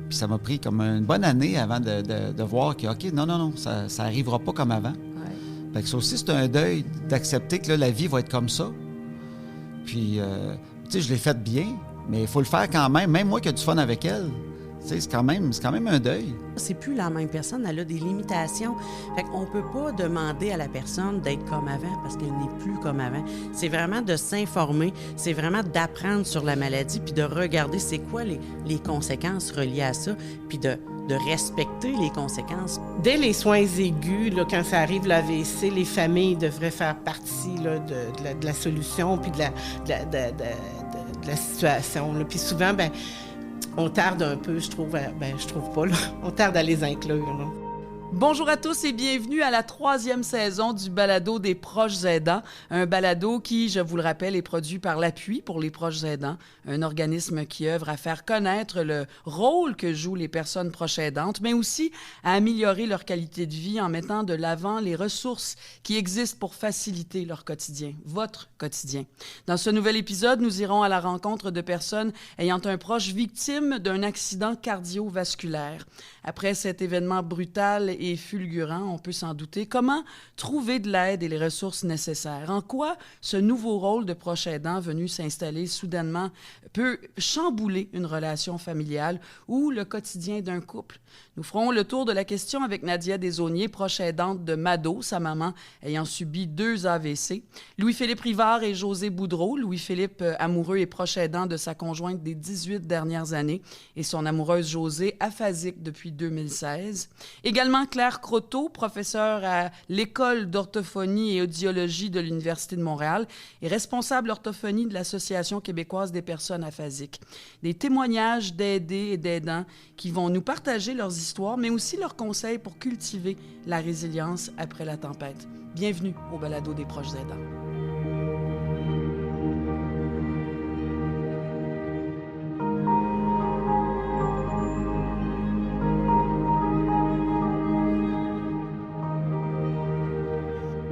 Puis ça m'a pris comme une bonne année avant de voir que, OK, non, ça arrivera pas comme avant. Ouais. Fait que ça aussi, c'est un deuil d'accepter que là, la vie va être comme ça. Puis, tu sais, je l'ai fait bien, mais il faut le faire quand même. Même moi qui ai du fun avec elle, tu sais, c'est quand même un deuil. C'est plus la même personne, elle a des limitations. Fait qu'on peut pas demander à la personne d'être comme avant parce qu'elle n'est plus comme avant. C'est vraiment de s'informer, c'est vraiment d'apprendre sur la maladie puis de regarder c'est quoi les conséquences reliées à ça, puis de respecter les conséquences. Dès les soins aigus, là, quand ça arrive l'AVC, les familles devraient faire partie là, de la solution puis de la situation. Là. Puis souvent, ben on tarde un peu, je trouve pas, là. On tarde à les inclure, là. Bonjour à tous et bienvenue à la 3e saison du balado des proches aidants. Un balado qui, je vous le rappelle, est produit par l'Appui pour les proches aidants, un organisme qui œuvre à faire connaître le rôle que jouent les personnes proches aidantes, mais aussi à améliorer leur qualité de vie en mettant de l'avant les ressources qui existent pour faciliter leur quotidien, votre quotidien. Dans ce nouvel épisode, nous irons à la rencontre de personnes ayant un proche victime d'un accident cardiovasculaire. Après cet événement brutal et fulgurant, on peut s'en douter, comment trouver de l'aide et les ressources nécessaires? En quoi ce nouveau rôle de proche aidant venu s'installer soudainement peut chambouler une relation familiale ou le quotidien d'un couple? Nous ferons le tour de la question avec Nadia Desaulniers, proche aidante de Mado, sa maman ayant subi 2 AVC. Louis-Philippe Rivard et José Boudreau. Louis-Philippe, amoureux et proche aidant de sa conjointe des 18 dernières années et son amoureuse Josée, aphasique depuis 2016. Également Claire Croteau, professeure à l'École d'orthophonie et audiologie de l'Université de Montréal et responsable orthophonie de l'Association québécoise des personnes aphasiques. Des témoignages d'aidés et d'aidants qui vont nous partager leurs histoires, mais aussi leurs conseils pour cultiver la résilience après la tempête. Bienvenue au balado des proches aidants.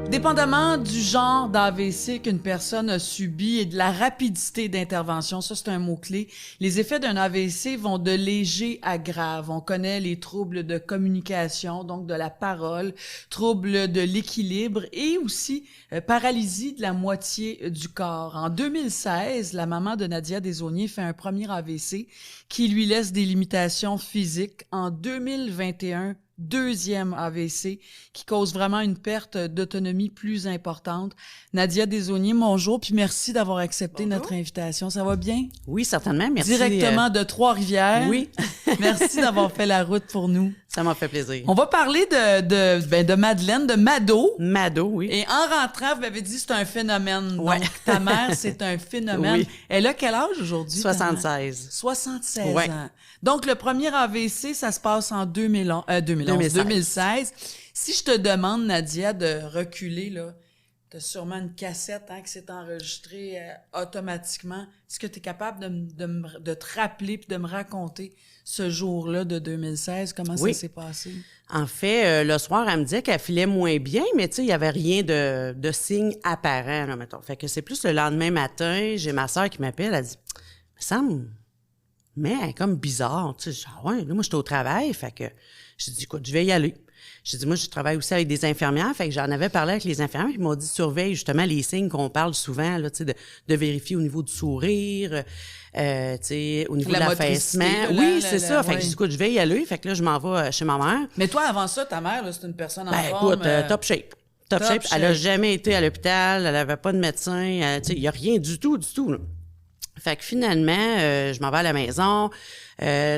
Dépendamment du genre d'AVC qu'une personne a subi et de la rapidité d'intervention, ça c'est un mot-clé, les effets d'un AVC vont de léger à grave. On connaît les troubles de communication, donc de la parole, troubles de l'équilibre et aussi paralysie de la moitié du corps. En 2016, la maman de Nadia Desaulniers fait un premier AVC qui lui laisse des limitations physiques. En 2021, 2e AVC qui cause vraiment une perte d'autonomie plus importante. Nadia Desaulniers, bonjour, puis merci d'avoir accepté notre invitation. Ça va bien? Oui, certainement, merci. Directement de Trois-Rivières. Oui. Merci d'avoir fait la route pour nous. Ça m'a fait plaisir. On va parler de Madeleine, de Mado. Mado, oui. Et en rentrant, vous m'avez dit c'est un phénomène. Ouais. Donc, ta mère, c'est un phénomène. Oui. Elle a quel âge aujourd'hui? 76. 76 Ouais. ans. Donc, le premier AVC, ça se passe en 2016. Si je te demande, Nadia, de reculer, là, t'as sûrement une cassette qui s'est enregistrée automatiquement. Est-ce que tu es capable de te rappeler puis de me raconter ce jour-là de 2016? Comment ça s'est passé? En fait, le soir, elle me disait qu'elle filait moins bien, mais tu sais, il n'y avait rien de signe apparent, là, mettons. Fait que c'est plus le lendemain matin, j'ai ma sœur qui m'appelle, elle dit « Ça me... mais elle est comme bizarre, tu sais. » Ah ouais, là, moi, j'étais au travail, fait que j'ai dit « Écoute, je vais y aller. » J'ai dit, moi, je travaille aussi avec des infirmières, fait que j'en avais parlé avec les infirmières, ils m'ont dit, surveille justement les signes qu'on parle souvent, là, tu sais, de vérifier au niveau du sourire, tu sais, au niveau de l'affaissement. Oui, c'est ça. Fait que j'ai dit, écoute, je vais y aller. Fait que là, je m'en vais chez ma mère. Mais toi, avant ça, ta mère, là, c'est une personne en forme. Écoute, top shape. Top shape. Elle a jamais été à l'hôpital, elle avait pas de médecin, tu sais, il y a rien du tout, là. Fait que finalement, je m'en vais à la maison.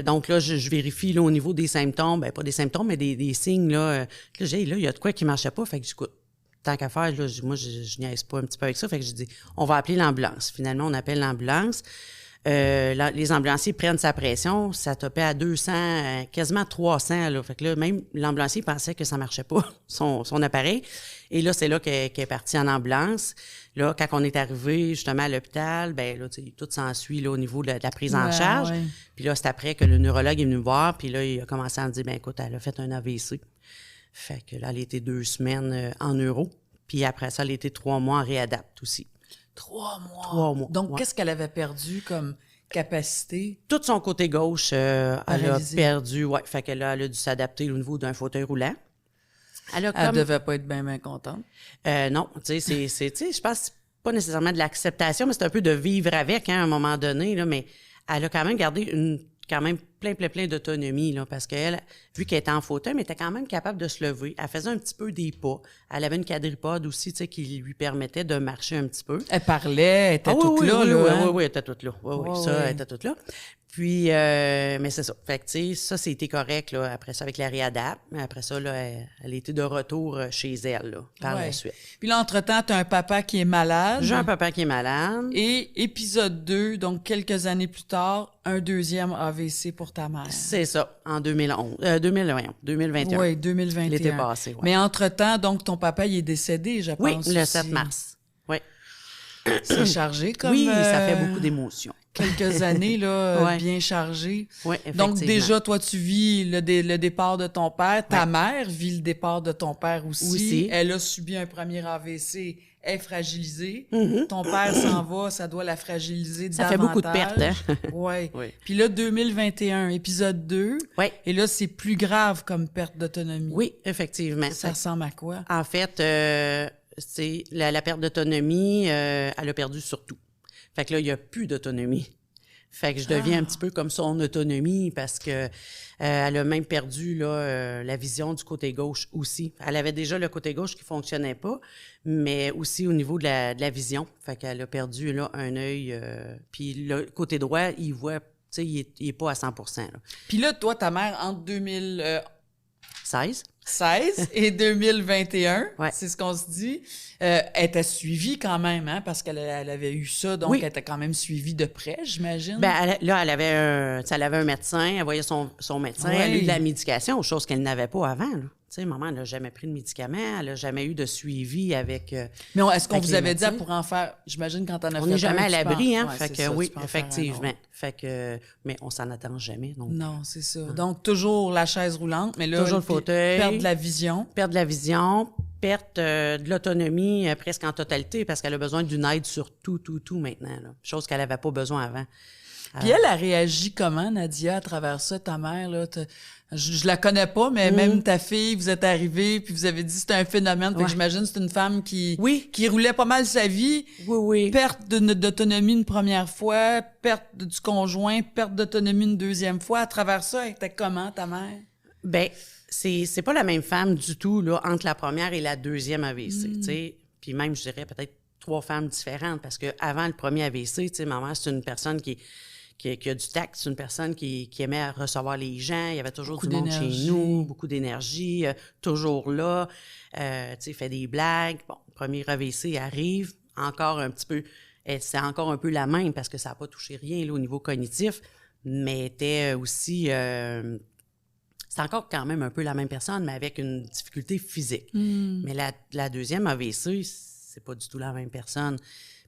Donc là, je vérifie là, au niveau des symptômes, pas des symptômes, mais des signes. Là, il y a de quoi qui marchait pas. Fait que j'écoute, tant qu'à faire, là, moi, je niaise pas un petit peu avec ça. Fait que je dis, on va appeler l'ambulance. Finalement, on appelle l'ambulance. Les ambulanciers prennent sa pression. Ça topait à 200, quasiment 300. Là. Fait que là, même l'ambulancier pensait que ça marchait pas, son appareil. Et là, c'est là qu'elle est partie en ambulance. Là, quand on est arrivé justement à l'hôpital, ben là, tout s'ensuit là au niveau de la prise en charge. Ouais. Puis là, c'est après que le neurologue est venu me voir, puis là, il a commencé à me dire, ben écoute, elle a fait un AVC. Fait que là, elle a été 2 semaines en neuro. Puis après ça, elle a été 3 mois en réadapte aussi. 3 mois? 3 mois. Donc, qu'est-ce qu'elle avait perdu comme capacité? Tout son côté gauche, elle a Paralysé. perdu. Ouais, fait que là, elle a dû s'adapter au niveau d'un fauteuil roulant. Elle a Elle comme... devait pas être bien contente. Non, tu sais, je pense que c'est pas nécessairement de l'acceptation, mais c'est un peu de vivre avec, hein, à un moment donné, là, mais elle a quand même gardé quand même plein d'autonomie, là, parce qu'elle, vu qu'elle était en fauteuil, mais elle était quand même capable de se lever. Elle faisait un petit peu des pas. Elle avait une quadripode aussi, tu sais, qui lui permettait de marcher un petit peu. Elle parlait, elle était toute oui, là, oui, là. oui, hein? oui, elle était toute là. Oui, Ouais, ça, ouais. elle était toute là. Puis, mais c'est ça. Fait que, tu sais, ça, c'était correct, là. Après ça, avec la réadap. Après ça, là, elle était de retour chez elle, là, par Ouais. la suite. Puis là, entre-temps, t'as un papa qui est malade. J'ai un papa qui est malade. Et épisode 2, donc quelques années plus tard, un deuxième AVC pour ta mère. C'est ça, en 2021. Oui, 2021. L'été passé, ouais. Mais entre-temps, donc, ton papa, il est décédé, je Oui, pense. le aussi. 7 mars. Oui. C'est chargé comme... Oui, ça fait beaucoup d'émotions. Quelques années, là, Ouais. bien chargées. Oui, effectivement. Donc, déjà, toi, tu vis le départ de ton père. Ta Ouais. mère vit le départ de ton père aussi. Aussi. Elle a subi un premier AVC. Elle est fragilisée. Mhm. Ton père s'en va, ça doit la fragiliser Ça davantage. fait beaucoup de pertes, hein? Ouais. Oui. Puis là, 2021, épisode 2. Oui. Et là, c'est plus grave comme perte d'autonomie. Oui, effectivement. Ça ressemble à quoi? En fait, c'est la perte d'autonomie, elle a perdu sur tout. Fait que là, il n'y a plus d'autonomie. Fait que je deviens un petit peu comme son autonomie parce que elle a même perdu là, la vision du côté gauche aussi. Elle avait déjà le côté gauche qui fonctionnait pas, mais aussi au niveau de la vision. Fait qu'elle a perdu là, un œil. Puis le côté droit, il voit, tu sais, il est pas à 100%. Là. Puis là, toi, ta mère, entre 2016 16. et 2021, Ouais. c'est ce qu'on se dit, elle t'a suivie quand même, hein, parce qu'elle avait eu ça, donc Oui. elle t'a quand même suivie de près, j'imagine. Ben, elle avait un médecin, elle voyait son médecin, Oui. elle a eu de la médication, chose qu'elle n'avait pas avant. Là. Tu sais, maman, elle n'a jamais pris de médicaments, elle n'a jamais eu de suivi avec... Mais est-ce qu'on avec vous les avait dit, médecins. elle pourrait en faire, j'imagine, quand t'en as fait On n'est jamais un, à tu l'abri, penses- hein? Ouais, Fait c'est que ça, oui, tu peux en faire un effectivement. autre. Fait que, mais on s'en attend jamais. Donc. Non, c'est ça. Donc, toujours la chaise roulante, mais là... Toujours le puis fauteuil. Perdre de la vision. Perte de la vision, perte de l'autonomie presque en totalité parce qu'elle a besoin d'une aide sur tout maintenant. Là. Chose qu'elle n'avait pas besoin avant. Puis elle a réagi comment, Nadia, à travers ça, ta mère, là? Je la connais pas, mais même ta fille, vous êtes arrivés, puis vous avez dit que c'était un phénomène. Fait que Ouais. j'imagine que c'est une femme qui Oui. roulait pas mal sa vie. Oui. Perte d'autonomie une première fois, perte du conjoint, perte d'autonomie une deuxième fois. À travers ça, elle était comment, ta mère? Ben, c'est pas la même femme du tout, là, entre la première et la deuxième AVC, tu sais. Puis même, je dirais peut-être 3 femmes différentes parce que avant le premier AVC, tu sais, ma mère, c'est une personne qui a du tact, c'est une personne qui aimait recevoir les gens, il y avait toujours Beaucoup du monde chez d'énergie. nous, beaucoup d'énergie, toujours là, tu sais, fait des blagues. Bon, le premier AVC arrive, encore un petit peu, c'est encore un peu la même parce que ça n'a pas touché rien là, au niveau cognitif, mais était aussi... c'est encore quand même un peu la même personne, mais avec une difficulté physique. Mais la deuxième AVC, c'est pas du tout la même personne.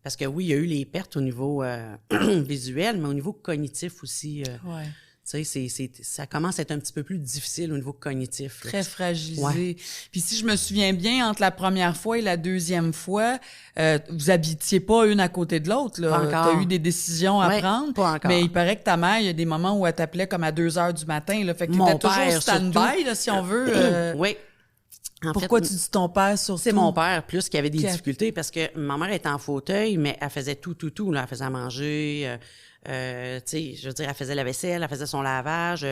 Parce que oui, il y a eu les pertes au niveau visuel, mais au niveau cognitif aussi. Ouais. Tu sais, ça commence à être un petit peu plus difficile au niveau cognitif. là. Très fragilisée. Ouais. Puis si je me souviens bien, entre la première fois et la deuxième fois, vous habitiez pas une à côté de l'autre. Pas encore. Tu as eu des décisions à Ouais, prendre. pas encore. Mais il paraît que ta mère, il y a des moments où elle t'appelait comme à 2 heures du matin. Là, fait que tu Mon étais toujours père, stand-by, surtout. là, si on veut. Oui. En Pourquoi fait, tu dis ton père surtout? c'est mon père plus qui avait des Qui a- difficultés parce que ma mère était en fauteuil, mais elle faisait tout. Là. Elle faisait à manger, tu sais, je veux dire, elle faisait la vaisselle, elle faisait son lavage. Tu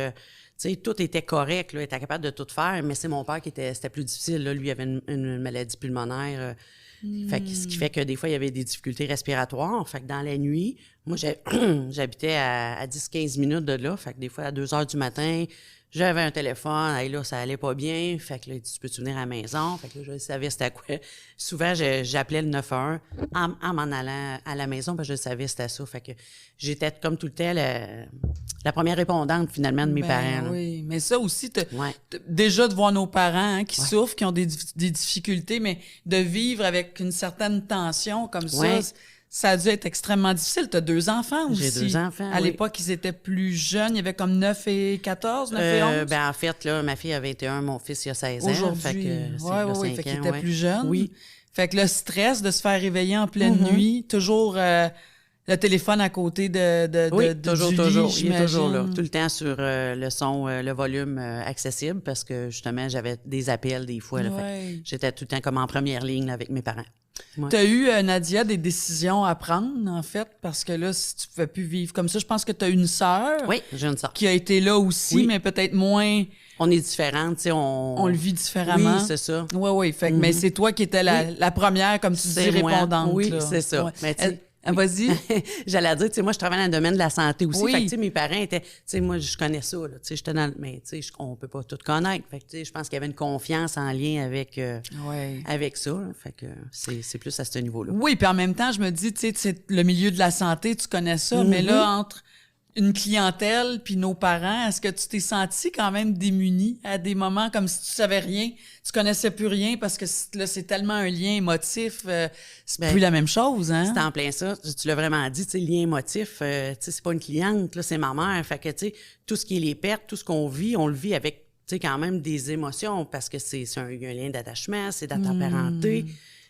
sais, tout était correct, là, elle était capable de tout faire, mais c'est mon père c'était plus difficile. Là. Lui, il avait une maladie pulmonaire. Fait que, ce qui fait que des fois, il y avait des difficultés respiratoires. Fait que dans la nuit, moi, j'habitais à 10-15 minutes de là. Fait que des fois, à 2 heures du matin, j'avais un téléphone. Hey, là, ça allait pas bien. Fait que là, il dit, tu peux-tu venir à la maison? Fait que là, je savais c'était quoi. Souvent, j'appelais le 911 en m'en allant à la maison, parce que je savais c'était ça. Fait que j'étais comme tout le temps la première répondante, finalement, de mes Ben parents. là. oui, mais ça aussi, Ouais. déjà de voir nos parents qui souffrent, qui ont des difficultés, mais de vivre avec une certaine tension comme Ouais. ça a dû être extrêmement difficile. Tu as 2 enfants aussi. J'ai 2 enfants, À oui. l'époque, ils étaient plus jeunes. Il y avait comme 9 et 14, 9 et 11. Ben, en fait, là, ma fille a 21, mon fils, il a 16 ans. Fait Aujourd'hui, que c'est ouais, là, ouais, 5 fait qu'il ans, était ouais. plus jeune. Oui. Fait que le stress de se faire réveiller en pleine Mm-hmm. nuit, toujours Le téléphone à côté Oui, toujours. du lit, Il est j'imagine. toujours là. Tout le temps sur le son, le volume accessible parce que justement, j'avais des appels des fois. Là, fait que j'étais tout le temps comme en première ligne là, avec mes parents. Ouais. Tu as eu, Nadia, des décisions à prendre, en fait, parce que là, si tu ne pouvais plus vivre comme ça, je pense que tu as une sœur. Oui, j'ai une sœur. Qui a été là aussi, Oui. mais peut-être moins. On est différentes, tu sais. On le vit différemment. Oui, c'est ça. Oui. Fait que, mais c'est toi qui étais la première, comme tu dis, répondante. Oui, là. c'est ça. Ouais. Mais tu sais, vas-y. J'allais dire, tu sais, moi, je travaille dans le domaine de la santé aussi. Oui. Fait que, tu sais, mes parents étaient, tu sais, moi, je connais ça, là. Tu sais, j'étais dans mais, tu sais, on peut pas tout connaître. Fait que, tu sais, je pense qu'il y avait une confiance en lien avec ça, là. Fait que c'est plus à ce niveau-là. Oui, puis en même temps, je me dis, tu sais, c'est le milieu de la santé, tu connais ça, mais là, entre une clientèle puis nos parents, est-ce que tu t'es senti quand même démuni à des moments comme si tu savais rien, tu connaissais plus rien parce que là, c'est tellement un lien émotif, c'est plus la même chose, hein? C'est en plein ça. Tu l'as vraiment dit, tu sais, lien émotif, tu sais, c'est pas une cliente, là, c'est ma mère. Fait que, tu sais, tout ce qui est les pertes, tout ce qu'on vit, on le vit avec, tu sais, quand même des émotions parce que il y a un lien d'attachement, c'est dans ta parenté.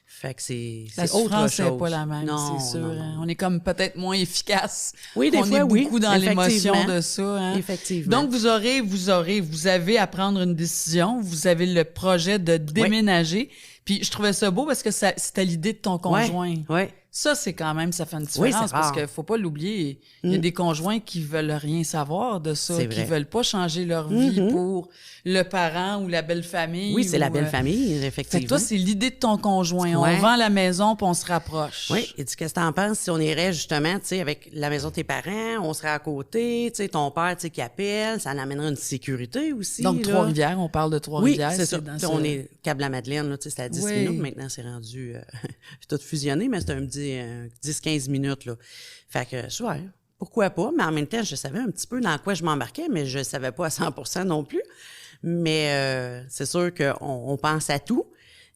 Fait que c'est la autre souffrance chose. n'est pas la même, non, c'est sûr. Non. Hein? On est comme peut-être moins efficace. Oui, des on fois, est oui. beaucoup dans l'émotion de ça. Hein? Effectivement. Donc, vous avez à prendre une décision. Vous avez le projet de déménager. Puis, je trouvais ça beau parce que c'était l'idée de ton conjoint. Oui. Ça, c'est quand même, ça fait une différence parce qu'il faut pas l'oublier. Il y a des conjoints qui veulent rien savoir de ça, qui veulent pas changer leur vie pour le parent ou la belle famille. Oui, c'est la belle famille, effectivement. Fait que toi, c'est l'idée de ton conjoint. Ouais. On vend la maison puis on se rapproche. Oui. Et dis, qu'est-ce que t'en penses si on irait justement, tu sais, avec la maison de tes parents, on serait à côté, tu sais, ton père, tu sais, qui appelle, ça amènerait une sécurité aussi. Donc, là. Trois-Rivières, on parle de Trois-Rivières. Oui, c'est ça. On est Câble-la-Madeleine, là, tu sais, c'est à 10 minutes. Maintenant, c'est rendu tout fusionné, mais c'est un petit 10-15 minutes, là. Fait que, ouais, pourquoi pas? Mais en même temps, je savais un petit peu dans quoi je m'embarquais, mais je savais pas à 100% non plus. Mais c'est sûr qu'on pense à tout.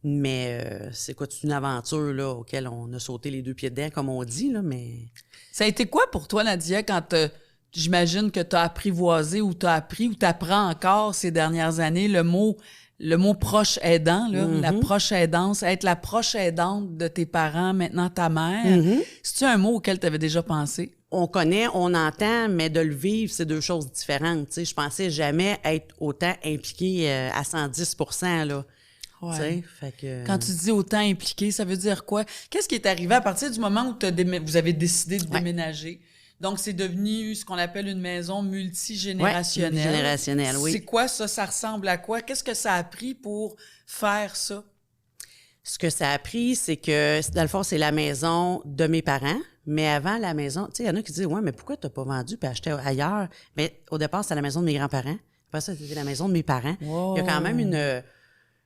Mais c'est quoi, c'est une aventure, là, auquel on a sauté les 2 pieds dedans, comme on dit, là, mais... Ça a été quoi pour toi, Nadia, quand j'imagine que tu as apprivoisé ou tu as appris ou tu apprends encore ces dernières années le mot proche aidant, là, la proche aidance, être la proche aidante de tes parents, maintenant ta mère. C'est-tu un mot auquel tu avais déjà pensé? On connaît, on entend, mais de le vivre, c'est 2 choses différentes. Tu sais, je pensais jamais être autant impliquée à 110%, là. Ouais. Tu sais, fait que... Quand tu dis autant impliqué, ça veut dire quoi? Qu'est-ce qui est arrivé à partir du moment où vous avez décidé de déménager? Donc, c'est devenu ce qu'on appelle une maison multigénérationnelle. Ouais, multigénérationnelle, oui. C'est quoi ça? Ça ressemble à quoi? Qu'est-ce que ça a pris pour faire ça? Ce que ça a pris, c'est que, dans le fond, c'est la maison de mes parents. Mais avant la maison, tu sais, il y en a qui disent, ouais, mais pourquoi t'as pas vendu puis acheté ailleurs? Mais au départ, c'était la maison de mes grands-parents. Après ça, c'était la maison de mes parents. Wow. Il y a quand même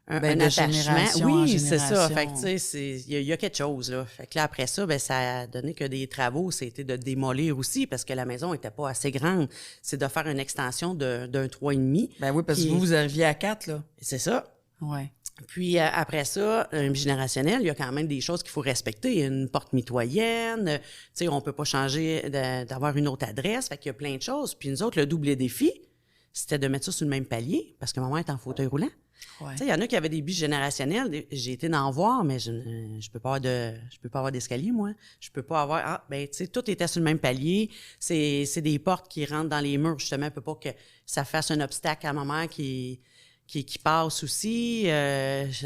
un attachement. Oui, c'est ça. Fait que, tu sais, il y a quelque chose, là. Fait que là, après ça, ben, ça a donné que des travaux, c'était de démolir aussi parce que la maison était pas assez grande. C'est de faire une extension d'un 3,5. Ben oui, parce que vous arriviez à 4, là. C'est ça. Ouais. Puis après ça, un bigénérationnel, il y a quand même des choses qu'il faut respecter. Il y a une porte mitoyenne, tu sais, on peut pas changer d'avoir une autre adresse. Fait qu'il y a plein de choses. Puis nous autres, le double défi, c'était de mettre ça sur le même palier parce que maman est en fauteuil roulant. Ouais. Tu sais, il y en a qui avaient des bigénérationnels. J'ai été d'en voir, mais je peux pas avoir d'escalier, moi. Je peux pas avoir... tu sais, tout était sur le même palier. C'est des portes qui rentrent dans les murs, justement, pour pas que ça fasse un obstacle à ma mère qui passe aussi.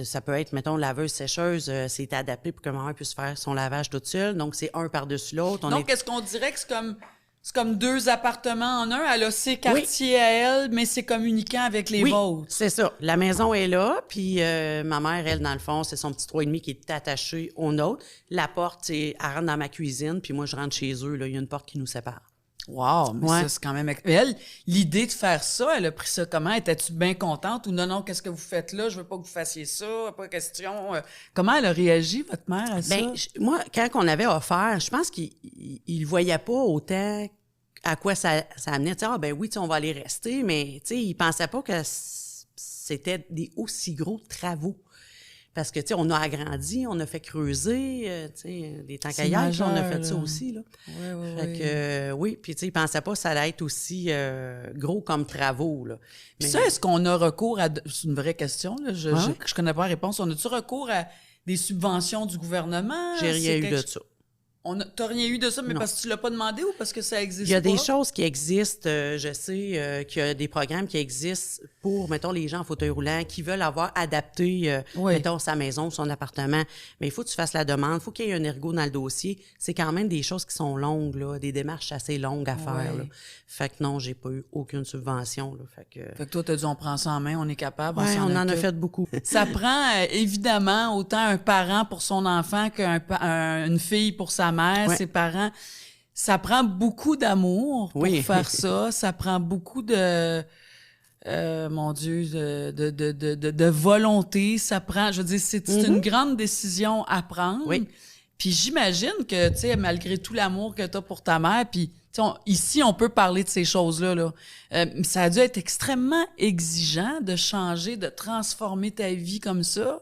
Ça peut être, mettons, laveuse, sécheuse, c'est adapté pour que maman puisse faire son lavage toute seule. Donc, c'est un par-dessus l'autre. Donc, est-ce qu'on dirait que c'est comme 2 appartements en un? Elle a ses quartiers à elle, mais c'est communiquant avec les vôtres. C'est ça. La maison est là, puis ma mère, elle, dans le fond, c'est son petit 3,5 qui est attaché au nôtre. La porte, elle rentre dans ma cuisine, puis moi, je rentre chez eux. Là, il y a une porte qui nous sépare. Wow, mais ça, c'est quand même... Elle, l'idée de faire ça, elle a pris ça comment? Étais-tu bien contente ou non, qu'est-ce que vous faites là? Je veux pas que vous fassiez ça, pas de question. Comment elle a réagi, votre mère, à ça? Bien, moi, quand on avait offert, je pense qu'il ne voyait pas autant à quoi ça amenait. Tu sais, oui, on va aller rester, mais tu sais, il pensait pas que c'était des aussi gros travaux. Parce que, tu sais, on a agrandi, on a fait creuser, tu sais, des tanks caillages, on a fait ça aussi, là. Oui. Fait que, oui, puis tu sais, ils pensaient pas que ça allait être aussi gros comme travaux, là. Mais ça, est-ce qu'on a recours à... C'est une vraie question, là. Je connais pas la réponse. On a-tu recours à des subventions du gouvernement? J'ai rien eu de ça. T'as rien eu de ça, mais parce que tu l'as pas demandé ou parce que ça existe? Il y a des choses qui existent. Je sais qu'il y a des programmes qui existent pour, mettons, les gens en fauteuil roulant qui veulent avoir adapté, mettons, sa maison, son appartement. Mais il faut que tu fasses la demande. Il faut qu'il y ait un ergo dans le dossier. C'est quand même des choses qui sont longues, là, des démarches assez longues à faire. Là. Fait que non, j'ai pas eu aucune subvention. Là. Fait que toi, t'as dit, on prend ça en main, on est capable. Ouais, on en a fait beaucoup. Ça prend, évidemment, autant un parent pour son enfant qu'une fille pour sa mère, ses parents. Ça prend beaucoup d'amour pour faire ça. Ça prend beaucoup de... mon Dieu, de volonté. Ça prend... Je veux dire, c'est une grande décision à prendre. Oui. Puis j'imagine que, tu sais, malgré tout l'amour que t'as pour ta mère, puis ici, on peut parler de ces choses-là. Là. Ça a dû être extrêmement exigeant de changer, de transformer ta vie comme ça.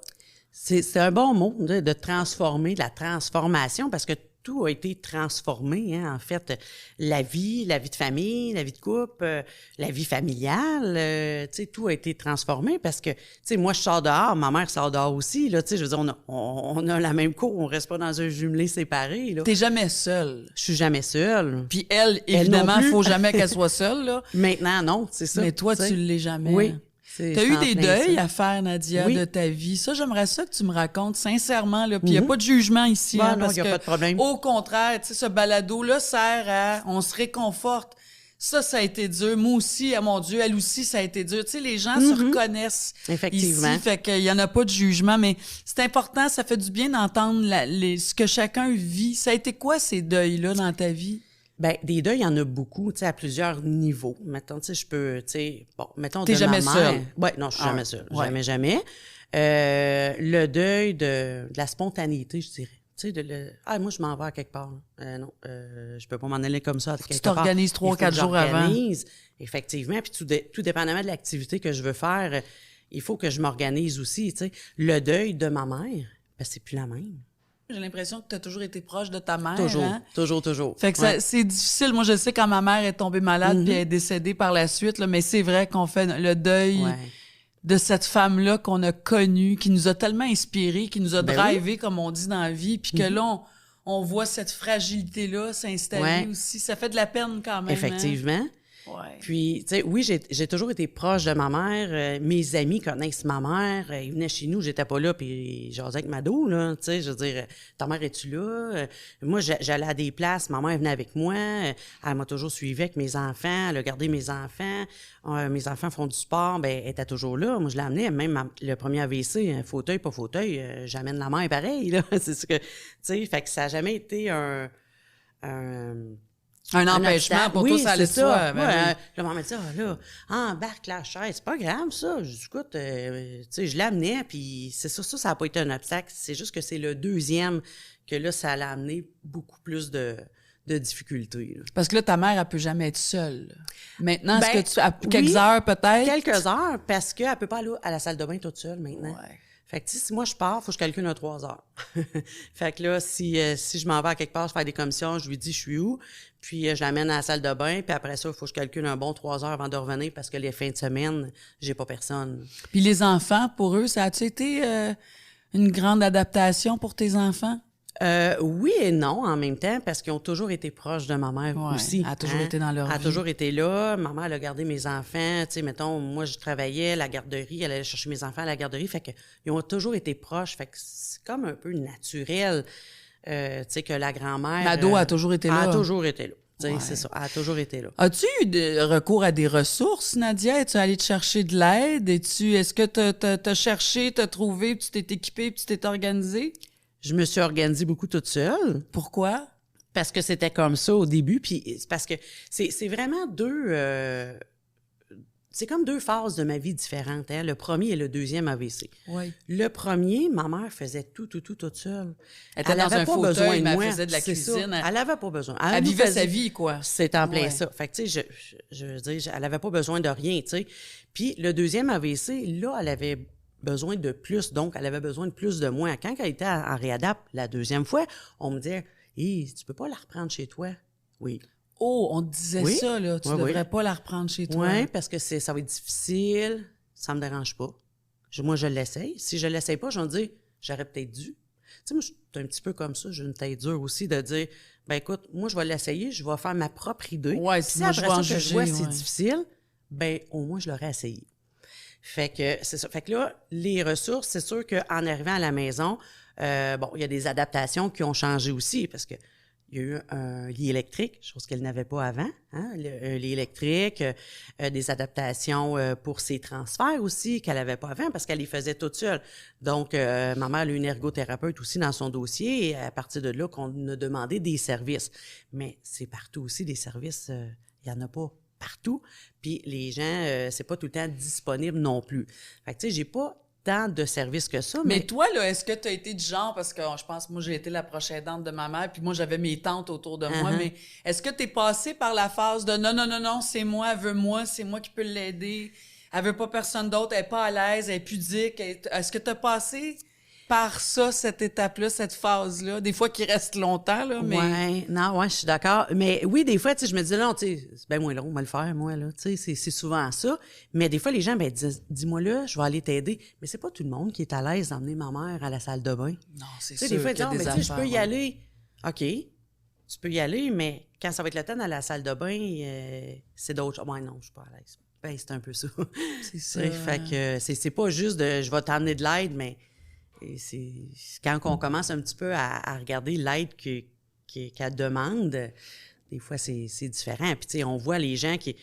C'est un bon mot, de transformer, de la transformation, parce que tout a été transformé, hein, en fait. La vie de famille, la vie de couple, la vie familiale, tu sais, tout a été transformé parce que, tu sais, moi, je sors dehors, ma mère sort dehors aussi, là, tu sais, je veux dire, on a la même cour, on reste pas dans un jumelé séparé, là. T'es jamais seule. Je suis jamais seule. Puis elle, évidemment, il faut jamais qu'elle soit seule, là. Maintenant, non, c'est ça. Mais toi, tu l'es jamais. Oui. T'as eu des deuils à faire, Nadia, de ta vie. Ça, j'aimerais ça que tu me racontes sincèrement. Puis il n'y a pas de jugement ici. Non, il n'y a pas de problème. Au contraire, tu sais, ce balado-là sert à... On se réconforte. Ça a été dur. Moi aussi, mon Dieu, elle aussi, ça a été dur. Tu sais, les gens se reconnaissent effectivement ici. Fait qu'il n'y en a pas de jugement. Mais c'est important, ça fait du bien d'entendre ce que chacun vit. Ça a été quoi, ces deuils-là, dans ta vie? Ben, des deuils, il y en a beaucoup, tu sais, à plusieurs niveaux. Mettons, tu sais, je peux, tu sais, bon, mettons, t'es jamais seule? Ouais, non, je suis jamais seule. Ouais. Jamais. Le deuil de la spontanéité, je dirais. Tu sais, moi, je m'en vais à quelque part. Non, je peux pas m'en aller comme ça à quelque part. Tu t'organises 3-4 jours avant. Effectivement. Puis tout dépendamment de l'activité que je veux faire, il faut que je m'organise aussi, tu sais. Le deuil de ma mère, ben, c'est plus la même. J'ai l'impression que tu as toujours été proche de ta mère. Toujours, hein? toujours. Fait que c'est difficile. Moi, je sais quand ma mère est tombée malade puis elle est décédée par la suite, là, mais c'est vrai qu'on fait le deuil de cette femme-là qu'on a connue, qui nous a tellement inspirés, qui nous a drivé, comme on dit dans la vie, puis que là, on voit cette fragilité-là s'installer aussi. Ça fait de la peine quand même. Effectivement. Hein? Ouais. Puis, tu sais, oui, j'ai toujours été proche de ma mère. Mes amis connaissent ma mère. Ils venaient chez nous, j'étais pas là, puis j'osais avec Mado, là. Tu sais, je veux dire, ta mère, es-tu là? Moi, j'allais à des places, ma mère venait avec moi. Elle m'a toujours suivi avec mes enfants. Elle a gardé mes enfants. Mes enfants font du sport, ben elle était toujours là. Moi, je l'ai amenée, même le premier AVC, fauteuil, pas fauteuil, j'amène la mère pareil, là. C'est ce que, tu sais, fait que ça n'a jamais été un empêchement pour toi, ça allait de soi. Là, maman m'a dit, là, embarque la chaise, c'est pas grave, ça. Je dis, écoute, tu sais, je l'amenais, puis c'est ça n'a pas été un obstacle. C'est juste que c'est le deuxième que là, ça l'a amené beaucoup plus de difficultés. Là. Parce que là, ta mère, elle peut jamais être seule. Maintenant, est-ce que quelques heures peut-être? Quelques heures, parce qu'elle peut pas aller à la salle de bain toute seule maintenant. Ouais. Fait que, si moi, je pars, faut que je calcule 3 heures. Fait que là, si je m'en vais à quelque part, je fais des commissions, je lui dis je suis où, puis je l'amène à la salle de bain, puis après ça, il faut que je calcule un bon 3 heures avant de revenir parce que les fins de semaine, j'ai pas personne. Puis les enfants, pour eux, ça a-tu été une grande adaptation pour tes enfants? Oui et non en même temps, parce qu'ils ont toujours été proches de ma mère aussi. Elle a toujours été dans leur vie. Elle a toujours été là. Ma mère, elle a gardé mes enfants. Tu sais, mettons, moi, je travaillais à la garderie. Elle allait chercher mes enfants à la garderie. Fait qu'ils ont toujours été proches. Fait que c'est comme un peu naturel, tu sais, que la grand-mère... Mado a toujours été là. Elle a toujours été là. C'est ça, elle a toujours été là. As-tu eu recours à des ressources, Nadia? Es-tu allée te chercher de l'aide? Est-ce que t'as cherché, t'as trouvé, puis tu t'es équipée, puis tu t'es organisée? Je me suis organisée beaucoup toute seule. Pourquoi? Parce que c'était comme ça au début, puis parce que c'est vraiment c'est comme 2 phases de ma vie différentes, hein? Le premier et le deuxième AVC. Oui. Le premier, ma mère faisait tout toute seule. Elle avait pas besoin de moi. Elle faisait de la cuisine. Elle n'avait pas besoin. Elle vivait sa vie, quoi. C'est en plein ça. Fait que, tu sais, je veux dire, elle avait pas besoin de rien, tu sais. Puis le deuxième AVC, là, elle avait besoin de plus, donc elle avait besoin de plus de moi. Quand elle était en réadap la deuxième fois, on me disait « Hey, tu peux pas la reprendre chez toi? » Oui. Oh, on te disait ça, là. Tu devrais pas la reprendre chez toi. Oui, parce que ça va être difficile. Ça me dérange pas. Moi, je l'essaye. Si je l'essaye pas, je vais me dire « J'aurais peut-être dû. » sais, moi, je suis un petit peu comme ça, j'ai une tête dure aussi de dire, ben écoute, moi, je vais l'essayer, je vais faire ma propre idée. Ouais, si moi, après je vais en ça que je juger, vois c'est ouais. difficile, ben au moins, je l'aurais essayé. Fait que c'est ça. Fait que là, les ressources, c'est sûr qu'en arrivant à la maison, bon, il y a des adaptations qui ont changé aussi parce que il y a eu un lit électrique, chose qu'elle n'avait pas avant, hein, un lit électrique, des adaptations pour ses transferts aussi qu'elle n'avait pas avant parce qu'elle les faisait toute seule. Donc, ma mère a eu une ergothérapeute aussi dans son dossier et à partir de là qu'on a demandé des services. Mais c'est partout aussi des services, il y en a pas partout. Puis les gens, c'est pas tout le temps disponible non plus. Fait que tu sais, j'ai pas tant de services que ça. Mais toi, là, est-ce que tu as été du genre, parce que je pense, moi, j'ai été la proche aidante de ma mère, puis moi, j'avais mes tantes autour de moi, mais est-ce que tu es passé par la phase de non, c'est moi, elle veut moi, c'est moi qui peux l'aider, elle veut pas personne d'autre, elle est pas à l'aise, elle est pudique. Est-ce que tu as passé par ça, cette étape-là, cette phase-là, des fois qui reste longtemps, là, mais... Ouais, je suis d'accord. Mais oui, des fois, tu sais, je me dis, non, tu sais, c'est bien moins long, on va le faire, moi, là, tu sais, c'est souvent ça. Mais des fois, les gens, ben, disent, dis-moi là, je vais aller t'aider. Mais c'est pas tout le monde qui est à l'aise d'emmener ma mère à la salle de bain. Non, c'est Tu sais, sûr des fois, ils qu'il y a disent, des mais tu sais, je peux y affaires, aller. OK, tu peux y aller, mais quand ça va être le temps à la salle de bain, c'est d'autres choses. Ouais, non, je suis pas à l'aise. Ben, c'est un peu ça. C'est ça. Fait que c'est pas juste de, je vais t'emmener de l'aide, mais c'est quand on commence un petit peu à regarder l'aide qu'elle demande, des fois, c'est différent. Puis, tu sais, on voit les gens qui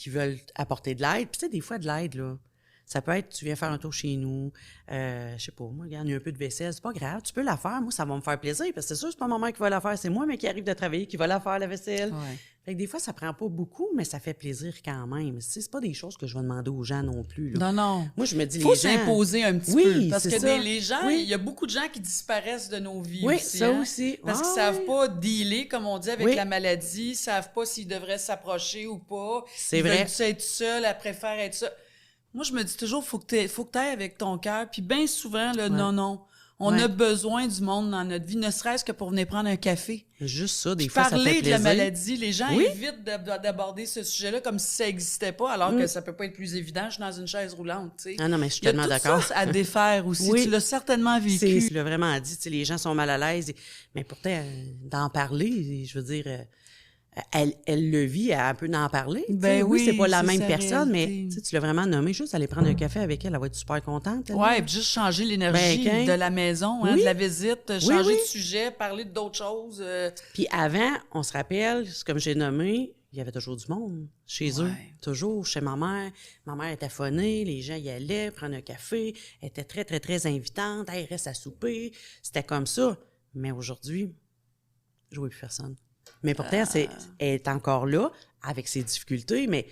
veulent apporter de l'aide. Puis, tu sais, des fois, de l'aide, là, ça peut être, tu viens faire un tour chez nous, je sais pas, moi, regarde, il y a un peu de vaisselle, c'est pas grave, tu peux la faire, moi, ça va me faire plaisir, parce que c'est sûr, c'est pas ma mère qui va la faire, c'est moi, mais qui arrive de travailler, qui va la faire, la vaisselle. Ouais. Fait que des fois, ça prend pas beaucoup, mais ça fait plaisir quand même. Tu sais, c'est pas des choses que je vais demander aux gens non plus, là. Non. Moi, je me dis, Faut les gens... s'imposer un petit Oui, peu. Parce c'est que ça. les gens, Oui. il y a beaucoup de gens qui disparaissent de nos vies Oui, aussi. ça hein. aussi. Parce qu'ils Ah, savent oui. pas dealer, comme on dit, avec Oui. la maladie. Ils savent pas s'ils devraient s'approcher ou pas. C'est Ils vrai. veulent-tu être seuls, elle préfère être seule. Moi, je me dis toujours, faut que tu ailles avec ton cœur. Puis bien souvent, là, non. On Ouais. a besoin du monde dans notre vie, ne serait-ce que pour venir prendre un café. Juste ça, des Puis fois, ça fait parler de plaisir. la maladie, les gens Oui. évitent d'aborder ce sujet-là comme si ça n'existait pas, alors que ça peut pas être plus évident. Je suis dans une chaise roulante, tu sais. Ah non, mais je suis Il y a tellement tout d'accord. ça à défaire aussi. Oui. Tu l'as certainement vécu. Tu l'as vraiment dit, tu sais, les gens sont mal à l'aise. Mais pourtant, d'en parler, je veux dire, elle le vit, elle peut en parler. Tu sais. Ben oui, c'est pas la c'est même sa personne, réalité. mais tu l'as vraiment nommé. Juste aller prendre un café avec elle, elle va être super contente. elle. Ouais, puis juste changer l'énergie Ben, de la maison, hein, oui. de la visite, changer oui. de sujet, parler d'autres choses. Puis avant, on se rappelle, comme j'ai nommé, il y avait toujours du monde chez eux. Toujours, chez ma mère. Ma mère était phonée, les gens y allaient prendre un café. Elle était très, très, très invitante. Elle reste à souper. C'était comme ça. Mais aujourd'hui, je vois plus personne. Mais pourtant, elle est encore là, avec ses difficultés, mais... tu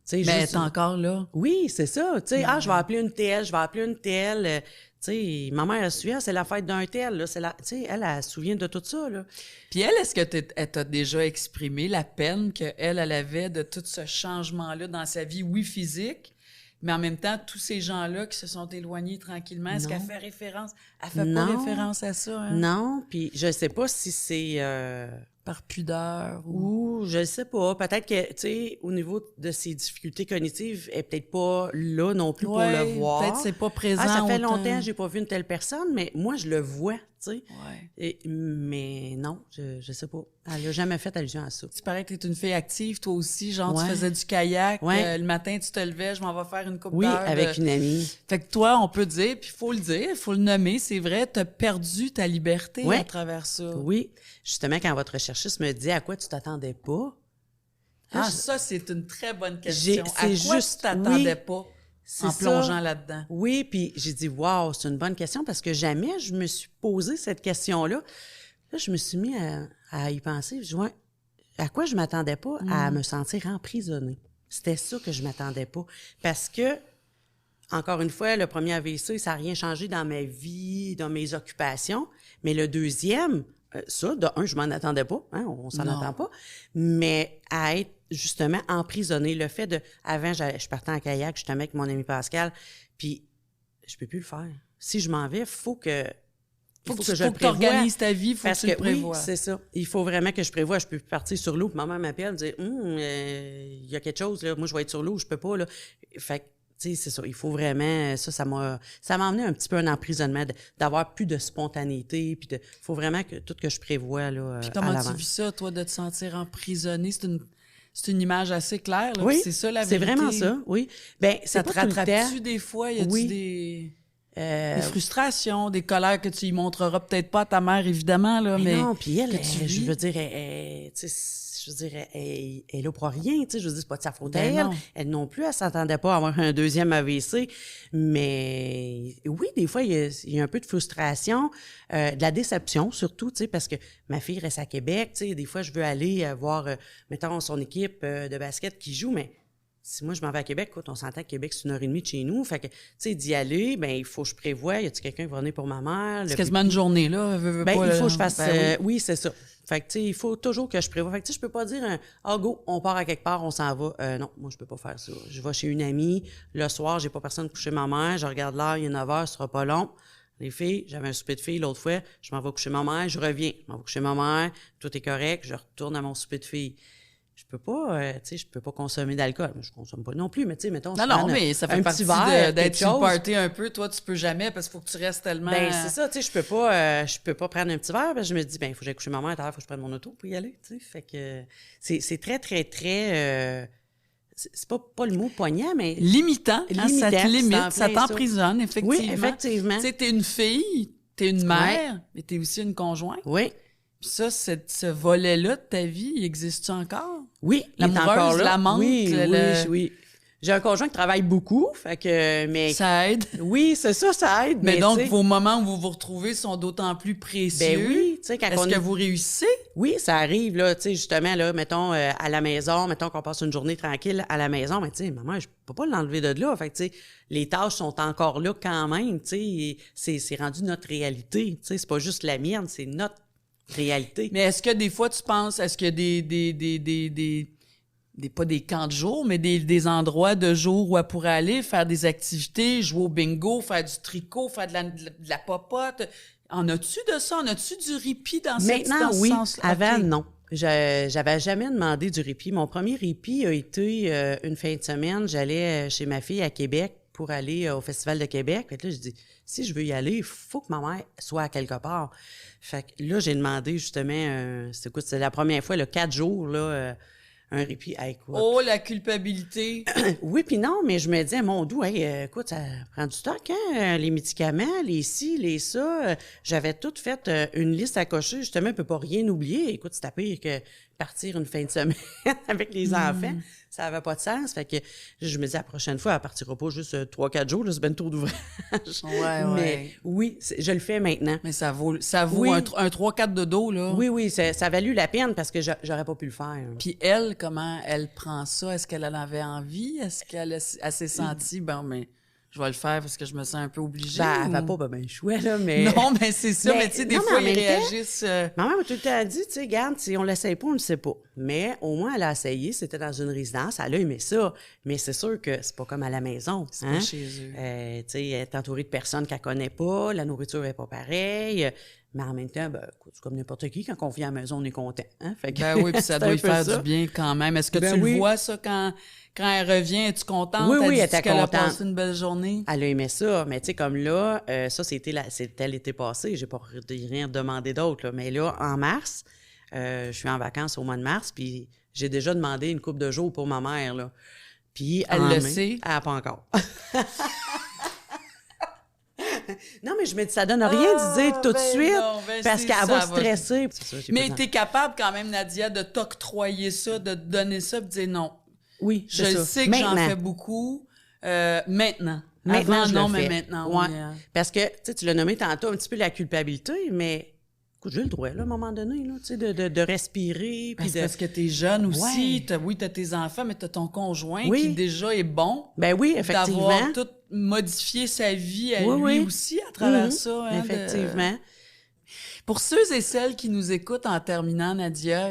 sais, Mais elle juste- est encore là. Oui, c'est ça. Tu sais, je vais appeler une telle, je vais appeler une telle. Tu sais, ma mère, elle se souvient, c'est la fête d'un tel. Là, tu sais, elle se souvient de tout ça. Là. Puis elle, est-ce que elle t'a déjà exprimé la peine qu'elle avait de tout ce changement-là dans sa vie, oui, physique, mais en même temps, tous ces gens-là qui se sont éloignés tranquillement, est-ce Non. qu'elle fait référence? Elle fait pas Non. référence à ça, hein? Non, puis je sais pas si c'est... Par pudeur ou... ou je sais pas. Peut-être que, tu sais, au niveau de ses difficultés cognitives, elle est peut-être pas là non plus pour Ouais, le voir. peut-être c'est pas présent ça fait autant. longtemps que j'ai pas vu une telle personne, mais moi, je le vois, tu sais. Ouais. Mais non, je sais pas. Elle a jamais fait allusion à ça. Tu parais que t'es une fille active, toi aussi. Genre, tu Ouais. faisais du kayak. Ouais. Le matin, tu te levais, je m'en vais faire une coupe Oui, d'heures. avec une amie. Fait que toi, on peut dire, puis il faut le dire, il faut le nommer, c'est vrai, t'as perdu ta liberté Ouais. à travers ça. Oui. Justement, quand votre recherchiste me dit à quoi tu t'attendais pas, Ah, je- ça, c'est une très bonne question. À c'est quoi juste- tu t'attendais oui, pas c'est en ça. plongeant là-dedans? Oui, puis j'ai dit, wow, c'est une bonne question parce que jamais je me suis posé cette question-là. Là, je me suis mis à y penser. Je dis, ouais, à quoi je m'attendais pas? À me sentir emprisonnée. C'était ça que je m'attendais pas. Parce que, encore une fois, le premier AVC, ça n'a rien changé dans ma vie, dans mes occupations. Mais le deuxième, ça, de un, je m'en attendais pas, hein, on s'en Non. attend pas. Mais à être justement emprisonnée, le fait de... Avant, je partais en kayak justement avec mon ami Pascal, puis je peux plus le faire. Si je m'en vais, faut que je le prévoie. t'organises ta vie, faut Parce que tu le oui, prévois. c'est ça. Il faut vraiment que je prévoie. Je peux plus partir sur l'eau. Puis maman m'appelle, me dit il y a quelque chose là. Moi, je vais être sur l'eau, je peux pas là. Fait que, tu sais, c'est ça. Il faut vraiment... Ça m'a amené un petit peu un emprisonnement, d'avoir plus de spontanéité, puis faut vraiment que tout que je prévois, là, puis comment tu vis ça, toi, de te sentir emprisonné? C'est une image assez claire, là. Oui, c'est ça, la vérité. c'est vraiment ça, oui. Ben, ça c'est te pas tout le rattrape-tu temps. des fois? Y a-tu Oui. des frustrations, des colères que tu y montreras peut-être pas à ta mère, évidemment, là, mais... Non, puis elle, tu je vis. veux dire, elle est là pour rien, tu sais, je veux dire, c'est pas de sa faute à Ben elle. non. Elle non plus, elle s'attendait pas à avoir un deuxième AVC, mais oui, des fois, il y a un peu de frustration, de la déception surtout, tu sais, parce que ma fille reste à Québec, tu sais, des fois, je veux aller voir, mettons, son équipe de basket qui joue, mais si moi, je m'en vais à Québec, écoute, on s'entend que Québec, c'est 1h30 de chez nous. Fait que, tu sais, d'y aller, ben il faut que je prévoie. Y a-t-il quelqu'un qui va venir pour ma mère? C'est quasiment une journée, là. Ben, pas, il faut que je fasse... ben oui. oui, c'est ça. Fait que, tu sais, il faut toujours que je prévoie. Fait que, tu sais, je peux pas dire, go, on part à quelque part, on s'en va. Non, moi, je peux pas faire ça. Je vais chez une amie. Le soir, j'ai pas personne pour coucher ma mère. Je regarde l'heure, il est 9h, ce sera pas long. Les filles, j'avais un souper de filles l'autre fois. Je m'en vais coucher ma mère, je reviens. Je m'en vais coucher ma mère, tout est correct, je retourne à mon souper de filles. Je peux pas, tu sais, je peux pas consommer d'alcool. Je consomme pas non plus, mais tu sais, mettons, Non, mais ça fait un partie petit verre, d'être quelque sur le chose. party un peu. Toi, tu peux jamais parce qu'il faut que tu restes tellement... Ben, c'est ça, tu sais, je peux pas prendre un petit verre, parce que je me dis, ben, il faut que j'aille coucher ma mère, il faut que je prenne mon auto pour y aller, tu sais. Fait que c'est très, très, très, c'est pas le mot poignant, mais... Limitant, hein, ça te Limitant, limite, c'est en ça plein t'emprisonne, effectivement. Oui, effectivement. Tu sais, t'es une fille, t'es une mère, mais t'es aussi une conjointe. Oui. Puis ça, ce volet-là de ta vie, il existe-tu encore? Oui, il est L'amoureuse, encore là. l'amante, oui, oui. J'ai un conjoint qui travaille beaucoup, fait que... mais ça aide. Oui, c'est ça, ça aide. Mais donc, tu sais, vos moments où vous vous retrouvez sont d'autant plus précieux. ben oui, tu sais, quand Est-ce que vous réussissez? Oui, ça arrive, là, tu sais, justement, là, mettons, à la maison, mettons qu'on passe une journée tranquille à la maison, mais tu sais, maman, je peux pas l'enlever de là. Fait que, tu sais, les tâches sont encore là quand même, tu sais, c'est rendu notre réalité, tu sais, c'est pas juste la mienne, c'est notre réalité. Mais est-ce que des fois, tu penses, est-ce qu'il y a pas des camps de jour, mais des endroits de jour où elle pourrait aller faire des activités, jouer au bingo, faire du tricot, faire de la popote? En as-tu de ça? En as-tu du répit dans Maintenant, ce oui. sens-là? Avant, Okay. non. J'avais jamais demandé du répit. Mon premier répit a été une fin de semaine. J'allais chez ma fille à Québec pour aller au Festival de Québec. Fait que là, je dis, si je veux y aller, il faut que ma mère soit à quelque part. Fait que là, j'ai demandé justement, c'est la première fois, 4 jours, là, un répit. Hey, écoute. Oh, la culpabilité! Oui, puis non, mais je me disais, mon doux, hey, écoute, ça prend du stock, hein? Les médicaments, les ci, les ça. J'avais tout fait une liste à cocher, justement, je peux pas rien oublier. Écoute, c'était pire que partir une fin de semaine avec les enfants. Ça avait pas de sens. Fait que je me dis, la prochaine fois, elle partira pas juste 3-4 jours, là, c'est ben trop d'ouvrage. Ouais. Mais oui, je le fais maintenant. Mais ça vaut Oui. un 3-4 de dos, là. Oui, ça a valu la peine parce que j'aurais pas pu le faire. Puis elle, comment elle prend ça? Est-ce qu'elle en avait envie? Est-ce qu'elle s'est sentie, bon, mais je vais le faire parce que je me sens un peu obligée? Ben, elle va ou... pas ben chouette, là, mais... Non, mais c'est ça. Mais tu sais, des non, mais fois, en ils même temps, réagissent... Maman m'a tout le temps dit, tu sais, regarde, si on l'essaye pas, on le sait pas. Mais au moins, elle a essayé, c'était dans une résidence, elle a aimé ça. Mais c'est sûr que c'est pas comme à la maison. C'est hein? pas chez eux. Tu sais, elle est entourée de personnes qu'elle connaît pas, la nourriture est pas pareille. Mais en même temps, ben, écoute, c'est comme n'importe qui, quand on vient à la maison, on est content. Hein? Fait que, Ben oui, puis ça c'est doit un lui peu faire ça. du bien quand même. Est-ce que Ben tu oui. le vois, ça, quand elle revient? Es-tu contente? Oui, Elle elle dit était qu'elle a contente. passé une belle journée? Elle a aimé ça, mais tu sais, comme là, ça, c'était l'été passé, j'ai pas rien demandé d'autre, là. Mais là, en mars, je suis en vacances au mois de mars, puis j'ai déjà demandé une couple de jours pour ma mère, là. Puis Elle le sait? Elle n'a pas encore. Non, mais je me dis, ça donne rien de dire tout de suite, parce qu'elle va stresser. Mais t'es capable quand même, Nadia, de t'octroyer ça, de te donner ça, et de dire non. Oui, Je c'est ça. sais que j'en Maintenant. fais beaucoup. Maintenant. Maintenant, Avant, je non, le mais fais. maintenant, Ouais. oui. Parce que, tu sais, tu l'as nommé tantôt un petit peu la culpabilité, mais écoute, j'ai le droit, là, à un moment donné, là, tu sais, de respirer. Ben, Puis c'est parce que t'es jeune aussi. Ouais. T'as tes enfants, mais t'as ton conjoint Oui. qui déjà est bon. Ben oui, effectivement. D'avoir tout modifié sa vie à Oui, lui oui. aussi à travers Mhm. ça. Hein, Effectivement. Pour ceux et celles qui nous écoutent en terminant, Nadia,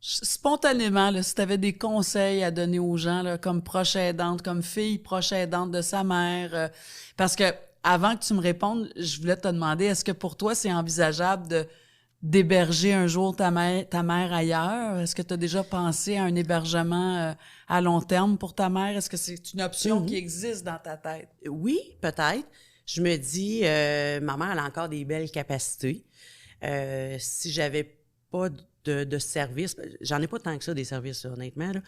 spontanément, là, si tu avais des conseils à donner aux gens, là, comme proche aidante, comme fille proche aidante de sa mère, parce que avant que tu me répondes, je voulais te demander, est-ce que pour toi, c'est envisageable d'héberger un jour ta mère ailleurs? Est-ce que tu as déjà pensé à un hébergement à long terme pour ta mère? Est-ce que c'est une option qui existe dans ta tête? Oui, peut-être. Je me dis, ma mère, elle a encore des belles capacités. Si j'avais pas de services, j'en ai pas tant que ça des services, honnêtement, là.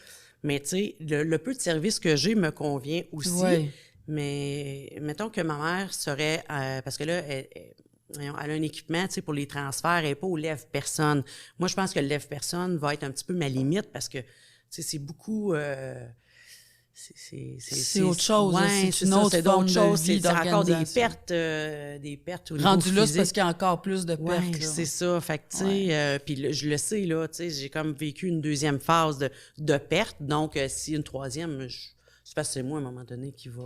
Mais tu sais, le peu de services que j'ai me convient aussi. Ouais. Mais mettons que ma mère serait, parce que là, elle a un équipement, tu sais, pour les transferts, elle n'est pas au lève-personne. Moi, je pense que le lève-personne va être un petit peu ma limite parce que, tu sais, c'est beaucoup... c'est autre chose. Ouais, c'est une autre forme de vie, c'est encore des d'organisation. pertes au niveau Rendu là, c'est physique. parce qu'il y a encore plus de pertes. Ouais, là. c'est ça. Fait que, tu sais, puis je le sais, là, tu sais, j'ai comme vécu une deuxième phase de perte. Donc, si une troisième, c'est parce que c'est moi, à un moment donné, qui va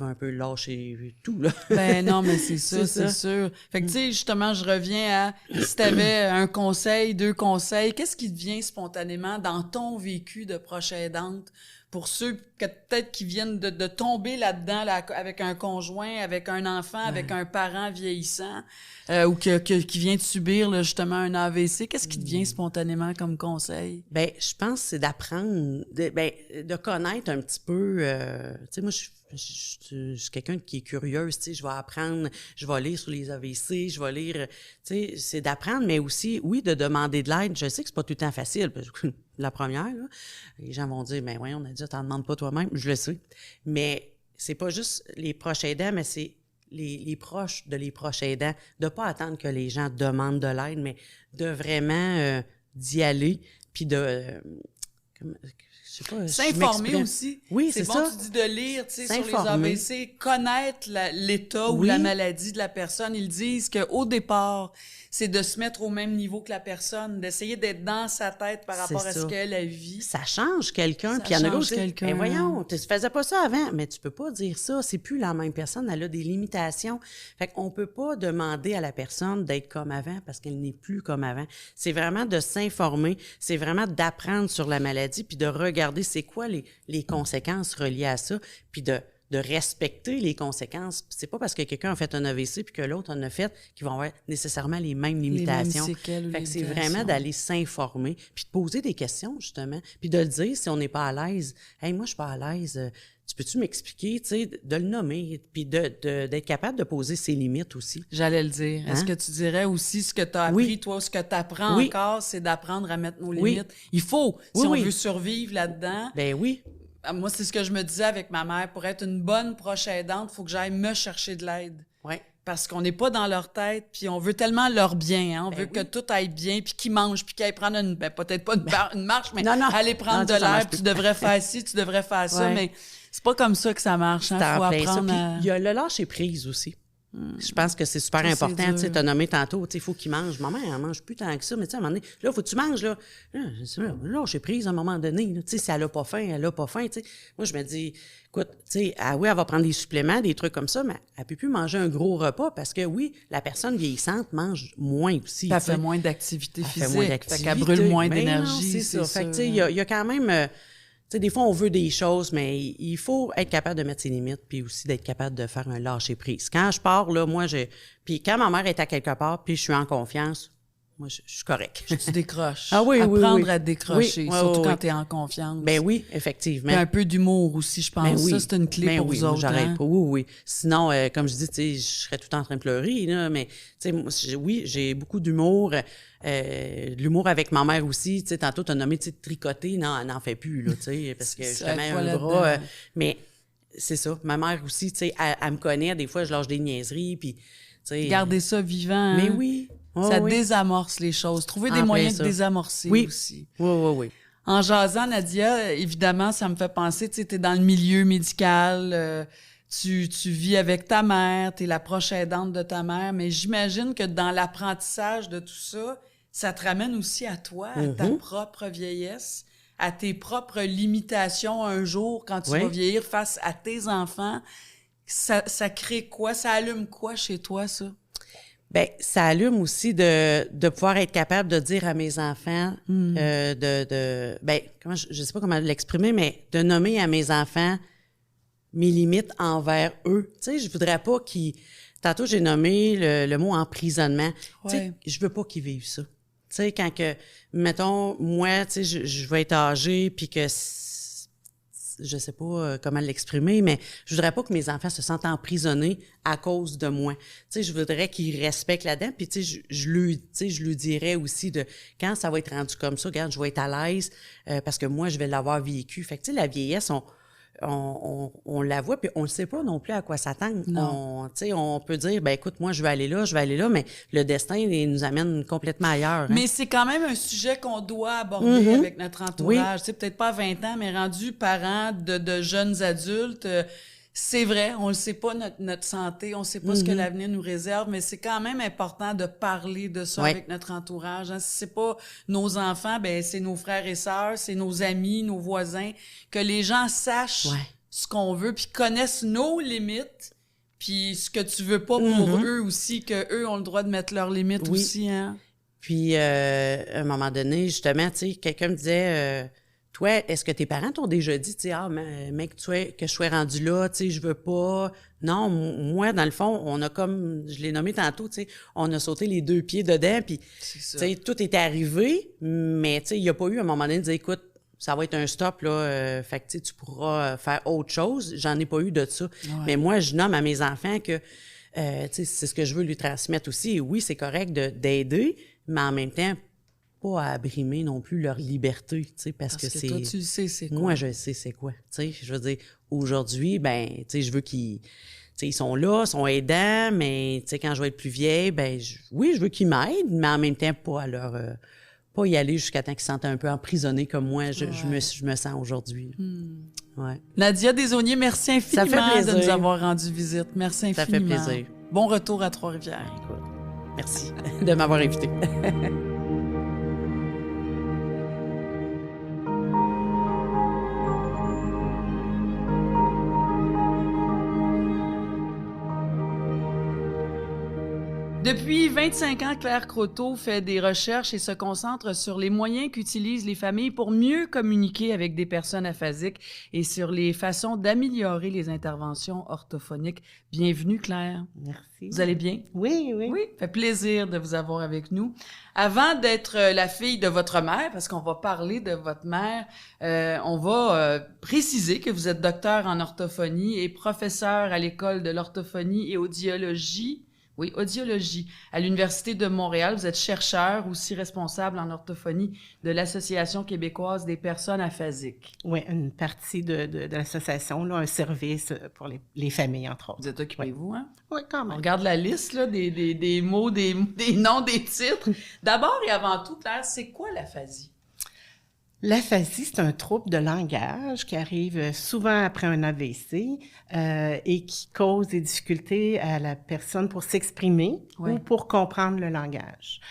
un peu lâcher tout, là. Ben non, mais c'est ça, C'est ça. c'est sûr. Fait que, tu sais, justement, je reviens à si t'avais un conseil, 2 conseils, qu'est-ce qui te vient spontanément dans ton vécu de proche aidante pour ceux que peut-être qui viennent de tomber là-dedans là, avec un conjoint, avec un enfant, avec un parent vieillissant ou qui vient de subir là, justement un AVC? Qu'est-ce qui te vient spontanément comme conseil? Ben, je pense que c'est d'apprendre, de connaître un petit peu. Tu sais, moi, je suis quelqu'un qui est curieuse, tu sais, je vais apprendre, je vais lire sur les AVC, je vais lire, tu sais, c'est d'apprendre, mais aussi, oui, de demander de l'aide. Je sais que c'est pas tout le temps facile, parce que la première, là, les gens vont dire, ben voyons, on a dit, t'en demandes pas toi-même, je le sais. Mais c'est pas juste les proches aidants, mais c'est les proches de les proches aidants, de pas attendre que les gens demandent de l'aide, mais de vraiment d'y aller, puis de... je sais pas, S'informer aussi. Oui, c'est c'est bon, ça. tu dis de lire, tu sais, sur les S'informer. AVC, connaître l'état ou Oui. la maladie de la personne. Ils disent qu'au départ, c'est de se mettre au même niveau que la personne, d'essayer d'être dans sa tête par rapport à ce ça. qu'elle vit. Ça change quelqu'un, Ça puis il y en a change d'autres qui disent, quelqu'un. ben voyons, tu faisais pas ça avant, mais tu peux pas dire ça, c'est plus la même personne, elle a des limitations. Fait qu'on peut pas demander à la personne d'être comme avant parce qu'elle n'est plus comme avant. C'est vraiment de s'informer, c'est vraiment d'apprendre sur la maladie, puis de regarder c'est quoi les conséquences reliées à ça, puis de respecter les conséquences. C'est pas parce que quelqu'un a fait un AVC puis que l'autre en a fait qu'ils vont avoir nécessairement les mêmes limitations. séquelles ou Fait que c'est limitations. vraiment d'aller s'informer puis de poser des questions, justement, puis de le dire si on n'est pas à l'aise. « Hey, moi, je suis pas à l'aise. Tu peux-tu m'expliquer? » Tu sais, de le nommer puis d'être capable de poser ses limites aussi. J'allais le dire. Est-ce Hein? que tu dirais aussi ce que tu as appris, Oui. toi, ce que tu apprends Oui. encore, c'est d'apprendre à mettre nos Oui. limites? Il faut, si Oui, on oui. veut survivre là-dedans. Ben oui. Moi, c'est ce que je me disais avec ma mère. Pour être une bonne proche aidante, il faut que j'aille me chercher de l'aide. Ouais. Parce qu'on n'est pas dans leur tête, puis on veut tellement leur bien. Hein? On veut que tout aille bien, puis qu'ils mangent, puis qu'ils aillent prendre peut-être pas une marche, mais Non, non. aller prendre Non, de ça l'air, marche puis tu plus. devrais faire ci, tu devrais faire ça. Ouais. Mais c'est pas comme ça que ça marche. Il C'est en faut plein ça. apprendre Puis à... il y a le lâcher-prise aussi. Je pense que c'est super Ça, c'est important. dur. Tu sais, t'as nommé tantôt, tu sais, il faut qu'il mange. Maman, elle mange plus tant que ça, mais tu sais, à un moment donné, là, faut que tu manges, là. Lâcher prise à un moment donné, là. Tu sais, si elle a pas faim, elle a pas faim, tu sais. Moi, je me dis, écoute, tu sais, oui, elle va prendre des suppléments, des trucs comme ça, mais elle peut plus manger un gros repas parce que, oui, la personne vieillissante mange moins aussi. Elle tu sais. fait moins d'activité Elle physique. fait moins Fait d'activité. qu'elle brûle moins Ben non, d'énergie. c'est ça. Fait que, tu sais, il sûr. y a quand même... tu sais, des fois, on veut des choses, mais il faut être capable de mettre ses limites puis aussi d'être capable de faire un lâcher-prise. Quand je pars, là, moi, puis quand ma mère est à quelque part puis je suis en confiance, moi, je suis correct. Tu décroches. Ah oui, oui, Apprendre oui. à décrocher, Oui, ouais, surtout ouais, quand ouais. tu es en confiance. Ben oui, effectivement. Puis un peu d'humour aussi, je pense. Ben oui. Ça, c'est une clé Ben pour oui, vous moi, autres. j'arrête hein? pas. Oui, oui. Sinon, comme je dis, tu sais, je serais tout le temps en train de pleurer, là, mais, tu sais, moi, oui, j'ai beaucoup d'humour. De l'humour avec ma mère aussi. Tu sais, tantôt, t'as nommé, tu sais, tricoter. Non, elle n'en fait plus, là, tu sais, parce que C'est justement, elle voit un là-dedans. bras. Mais c'est ça. Ma mère aussi, tu sais, elle me connaît. Des fois, je lâche des niaiseries, puis, tu sais. Garder ça vivant. Mais hein? oui. Oh, Ça oui. désamorce les choses. Trouver En des plein moyens ça. de désamorcer Oui. aussi. Oui, oui, oui. En jasant, Nadia, évidemment, ça me fait penser, tu sais, t'es dans le milieu médical, tu vis avec ta mère, t'es la proche aidante de ta mère, mais j'imagine que dans l'apprentissage de tout ça, ça te ramène aussi à toi, à ta propre vieillesse, à tes propres limitations un jour quand tu Oui. vas vieillir face à tes enfants. Ça crée quoi? Ça allume quoi chez toi, ça? Ben, ça allume aussi de pouvoir être capable de dire à mes enfants, ben, comment je sais pas comment l'exprimer, mais de nommer à mes enfants mes limites envers eux. Tu sais, je voudrais pas qu'ils, tu Tantôt, j'ai nommé le mot emprisonnement. Ouais. Tu sais, je veux pas qu'ils vivent ça. Tu sais, quand que, mettons, moi, tu sais, je vais être âgée, puis que je sais pas comment l'exprimer, mais je voudrais pas que mes enfants se sentent emprisonnés à cause de moi. Tu sais, je voudrais qu'ils respectent là-dedans, puis tu sais, je lui dirais aussi de quand ça va être rendu comme ça, regarde, je vais être à l'aise parce que moi, je vais l'avoir vécu. Fait que tu sais, la vieillesse, on la voit, puis on ne sait pas non plus à quoi s'attendre. On peut dire, ben écoute, moi, je vais aller là, mais le destin, il nous amène complètement ailleurs. Hein? Mais c'est quand même un sujet qu'on doit aborder avec notre entourage. Oui. Tu sais, peut-être pas à 20 ans, mais rendu parent de jeunes adultes, c'est vrai, on ne sait pas notre santé, on ne sait pas ce que l'avenir nous réserve, mais c'est quand même important de parler de ça avec notre entourage. Hein. Si c'est pas nos enfants, ben c'est nos frères et sœurs, c'est nos amis, nos voisins, que les gens sachent ce qu'on veut, puis connaissent nos limites, puis ce que tu veux pas pour eux aussi, que eux ont le droit de mettre leurs limites aussi. Hein. Puis, à un moment donné, justement, tu sais, quelqu'un me disait... Toi, est-ce que tes parents t'ont déjà dit, tu sais, mec, que je sois rendu là, tu sais, je veux pas. Non, moi, dans le fond, on a comme, je l'ai nommé tantôt, tu sais, on a sauté les 2 pieds dedans, puis, tu sais, tout était arrivé, mais, tu sais, il n'y a pas eu un moment donné de dire, écoute, ça va être un stop, là, fait que, tu pourras faire autre chose. J'en ai pas eu de ça. Ouais. Mais moi, je nomme à mes enfants que, tu sais, c'est ce que je veux lui transmettre aussi. Et oui, c'est correct d'aider, mais en même temps, pas à abrimer non plus leur liberté, tu sais, parce que c'est... toi, tu sais c'est quoi. Moi, je sais c'est quoi, tu sais. Je veux dire, aujourd'hui, ben, tu sais, je veux qu'ils... Tu sais, ils sont là, sont aidants, mais, tu sais, quand je vais être plus vieille, ben, oui, je veux qu'ils m'aident, mais en même temps, pas à leur... pas y aller jusqu'à temps qu'ils se sentent un peu emprisonnés comme moi, je me sens aujourd'hui. Ouais. Nadia Desaulniers, merci infiniment de nous avoir rendu visite. Merci infiniment. Ça fait plaisir. Bon retour à Trois-Rivières. Écoute, merci de m'avoir invité. Depuis 25 ans, Claire Croteau fait des recherches et se concentre sur les moyens qu'utilisent les familles pour mieux communiquer avec des personnes aphasiques et sur les façons d'améliorer les interventions orthophoniques. Bienvenue, Claire. Merci. Vous allez bien? Oui. Oui, ça fait plaisir de vous avoir avec nous. Avant d'être la fille de votre mère, parce qu'on va parler de votre mère, on va préciser que vous êtes docteur en orthophonie et professeur à l'École de l'orthophonie et audiologie. Oui, audiologie. À l'Université de Montréal, vous êtes chercheur, aussi responsable en orthophonie de l'Association québécoise des personnes aphasiques. Oui, une partie de l'association, là, un service pour les familles, entre autres. Vous êtes occupé, vous, hein? Oui, quand même. On regarde la liste là, des mots, des noms, des titres. D'abord et avant tout, Claire, c'est quoi l'aphasie? L'aphasie, c'est un trouble de langage qui arrive souvent après un AVC et qui cause des difficultés à la personne pour s'exprimer ou pour comprendre le langage.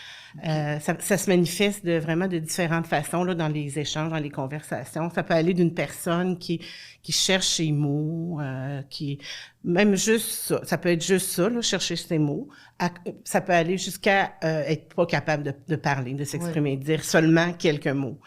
Ça se manifeste vraiment de différentes façons là, dans les échanges, dans les conversations. Ça peut aller d'une personne qui cherche ses mots, même juste ça peut être juste ça, là, chercher ses mots. Ça peut aller jusqu'à être pas capable de parler, de s'exprimer, dire seulement quelques mots.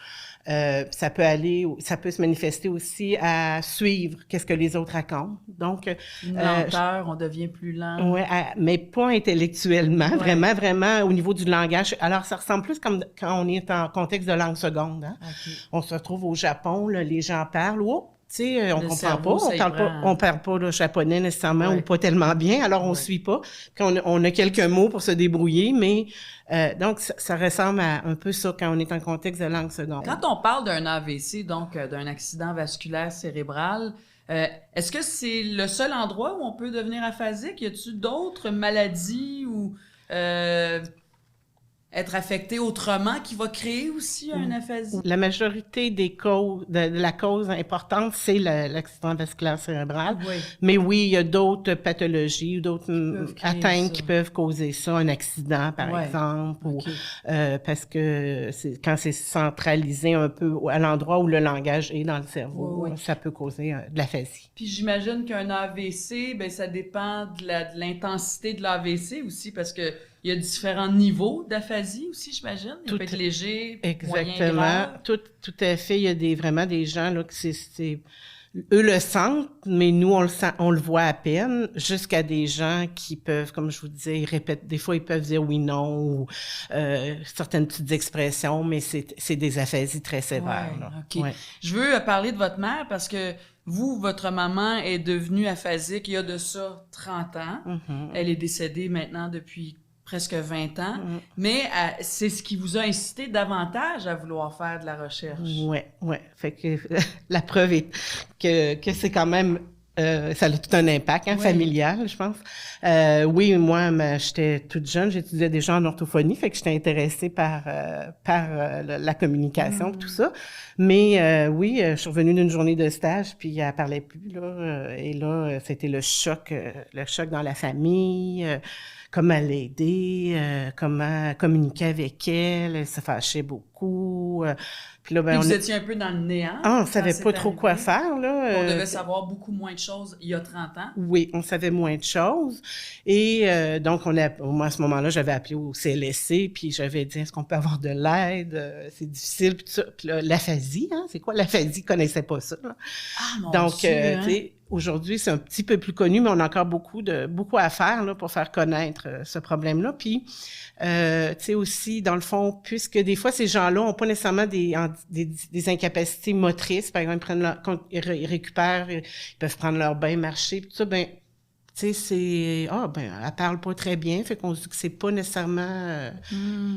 Ça peut se manifester aussi à suivre qu'est-ce que les autres racontent. Donc, une lenteur, on devient plus lent. Ouais, mais pas intellectuellement, vraiment au niveau du langage. Alors, ça ressemble plus comme quand on est en contexte de langue seconde. Hein? Okay. On se retrouve au Japon, là, les gens parlent. Tu sais, on comprend pas, on parle pas le japonais nécessairement ou pas tellement bien, alors on suit pas. Puis on a quelques mots pour se débrouiller, mais donc ça ressemble à un peu ça quand on est en contexte de langue seconde. Quand on parle d'un AVC, donc d'un accident vasculaire cérébral, est-ce que c'est le seul endroit où on peut devenir aphasique? Y a-t-il d'autres maladies ou être affecté autrement qui va créer aussi une aphasie? La majorité des causes, de la cause importante, c'est l'accident vasculaire cérébral. Oui. Mais oui, il y a d'autres pathologies ou d'autres atteintes qui peuvent causer ça, un accident par exemple, ou parce que quand c'est centralisé un peu à l'endroit où le langage est dans le cerveau, ça peut causer de l'aphasie. Puis j'imagine qu'un AVC, ben ça dépend de l'intensité de l'AVC aussi, parce que il y a différents niveaux d'aphasie aussi, j'imagine. Il peut être léger, moyen, grave. Tout à fait. Il y a vraiment des gens là que c'est eux le sentent, mais nous, on le voit à peine, jusqu'à des gens qui peuvent, comme je vous disais, ils répètent, des fois, ils peuvent dire oui, non, ou certaines petites expressions, mais c'est des aphasies très sévères. Ouais, là. OK. Ouais. Je veux parler de votre mère parce que vous, votre maman est devenue aphasique il y a de ça 30 ans. Mm-hmm. Elle est décédée maintenant depuis presque 20 ans, mais c'est ce qui vous a incité davantage à vouloir faire de la recherche. Ouais. Fait que la preuve est que c'est quand même ça a tout un impact familial, je pense. Oui, moi, j'étais toute jeune, j'étudiais déjà en orthophonie, fait que j'étais intéressée par la communication, tout ça. Mais oui, je suis revenue d'une journée de stage, puis elle parlait plus là, et là, c'était le choc dans la famille. Comment l'aider, comment communiquer avec elle se fâchait beaucoup. Puis là, ben, vous étiez un peu dans le néant. On savait pas trop quoi faire, là. On devait savoir beaucoup moins de choses il y a 30 ans. Oui, on savait moins de choses. Et donc, moi, à ce moment-là, j'avais appelé au CLSC, puis j'avais dit, est-ce qu'on peut avoir de l'aide? C'est difficile, puis tout ça. Puis là, l'aphasie, c'est quoi l'aphasie? Je connaissais pas ça, là. Ah, mon donc, Dieu, tu sais, aujourd'hui, c'est un petit peu plus connu, mais on a encore beaucoup à faire là, pour faire connaître ce problème-là. Puis, tu sais aussi, dans le fond, puisque des fois, ces gens-là n'ont pas nécessairement des incapacités motrices, par exemple, quand ils récupèrent, ils peuvent prendre leur bain, marcher, puis tout ça, ben, tu sais, elle parle pas très bien, fait qu'on se dit que c'est pas nécessairement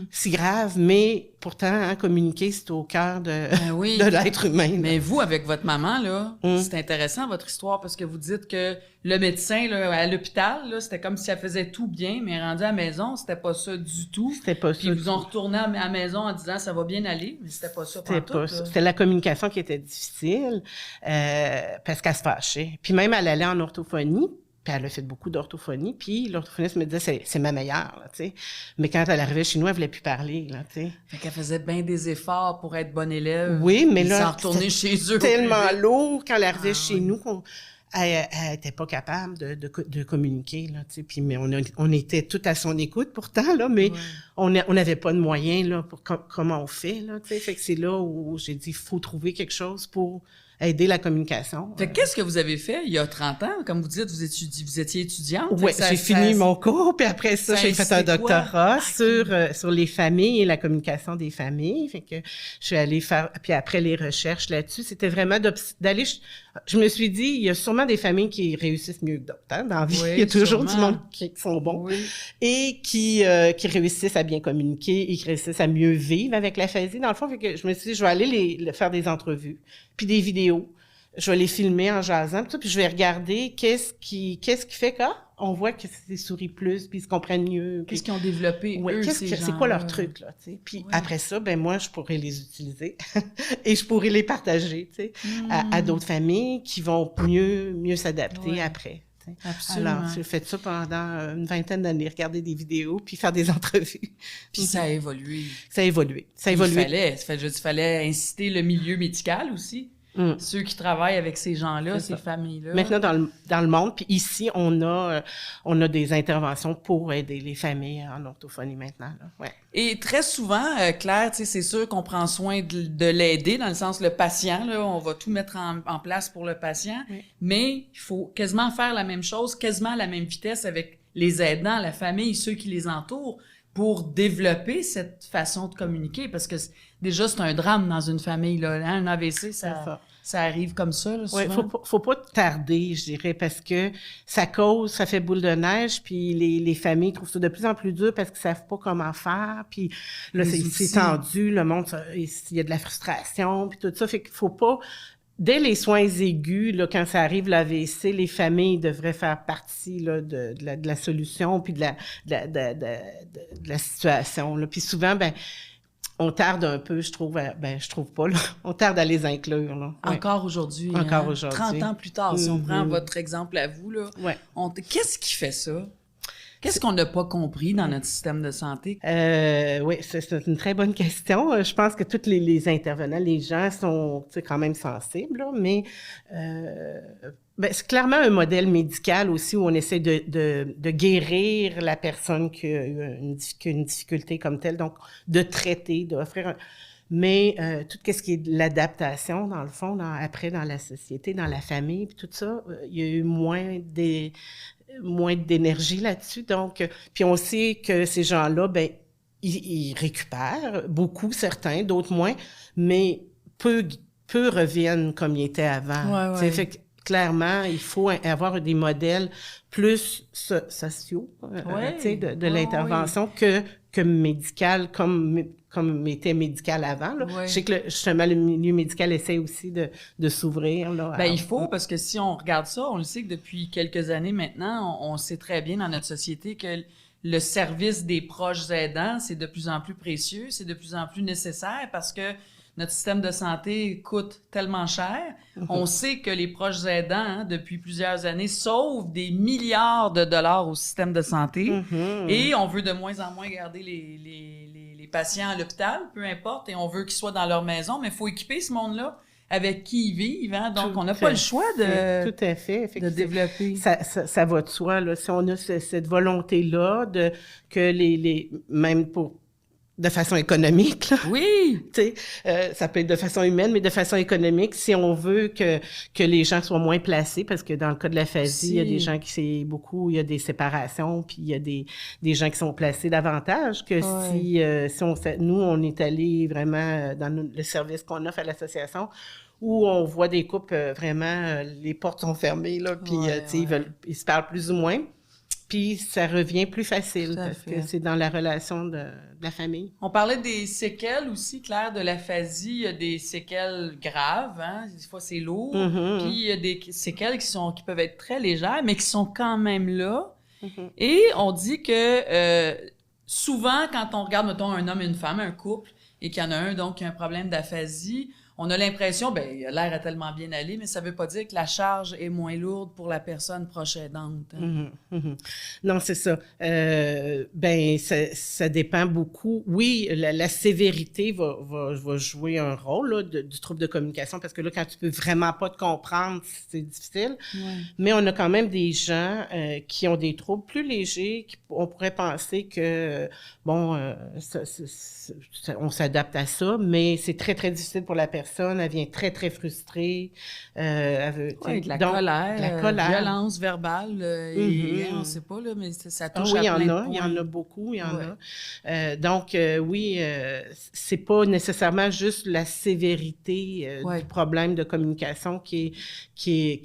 si grave, mais pourtant, communiquer, c'est au cœur de l'être humain. Là. Mais vous, avec votre maman, là, c'est intéressant votre histoire parce que vous dites que le médecin, là, à l'hôpital, là, c'était comme si elle faisait tout bien, mais rendu à la maison, c'était pas ça du tout. C'était pas ça. Puis ils vous ont retourné à la maison en disant ça va bien aller, mais c'était pas ça pantoute. C'était la communication qui était difficile parce qu'elle se fâchait. Puis même, elle allait en orthophonie. Puis elle a fait beaucoup d'orthophonie, puis l'orthophoniste me disait c'est ma meilleure, là, tu sais. Mais quand elle arrivait chez nous, elle voulait plus parler, là, tu sais. Fait qu'elle faisait bien des efforts pour être bonne élève. Oui, mais là, sans retourner chez eux. Tellement lourd quand elle arrivait chez nous qu'elle était pas capable de communiquer, là, tu sais. Puis mais on était tout à son écoute pourtant, là, mais on n'avait pas de moyens là pour comment on fait, là, tu sais. Fait que c'est là où j'ai dit il faut trouver quelque chose pour aider la communication. Fait qu'est-ce que vous avez fait il y a 30 ans? Comme vous dites, vous étiez étudiante. Oui, j'ai fini mon cours, puis après ça j'ai fait un doctorat sur les familles et la communication des familles. Fait que je suis allée faire, puis après les recherches là-dessus, c'était vraiment d'aller... Je me suis dit, il y a sûrement des familles qui réussissent mieux que d'autres, dans la vie. Il y a toujours du monde qui sont bons et qui réussissent à bien communiquer et qui réussissent à mieux vivre avec l'aphasie. Dans le fond, fait que je me suis dit, je vais aller faire des entrevues, puis des vidéos. Je vais les filmer en jasant, puis je vais regarder qu'est-ce qui fait qu'on voit que c'est souris plus, puis ils se comprennent mieux. Qu'est-ce qu'ils ont développé, eux, c'est quoi leur truc, là, tu sais. Puis après ça, ben moi, je pourrais les utiliser et je pourrais les partager, tu sais, à d'autres familles qui vont mieux s'adapter après. Absolument. Alors, j'ai fait ça pendant une vingtaine d'années, regarder des vidéos, puis faire des entrevues. Puis ça a évolué. Ça a évolué. Il fallait inciter le milieu médical aussi. Ceux qui travaillent avec ces gens-là, ces familles-là. Maintenant, dans le monde, puis ici, on a des interventions pour aider les familles en orthophonie maintenant. Là. Ouais. Et très souvent, Claire, c'est sûr qu'on prend soin de l'aider, dans le sens le patient, là, on va tout mettre en place pour le patient, mais il faut quasiment faire la même chose, quasiment à la même vitesse avec les aidants, la famille, ceux qui les entourent, pour développer cette façon de communiquer, parce que déjà, c'est un drame dans une famille, là. Un AVC, ça arrive comme ça, là, souvent. Oui, faut pas tarder, je dirais, parce que ça fait boule de neige, puis les familles trouvent ça de plus en plus dur parce qu'ils savent pas comment faire, puis là, c'est tendu, le monde, il y a de la frustration, puis tout ça, fait qu'il faut pas... Dès les soins aigus, là, quand ça arrive l'AVC, les familles devraient faire partie là, de la solution puis de la situation. Là. Puis souvent, on tarde un peu, je trouve pas, là. On tarde à les inclure, là. Ouais. Encore aujourd'hui. Encore aujourd'hui. 30 ans plus tard, si on prend votre exemple à vous, là. Ouais. Qu'est-ce qui fait ça? Qu'est-ce qu'on n'a pas compris dans notre système de santé? Oui, c'est une très bonne question. Je pense que tous les intervenants, les gens sont quand même sensibles, là, mais c'est clairement un modèle médical aussi où on essaie de guérir la personne qui a une difficulté comme telle, donc de traiter, d'offrir Mais tout ce qui est de l'adaptation, dans le fond, après dans la société, dans la famille, puis tout ça, il y a eu moins d'énergie là-dessus. Donc, puis on sait que ces gens-là, ben ils récupèrent, beaucoup, certains, d'autres moins, mais peu reviennent comme ils étaient avant. Ouais. Fait que, clairement, il faut avoir des modèles plus sociaux de l'intervention que médical, comme était médical avant. Là. Ouais. Je sais que justement, le milieu médical essaie aussi de s'ouvrir. Là, il faut, parce que si on regarde ça, on le sait que depuis quelques années maintenant, on sait très bien dans notre société que le service des proches aidants, c'est de plus en plus précieux, c'est de plus en plus nécessaire parce que notre système de santé coûte tellement cher. On sait que les proches aidants, depuis plusieurs années, sauvent des milliards de dollars au système de santé. Et on veut de moins en moins garder les patients à l'hôpital, peu importe, et on veut qu'ils soient dans leur maison, mais il faut équiper ce monde-là avec qui ils vivent. Hein? Donc, on n'a pas le choix de développer. Ça va de soi. Là. Si on a cette volonté-là que même de façon économique. Là. Oui! Ça peut être de façon humaine, mais de façon économique, si on veut que les gens soient moins placés, parce que dans le cas de l'aphasie, il y a des gens il y a des séparations, puis il y a des gens qui sont placés davantage que si nous, on est allés vraiment dans le service qu'on offre à l'association, où on voit des couples vraiment, les portes sont fermées, là, puis ils se parlent plus ou moins. Puis ça revient plus facile parce que c'est dans la relation de la famille. On parlait des séquelles aussi, Claire, de l'aphasie. Il y a des séquelles graves, hein? Des fois c'est lourd. Puis il y a des séquelles qui peuvent être très légères, mais qui sont quand même là. Et on dit que souvent, quand on regarde, mettons, un homme et une femme, un couple, et qu'il y en a un donc qui a un problème d'aphasie, on a l'impression, l'air a tellement bien allé, mais ça veut pas dire que la charge est moins lourde pour la personne proche aidante. Hein? Non, c'est ça. Ça dépend beaucoup. Oui, la sévérité va jouer un rôle là, du trouble de communication, parce que là, quand tu peux vraiment pas te comprendre, c'est difficile. Mais on a quand même des gens qui ont des troubles plus légers, on pourrait penser que, on s'adapte à ça, mais c'est très, très difficile pour la personne. Elle vient très, très frustrée. De la colère, violence verbale. On ne sait pas, là, mais ça touche à plein de points. Il y en a beaucoup, c'est pas nécessairement juste la sévérité du problème de communication qui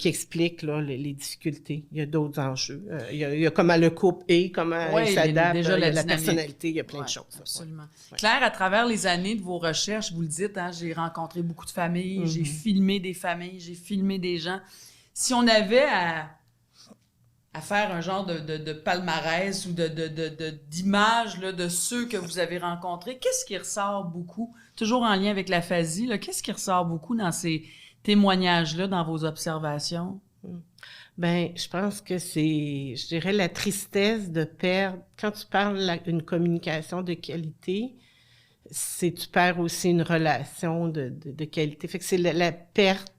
explique là, les difficultés. Il y a d'autres enjeux. Il y a comment le couple est, comment il s'adapte, il y a la personnalité, il y a plein de choses. Absolument. Claire, à travers les années de vos recherches, vous le dites, hein, j'ai rencontré beaucoup de familles, j'ai filmé des familles, j'ai filmé des gens. Si on avait à faire un genre de palmarès ou d'images là, de ceux que vous avez rencontrés, qu'est-ce qui ressort beaucoup, toujours en lien avec l'aphasie, là, qu'est-ce qui ressort beaucoup dans ces témoignages-là, dans vos observations? Je pense que je dirais, la tristesse de perdre. Quand tu parles d'une communication de qualité, tu perds aussi une relation de qualité. Fait que c'est la perte.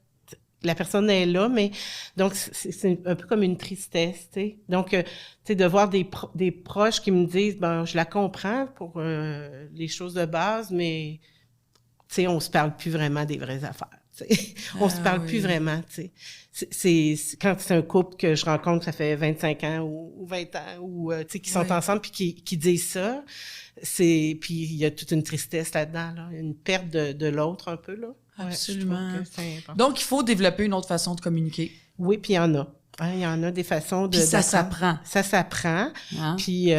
La personne est là, mais donc c'est un peu comme une tristesse, tu sais. Donc, tu sais, de voir des proches qui me disent, je la comprends pour les choses de base, mais tu sais, on se parle plus vraiment des vraies affaires. On se parle plus vraiment, tu sais. Quand c'est un couple que je rencontre, ça fait 25 ans ou 20 ans, ou tu sais, qui sont ensemble puis qui disent ça, puis il y a toute une tristesse là-dedans, là, une perte de l'autre un peu, là. Absolument. Donc, il faut développer une autre façon de communiquer. Oui, puis il y en a. Il y en a des façons de... Puis ça s'apprend. Ça s'apprend. Hein? Puis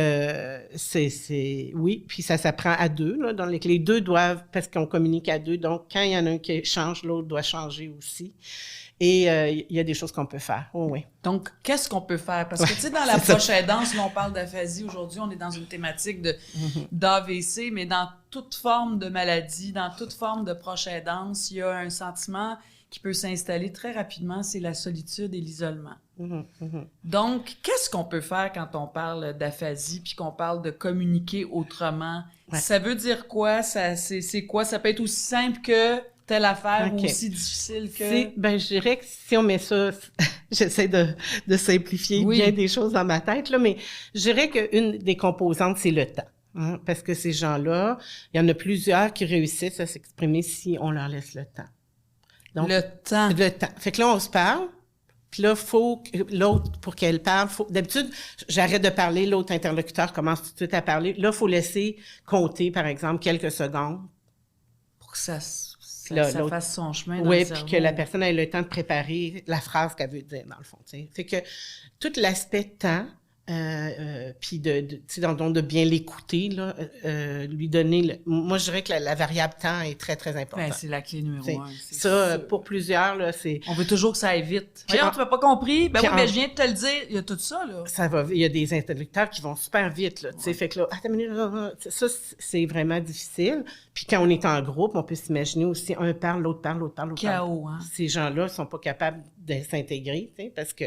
oui, puis ça s'apprend à deux. Là, dans les deux doivent, parce qu'on communique à deux, donc quand il y en a un qui change, l'autre doit changer aussi. Et il y a des choses qu'on peut faire. Oh, oui. Donc, qu'est-ce qu'on peut faire? Parce que, tu sais, dans la proche aidance, là, on parle d'aphasie. Aujourd'hui, on est dans une thématique d'AVC, mais dans toute forme de maladie, dans toute forme de proche aidance, il y a un sentiment qui peut s'installer très rapidement, c'est la solitude et l'isolement. Donc, qu'est-ce qu'on peut faire quand on parle d'aphasie puis qu'on parle de communiquer autrement? Ça veut dire quoi? C'est quoi? Ça peut être aussi simple que telle affaire ou aussi difficile que... Je dirais que si on met ça... J'essaie de simplifier bien des choses dans ma tête, là, mais je dirais qu'une des composantes, c'est le temps. hein, parce que ces gens-là, il y en a plusieurs qui réussissent à s'exprimer si on leur laisse le temps. Donc, le temps. Le temps. Fait que là, on se parle. Puis là, faut que l'autre, pour qu'elle parle, d'habitude, j'arrête de parler, l'autre interlocuteur commence tout de suite à parler. Là, faut laisser compter, par exemple, quelques secondes. Pour que ça Là, fasse son chemin dans le Oui, cerveau. puis que la personne ait le temps de préparer la phrase qu'elle veut dire, dans le fond. T'sais. Fait que tout l'aspect temps, puis de bien l'écouter, là, lui donner... moi, je dirais que la variable temps est très, très importante. Ben, c'est la clé numéro 1. Ça, pour plusieurs, là, c'est... On veut toujours que ça aille vite. Voyons, tu m'as pas compris? Ben oui, mais je viens de te le dire. Il y a tout ça, là. Ça va, il y a des interlocuteurs qui vont super vite, là, tu sais, fait que là, attends une minute, ça, c'est vraiment difficile. Puis quand on est en groupe, on peut s'imaginer aussi, un parle, l'autre parle, l'autre parle, l'autre parle. Chaos, hein? Ces gens-là sont pas capables de s'intégrer, tu sais, parce que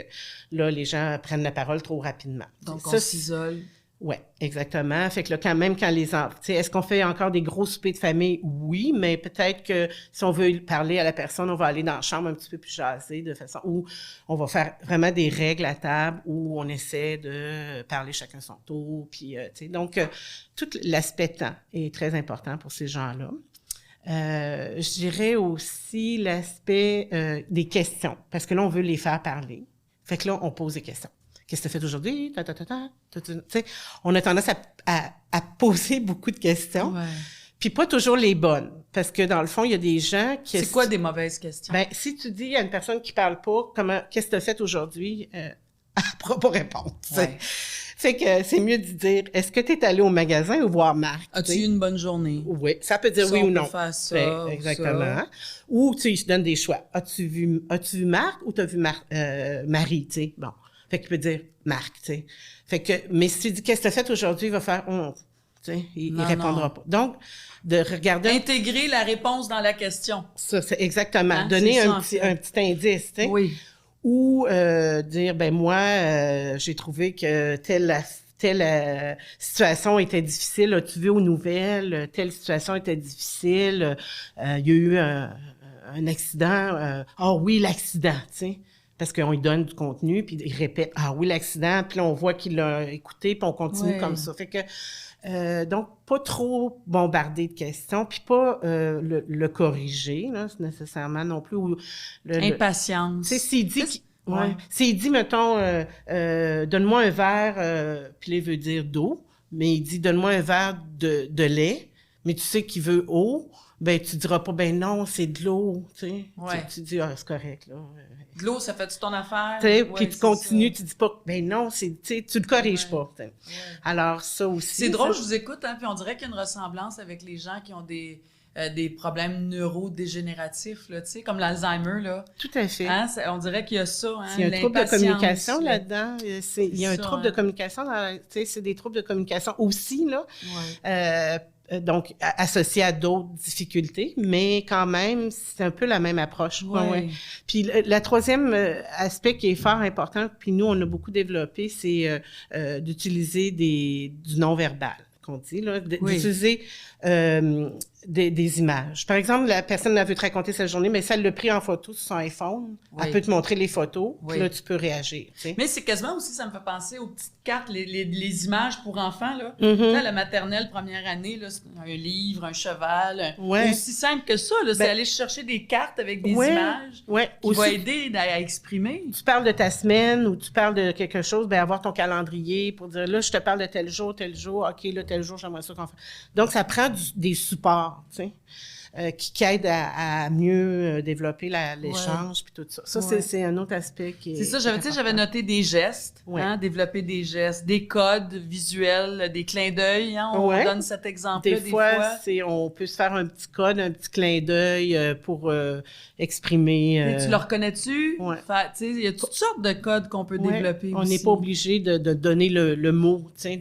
là, les gens prennent la parole trop rapidement. Donc, ça, on s'isole. Oui, exactement. Fait que là, quand les enfants... Tu sais, est-ce qu'on fait encore des gros soupers de famille? Oui, mais peut-être que si on veut parler à la personne, on va aller dans la chambre un petit peu plus jaser, de façon où on va faire vraiment des règles à table où on essaie de parler chacun son tour. Puis, tu sais, donc, tout l'aspect temps est très important pour ces gens-là. Je dirais aussi l'aspect des questions, parce que là, on veut les faire parler. Fait que là, on pose des questions. Qu'est-ce que tu as fait aujourd'hui? Tu sais, on a tendance à poser beaucoup de questions, puis pas toujours les bonnes, parce que dans le fond, il y a des gens qui... C'est quoi des mauvaises questions? Ben, si tu dis à une personne qui parle pas, qu'est-ce que tu as fait aujourd'hui? Elle ne pourra pas répondre. Ouais. Fait que c'est mieux de dire, est-ce que tu es allé au magasin ou voir Marc? As-tu eu une bonne journée? Oui, ça peut dire oui ou non. Faire ça, exactement. Ou tu lui donnes des choix. As-tu vu Marc ou tu as vu Marie, tu sais? Bon. Fait qu'il peut dire Marc, tu sais. Fait que, mais si tu dis qu'est-ce que tu as fait aujourd'hui, il va faire tu sais, il répondra pas. Donc, de regarder. Intégrer la réponse dans la question. Ça, c'est exactement. Hein? Donner un petit indice, tu sais. Oui. Ou dire, ben moi, j'ai trouvé que telle situation était difficile. As-tu vu aux nouvelles? Telle situation était difficile. Il y a eu un accident. Oui, l'accident, tu sais. Parce qu'on lui donne du contenu, puis il répète « Ah oui, l'accident », puis là, on voit qu'il l'a écouté, puis on continue comme ça. Fait que, donc, pas trop bombarder de questions, puis pas le corriger, là, nécessairement non plus. Ou impatience. Tu sais, s'il dit... S'il dit, mettons, donne-moi un verre, puis là, il veut dire d'eau, mais il dit, donne-moi un verre de lait, mais tu sais qu'il veut eau, ben tu diras pas, ben non, c'est de l'eau, tu sais. Tu dis, c'est correct, là. De l'eau, ça fait-tu ton affaire? Puis tu continues, tu dis pas, ben non, tu le corriges pas. Ouais. Alors, ça aussi. C'est drôle, je vous écoute, hein, puis on dirait qu'il y a une ressemblance avec les gens qui ont des problèmes neurodégénératifs, là, tu sais, comme l'Alzheimer, là. Tout à fait. Hein, on dirait qu'il y a ça, hein, il y a un trouble de communication là-dedans. Il y a un trouble de communication, tu sais, c'est des troubles de communication aussi, là. Donc, associé à d'autres difficultés, mais quand même, c'est un peu la même approche. Ouais. Puis, le troisième aspect qui est fort important, puis nous, on a beaucoup développé, c'est d'utiliser du non-verbal, qu'on dit, là, d'utiliser des images. Par exemple, la personne veut te raconter sa journée, mais si elle l'a pris en photo sur son iPhone, elle peut te montrer les photos, puis là, tu peux réagir. Tu sais. Mais c'est quasiment aussi, ça me fait penser aux petites cartes, les images pour enfants, là. Tu sais, la maternelle première année, là, c'est un livre, un cheval, aussi simple que ça, là, c'est aller chercher des cartes avec des images qui vont aider à exprimer. Tu parles de ta semaine ou tu parles de quelque chose, ben avoir ton calendrier pour dire, là, je te parle de tel jour, OK, là, tel jour, j'aimerais ça qu'on fasse. Donc, ça prend des supports. Tu sais, qui aident à mieux développer l'échange puis tout ça. Ça, c'est un autre aspect qui est... C'est ça, j'avais noté des gestes, hein, développer des gestes, des codes visuels, des clins d'œil, hein, on donne cet exemple-là des fois. On peut se faire un petit code, un petit clin d'œil pour exprimer... tu le reconnais-tu? Il y a toutes sortes de codes qu'on peut développer on aussi. n'est pas obligé de donner le mot, tu sais,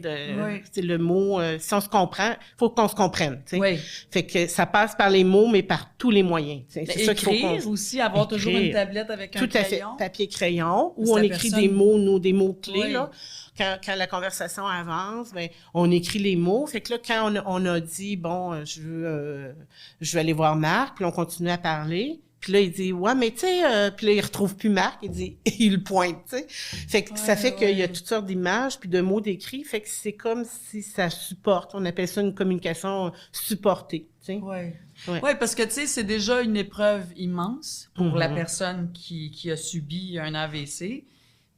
le mot, si on se comprend, il faut qu'on se comprenne, tu sais. Fait que ça passe par les mots, mais par tous les moyens. C'est ça qu'il faut écrire aussi, avoir toujours une tablette avec un crayon. Tout à fait, papier-crayon, où on écrit des mots-clés, là. Quand la conversation avance, ben on écrit les mots. Fait que là, quand on a dit, bon, je veux aller voir Marc, puis on continue à parler, Puis là, il dit, ouais, mais tu sais, puis là, il retrouve plus Marc, il dit, il le pointe, tu sais. Fait que ça fait qu'il y a toutes sortes d'images puis de mots décrits, fait que c'est comme si ça supporte. On appelle ça une communication supportée, tu sais. Oui, parce que, tu sais, c'est déjà une épreuve immense pour la personne qui a subi un AVC.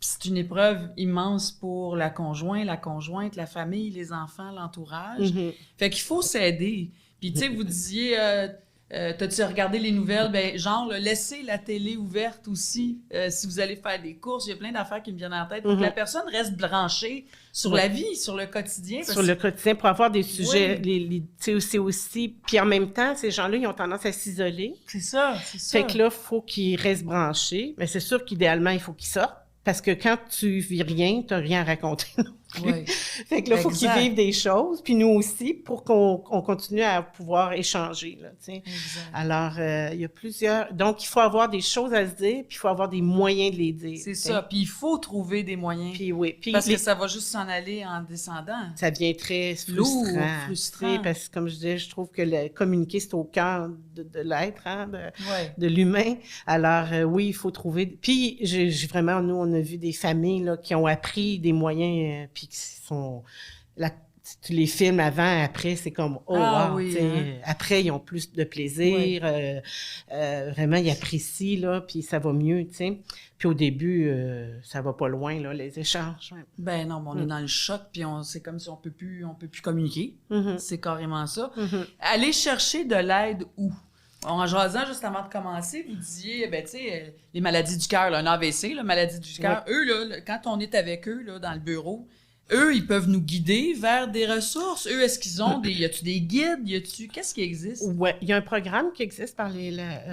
Puis c'est une épreuve immense pour la conjointe, la famille, les enfants, l'entourage. Fait qu'il faut s'aider. Puis, tu sais, vous disiez, t'as-tu regardé les nouvelles? Ben, genre, laissez la télé ouverte aussi si vous allez faire des courses. Il y a plein d'affaires qui me viennent en tête. Pour que la personne reste branchée sur la vie, sur le quotidien. Sur le quotidien, pour avoir des sujets, tu sais, c'est aussi... Puis en même temps, ces gens-là, ils ont tendance à s'isoler. C'est ça. Fait que là, il faut qu'ils restent branchés. Mais c'est sûr qu'idéalement, il faut qu'ils sortent. Parce que quand tu vis rien, tu n'as rien à raconter non plus. Fait que là, il faut qu'ils vivent des choses, puis nous aussi, pour qu'on continue à pouvoir échanger. Là, alors, il y a plusieurs... Donc, il faut avoir des choses à se dire, puis il faut avoir des moyens de les dire. C'est ça. Puis il faut trouver des moyens. Puis puis parce que ça va juste s'en aller en descendant. Ça devient très frustrant. Parce que, comme je disais, je trouve que communiquer, c'est au cœur de l'être, de l'humain. Alors, oui, il faut trouver... Puis, j'ai vraiment, nous, on a vu des familles là, qui ont appris des moyens, puis qui sont... tu les filmes avant, après, c'est comme, après, ils ont plus de plaisir, vraiment, ils apprécient, là, puis ça va mieux, tu sais. Puis au début, ça va pas loin, là, les échanges. Ouais. Ben non, on est dans le choc, puis c'est comme si on peut plus communiquer. C'est carrément ça. Aller chercher de l'aide où? En jasant, juste avant de commencer, vous disiez, ben, tu sais, les maladies du cœur, un AVC, la maladie du cœur, eux, là, quand on est avec eux, là, dans le bureau, eux, ils peuvent nous guider vers des ressources. Eux, est-ce qu'ils ont y a-tu des guides? Qu'est-ce qui existe? Oui, il y a un programme qui existe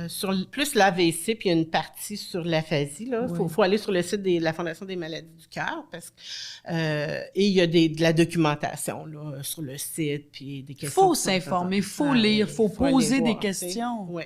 sur plus l'AVC, puis il y a une partie sur l'aphasie, là. Faut aller sur le site de la Fondation des maladies du cœur, parce que, et il y a de la documentation, là, sur le site, puis des questions. Faut s'informer, faut lire, faut poser des questions. Oui.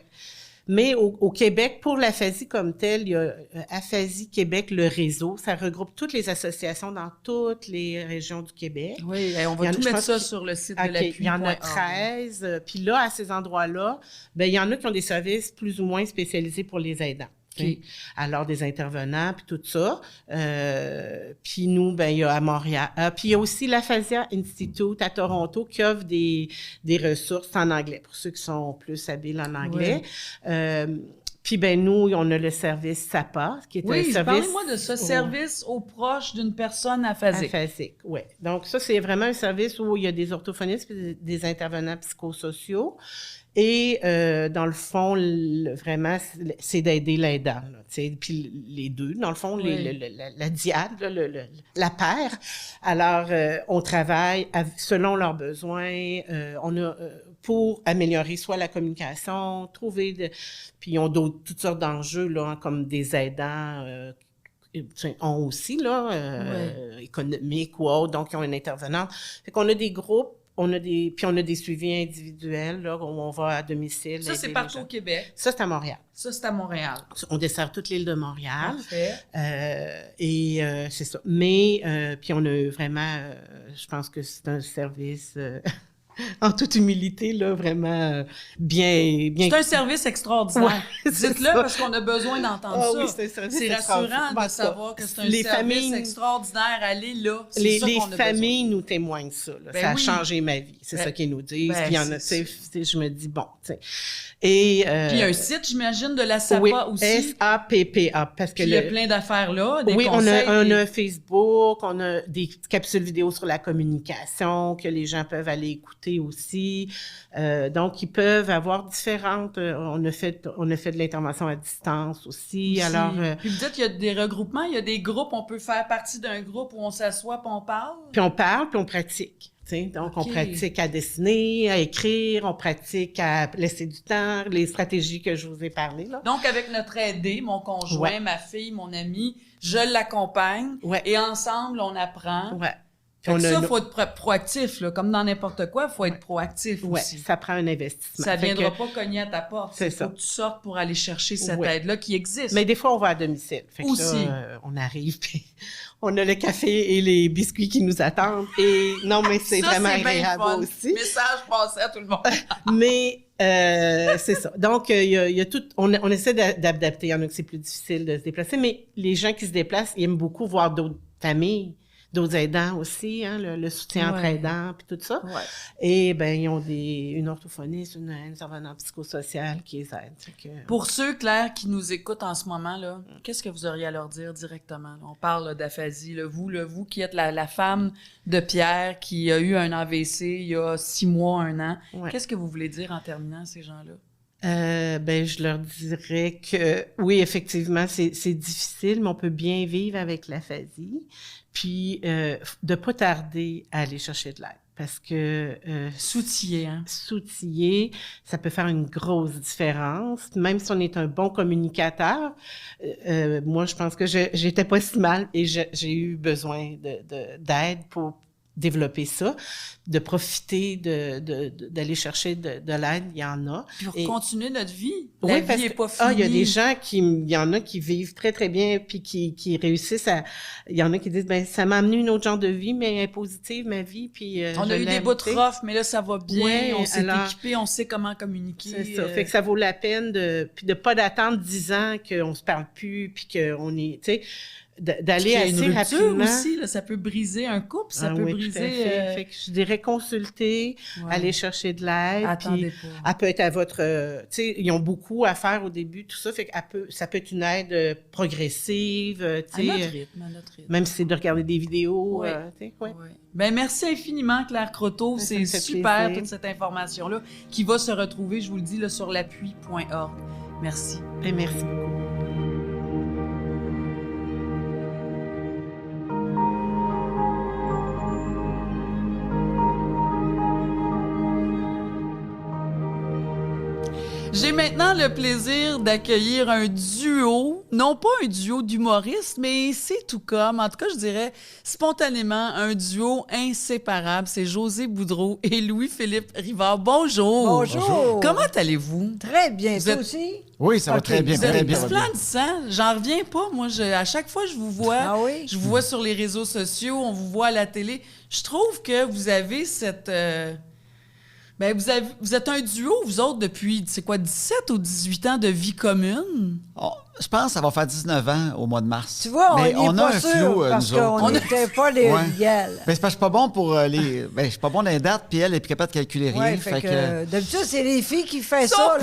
Mais au Québec, pour l'aphasie comme telle, il y a Aphasie Québec, le réseau. Ça regroupe toutes les associations dans toutes les régions du Québec. Oui, on va tout mettre ça sur le site de l'appui. Il y en a 13. Puis là, à ces endroits-là, ben il y en a qui ont des services plus ou moins spécialisés pour les aidants. Okay. Alors, des intervenants, puis tout ça. Puis nous, ben il y a à Montréal. Puis il y a aussi l'Aphasia Institute à Toronto qui offre des ressources en anglais, pour ceux qui sont plus habiles en anglais. Puis ben nous, on a le service SAPA, qui est un service... parlez-moi de ce service aux proches d'une personne aphasique. Aphasique, oui. Donc ça, c'est vraiment un service où il y a des orthophonistes et des intervenants psychosociaux. Et dans le fond, vraiment, c'est d'aider l'aidant. Puis les deux, dans le fond, la diade, la paire. Alors, on travaille selon leurs besoins. On a pour améliorer soit la communication, puis ils ont toutes sortes d'enjeux là, comme des aidants. Ont aussi là, économiques ou autres, donc ils ont une intervenante. Fait qu'on a des groupes. Puis on a des suivis individuels, là, où on va à domicile. Ça, c'est partout au Québec? Ça, c'est à Montréal. Ça, c'est à Montréal. On dessert toute l'île de Montréal. Parfait. Et c'est ça. Mais, puis on a vraiment, je pense que c'est un service... en toute humilité, là, vraiment bien... C'est un service extraordinaire. Dites-le parce qu'on a besoin d'entendre ça. Oui, c'est un service rassurant de savoir que c'est un service extraordinaire. Allez là, les familles nous témoignent ça. Là. Ça a changé ma vie. C'est ça qu'ils nous disent. Puis il y en a, je me dis, bon, tu sais. Et, puis il y a un site, j'imagine, de la SAPA aussi. SAPPA. Parce que il y a plein d'affaires là, des conseils. On a Facebook, on a des capsules vidéo sur la communication que les gens peuvent aller écouter aussi. Donc, ils peuvent avoir différentes... on a fait de l'intervention à distance aussi. Alors, puis vous dites qu'il y a des regroupements, il y a des groupes, on peut faire partie d'un groupe où on s'assoit puis on parle? Puis on parle, puis on pratique. Donc, on pratique à dessiner, à écrire, on pratique à laisser du temps, les stratégies que je vous ai parlé. Là. Donc, avec notre aidé, mon conjoint, ma fille, mon ami, je l'accompagne et ensemble, on apprend. Ouais. Il faut être proactif, là. Comme dans n'importe quoi, il faut être proactif aussi. Ça prend un investissement. Ça ne viendra pas cogner à ta porte. Il faut que tu sortes pour aller chercher cette aide-là qui existe. Mais des fois, on va à domicile. Fait que aussi. Là, on arrive, puis on a le café et les biscuits qui nous attendent. Et non, mais c'est vraiment agréable aussi. Message passé à tout le monde. Mais c'est ça. Donc, il y a tout. On essaie d'adapter. Il y en a que c'est plus difficile de se déplacer, mais les gens qui se déplacent, ils aiment beaucoup voir d'autres familles, d'autres aidants aussi, hein, le soutien entre aidants, puis tout ça. Ouais. Et ben ils ont une orthophoniste, une intervenante psychosociale qui les aide. Pour ceux, Claire, qui nous écoutent en ce moment, là, qu'est-ce que vous auriez à leur dire directement? Là? On parle là, d'aphasie. Là. Vous qui êtes la femme de Pierre qui a eu un AVC il y a 6 mois, 1 an. Ouais. Qu'est-ce que vous voulez dire en terminant à ces gens-là? Je leur dirais que oui, effectivement, c'est difficile, mais on peut bien vivre avec l'aphasie. Puis de pas tarder à aller chercher de l'aide. Parce que s'outiller, ça peut faire une grosse différence. Même si on est un bon communicateur, moi, je pense que j'étais pas si mal et j'ai eu besoin d'aide pour développer ça, de profiter d'aller chercher de l'aide, il y en a. Pour continuer notre vie. La vie n'est pas finie. Il y a des gens il y en a qui vivent très, très bien puis qui réussissent il y en a qui disent, ça m'a amené une autre genre de vie, mais elle est positive, ma vie, puis on a eu des bouts de rough, mais là, ça va bien, on s'est équipé, on sait comment communiquer. C'est ça, fait que ça vaut la peine puis de pas d'attendre 10 ans qu'on se parle plus, puis qu'on est, tu sais, d'aller assez rapidement aussi, là, ça peut briser un couple, ça peut briser. Fait que je dirais consulter, aller chercher de l'aide. Attendez pas. Elle peut être à votre, tu sais, ils ont beaucoup à faire au début, tout ça, fait que ça peut être une aide progressive, tu sais. À notre rythme. Même si c'est de regarder des vidéos, tu sais, Ben merci infiniment Claire Croteau, c'est super plaisir. Toute cette information là qui va se retrouver, je vous le dis là, sur l'appui.org. Merci. Et merci beaucoup. J'ai maintenant le plaisir d'accueillir un duo, non pas un duo d'humoristes, mais c'est tout comme, en tout cas, je dirais spontanément, un duo inséparable. C'est Josée Boudreau et Louis-Philippe Rivard. Bonjour! Bonjour! Comment allez-vous? Très bien, toi aussi? Oui, ça va très bien. Vous êtes splendissant. J'en reviens pas. Moi, à chaque fois que je vous vois, je vous vois sur les réseaux sociaux, on vous voit à la télé, je trouve que vous avez cette... vous êtes un duo, vous autres, depuis, 17 ou 18 ans de vie commune? Je pense que ça va faire 19 ans au mois de mars. Tu vois, mais on a pas un sûr, flou, parce nous autres. qu'on n'était pas les riels. Mais c'est parce que je suis pas bon pour les... je suis pas bon dans les dates, puis elle est plus capable de calculer rien. Fait que d'habitude, c'est les filles qui font ça.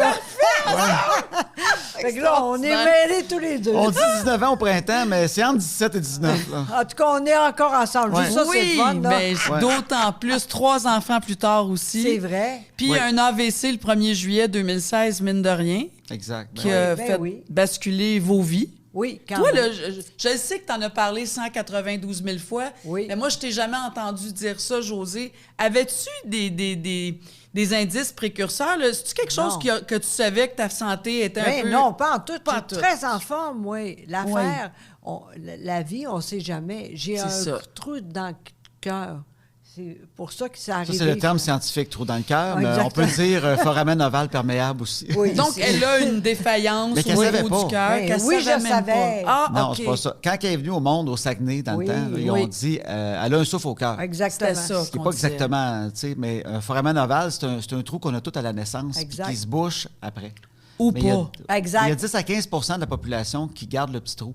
Fait que là, on est mêlés tous les deux. On dit 19 ans au printemps, mais c'est entre 17 et 19. Là. En tout cas, on est encore ensemble. Juste ça, c'est fun. Là. D'autant plus. 3 enfants plus tard aussi. C'est vrai. Puis un AVC le 1er juillet 2016, mine de rien. Exact. Qui a fait basculer vos vies. Oui, quand Toi, même. là, je sais que tu en as parlé 192 000 fois, mais moi, je t'ai jamais entendu dire ça, Josée. Avais-tu des indices précurseurs? C'est-tu quelque chose que tu savais que ta santé était un peu... Non, pas en tout. Très en forme, oui. L'affaire, la vie, on ne sait jamais. J'ai un trou dans le cœur. C'est pour ça que ça arrive. Ça, c'est le terme scientifique, trou dans le cœur, mais on peut dire foramen ovale perméable aussi. Oui, donc, elle a une défaillance au niveau du cœur. Oui, je savais. Non, c'est pas ça. Quand elle est venue au monde, au Saguenay, dans le temps, ils ont dit elle a un souffle au cœur. Exactement. C'est ça. Ce qui n'est pas exactement, tu sais, mais un foramen ovale, c'est un trou qu'on a tout à la naissance, qui se bouche après. Ou pas. Exact. Il y a 10 à 15 % de la population qui garde le petit trou.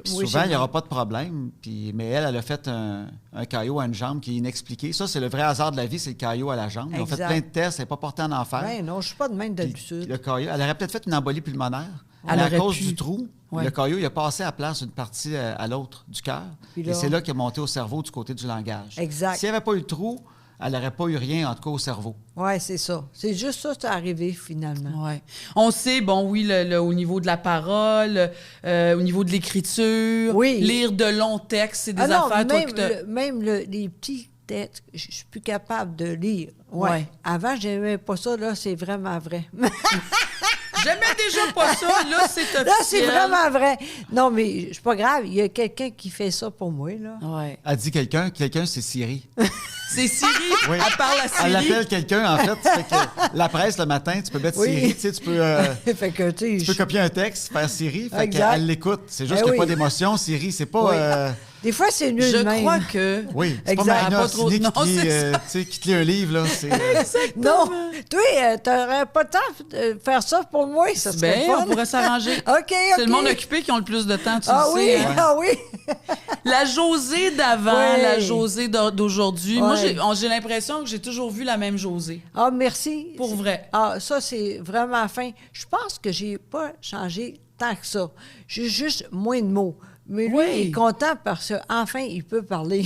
Souvent, il n'y aura pas de problème. Mais elle a fait un caillot à une jambe qui est inexpliqué. Ça, c'est le vrai hasard de la vie, c'est le caillot à la jambe. Ils ont fait plein de tests, elle n'est pas portée en enfer. Oui, non, je ne suis pas de même d'habitude. Le caillot, elle aurait peut-être fait une embolie pulmonaire. Mais à cause du trou, le caillot, il a passé à place une partie à l'autre du cœur. Et c'est là qu'il est monté au cerveau du côté du langage. Exact. S'il n'y avait pas eu le trou, elle n'aurait pas eu rien, en tout cas, au cerveau. Oui, c'est ça. C'est juste ça qui est arrivé, finalement. Ouais. On sait, au niveau de la parole, au niveau de l'écriture, lire de longs textes, c'est des affaires... Même les petits textes, je suis plus capable de lire. Ouais. Avant, je n'aimais pas ça. Là, c'est vraiment vrai. J'aimais déjà pas ça. Là, c'est officiel. Là, c'est vraiment vrai. Non, mais c'est pas grave. Il y a quelqu'un qui fait ça pour moi, là. Ouais. Elle dit quelqu'un, c'est Siri. C'est Siri. Oui. Elle parle à Siri. Elle appelle quelqu'un, en fait. Fait que la presse, le matin, tu peux mettre Siri. Tu sais, tu peux fait que, tu peux copier un texte, faire Siri. Fait exact. qu'elle l'écoute. C'est juste qu'il n'y a pas d'émotion. Siri, c'est pas... Des fois, c'est nul Je même. crois que... Oui, c'est Exact. pas Marina Pas trop- Orsini non, qui te lit un livre, là. C'est, Non, toi, t'aurais pas le temps de faire ça pour moi, ça serait Ben, fun. on pourrait s'arranger. OK. C'est le monde occupé qui ont le plus de temps, tu Ah le oui, sais. Hein? ah oui. La Josée d'avant, Oui. la Josée d'aujourd'hui. Moi, Ouais. j'ai l'impression que j'ai toujours vu la même Josée. Ah, merci. Pour vrai. Ah, ça, c'est vraiment fin. Je pense que j'ai pas changé tant que ça. J'ai juste moins de mots. Mais lui, Oui. il est content parce qu'enfin, il peut parler.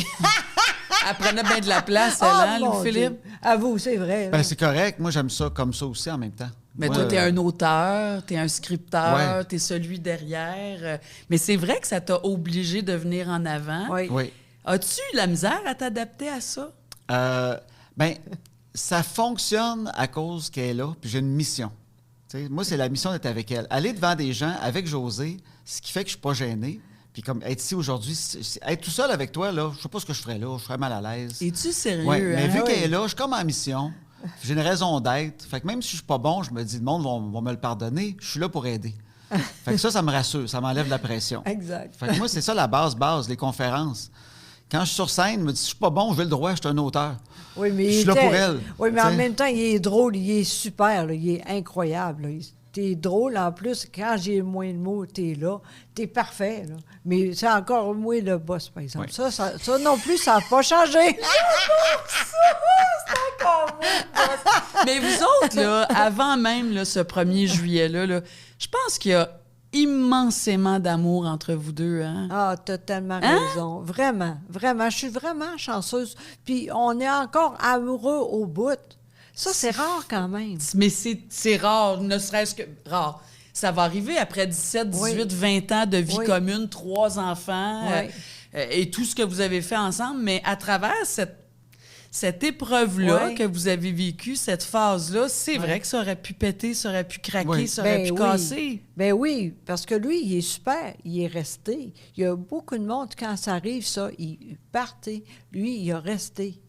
Elle prenait bien de la place, Ah, elle, hein, mon Louis-Philippe? Dieu. À vous, c'est vrai. ben, c'est correct. Moi, j'aime ça comme ça aussi en même temps. Mais Moi, toi, t'es un auteur, t'es un scripteur, Ouais. t'es celui derrière. Mais c'est vrai que ça t'a obligé de venir en avant. Oui. Oui. As-tu eu la misère à t'adapter à ça? Ben, ça fonctionne à cause qu'elle est là, puis j'ai une mission. Tu sais, moi, c'est la mission d'être avec elle. Aller devant des gens avec Josée, ce qui fait que je suis pas gêné. Puis comme être ici aujourd'hui, être tout seul avec toi, là, je sais pas ce que je ferais là, je serais mal à l'aise. Es-tu sérieux? Ouais, mais hein? vu qu'elle est là, je suis comme en mission. J'ai une raison d'être. Fait que même si je suis pas bon, je me dis, le monde va me le pardonner. Je suis là pour aider. Fait que ça me rassure, ça m'enlève la pression. Exact. Fait que moi, c'est ça la base, les conférences. Quand je suis sur scène, je me dis, si je suis pas bon, je vais le droit, je suis un auteur. Oui, mais Je suis là pour elle. Oui, mais en T'sais. même temps, il est drôle, il est super, là, il est incroyable. Là. T'es drôle, en plus, quand j'ai moins de mots, t'es là. T'es parfait, là. Mais c'est encore moi le boss, par exemple. Oui. Ça non plus, ça n'a pas changé. C'est encore moi le boss. Mais vous autres, là, avant même là, ce 1er juillet-là, là, je pense qu'il y a immensément d'amour entre vous deux. Hein? Ah, t'as tellement raison. Vraiment, vraiment. Je suis vraiment chanceuse. Puis on est encore amoureux au bout. Ça, c'est rare quand même. Mais c'est rare, ne serait-ce que rare. Ça va arriver après 17, 18, Oui. 20 ans de vie Oui. commune, 3 enfants Oui. Et tout ce que vous avez fait ensemble. Mais à travers cette épreuve-là Oui. que vous avez vécue, cette phase-là, c'est vrai que ça aurait pu péter, ça aurait pu craquer, Oui. ça aurait pu oui. casser. Ben oui, parce que lui, il est super. Il est resté. Il y a beaucoup de monde, quand ça arrive, ça, il partait. Lui, il a resté.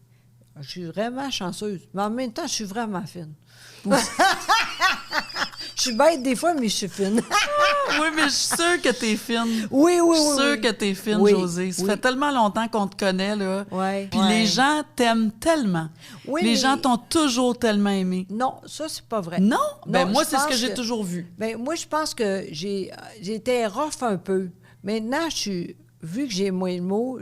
Je suis vraiment chanceuse. Mais en même temps, je suis vraiment fine. Je suis bête des fois, mais je suis fine. Oui, mais je suis sûre que t'es fine. Oui, oui, oui. Je suis sûre oui. que t'es fine, Oui, Josée. Ça oui. fait tellement longtemps qu'on te connaît, là. Ouais, Puis ouais. les gens t'aiment tellement. Oui, les mais- gens t'ont toujours tellement aimé. Non, ça, c'est pas vrai. Non? Ben Non, moi, je c'est ce que pense j'ai toujours vu. Ben, moi, je pense que j'étais rough un peu. Maintenant, vu que j'ai moins de mots,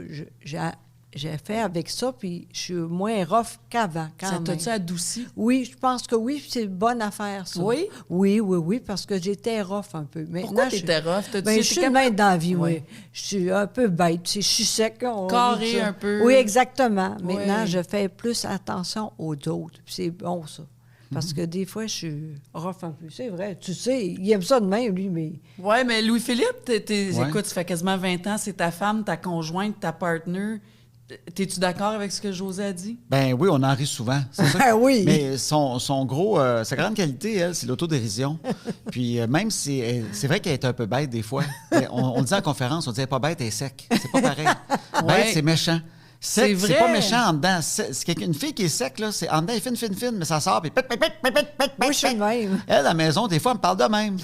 j'ai fait avec ça, puis je suis moins rough qu'avant, quand Ça même. t'a-tu adouci? Oui, je pense que oui, c'est une bonne affaire, ça. Oui? Oui, oui, oui, parce que j'étais rough un peu. Maintenant, Pourquoi t'étais rough? T'as-tu Ben, été je suis capable- même dans la vie, Oui. oui. Je suis un peu bête, je suis sec. On Carré dit ça. un peu. Oui, exactement. Maintenant, Oui. je fais plus attention aux autres, puis c'est bon, ça. Parce que des fois, je suis rough un peu. C'est vrai, tu sais, il aime ça de même, lui, mais... Oui, mais Louis-Philippe, Ouais. écoute, ça fait quasiment 20 ans, c'est ta femme, ta conjointe, ta partner. T'es-tu d'accord avec ce que Josée a dit? Ben oui, on en rit souvent. C'est ça. Ah oui! Mais son gros, sa grande qualité, elle, c'est l'autodérision. Puis même si c'est vrai qu'elle est un peu bête des fois. Mais on le dit en conférence, on dit elle est pas bête, elle est sec. C'est pas pareil. Ouais. Bête, c'est méchant. C'est Sec, vrai. c'est pas méchant en dedans. Une fille qui est sec, là, c'est en dedans, elle est fine, mais ça sort, puis pit, pit, pit, pit, pit, pit, Moi, je suis de même. Elle, à la maison, des fois, elle me parle de même.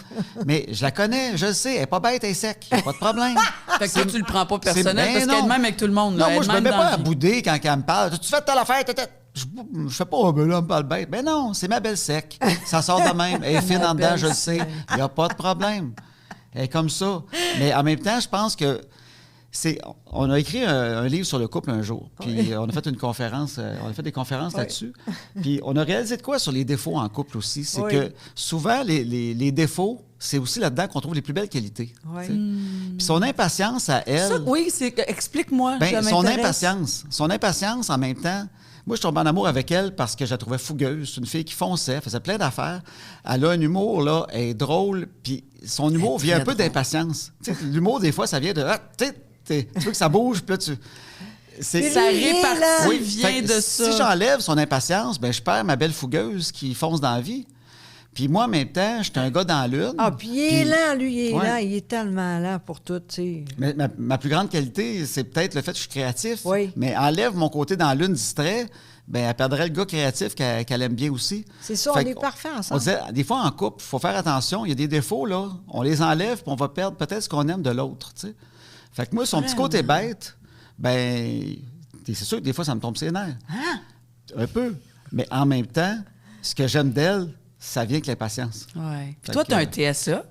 Mais je la connais, je le sais, elle est pas bête, elle est sec. Pas de problème. Fait que toi, tu le prends pas personnel ben parce qu'elle est non. de même avec tout le monde. Non, là, moi, elle je est me même mets dans pas la à vie. bouder quand elle me parle. Tu fais telle affaire, je fais pas, ben là, elle me parle bête. Ben non, c'est ma belle sec. Ça sort de même. Elle est fine en dedans, je le sais. Il n'y a pas de problème. Elle est comme ça. Mais en même temps, je pense que on a écrit un livre sur le couple un jour. Puis on a fait une conférence, on a fait des conférences là-dessus. Puis on a réalisé de quoi sur les défauts en couple aussi. C'est que souvent, les défauts, c'est aussi là-dedans qu'on trouve les plus belles qualités. Oui. Puis son impatience à elle. Ça, oui, explique-moi. Ben, ça son m'intéresse. impatience en même temps. Moi, je tombe en amour avec elle parce que je la trouvais fougueuse. C'est une fille qui fonçait, faisait plein d'affaires. Elle a un humour, là, elle est drôle. Puis son humour vient un peu d'impatience. Tu sais, l'humour, des fois, ça vient de... tu veux que ça bouge, puis là, Ça Oui, répartit Fait vient que de ça. Si j'enlève son impatience, ben, je perds ma belle fougueuse qui fonce dans la vie. Puis moi, en même temps, j'étais un gars dans l'une. Ah, puis il est lent, lui, il est lent. Il est tellement lent pour tout, tu sais. Mais ma plus grande qualité, c'est peut-être le fait que je suis créatif. Oui. Mais enlève mon côté dans l'une distrait, bien, elle perdrait le gars créatif qu'elle aime bien aussi. C'est ça, on est parfait ensemble. On disait, des fois, en couple, il faut faire attention. Il y a des défauts, là. On les enlève, puis on va perdre peut-être ce qu'on aime de l'autre, tu sais. Fait que moi, son petit côté bête, ben, c'est sûr que des fois, ça me tombe ses nerfs. Hein? Un peu. Mais en même temps, ce que j'aime d'elle, ça vient avec l'impatience. Oui. Puis toi, tu as un TSA.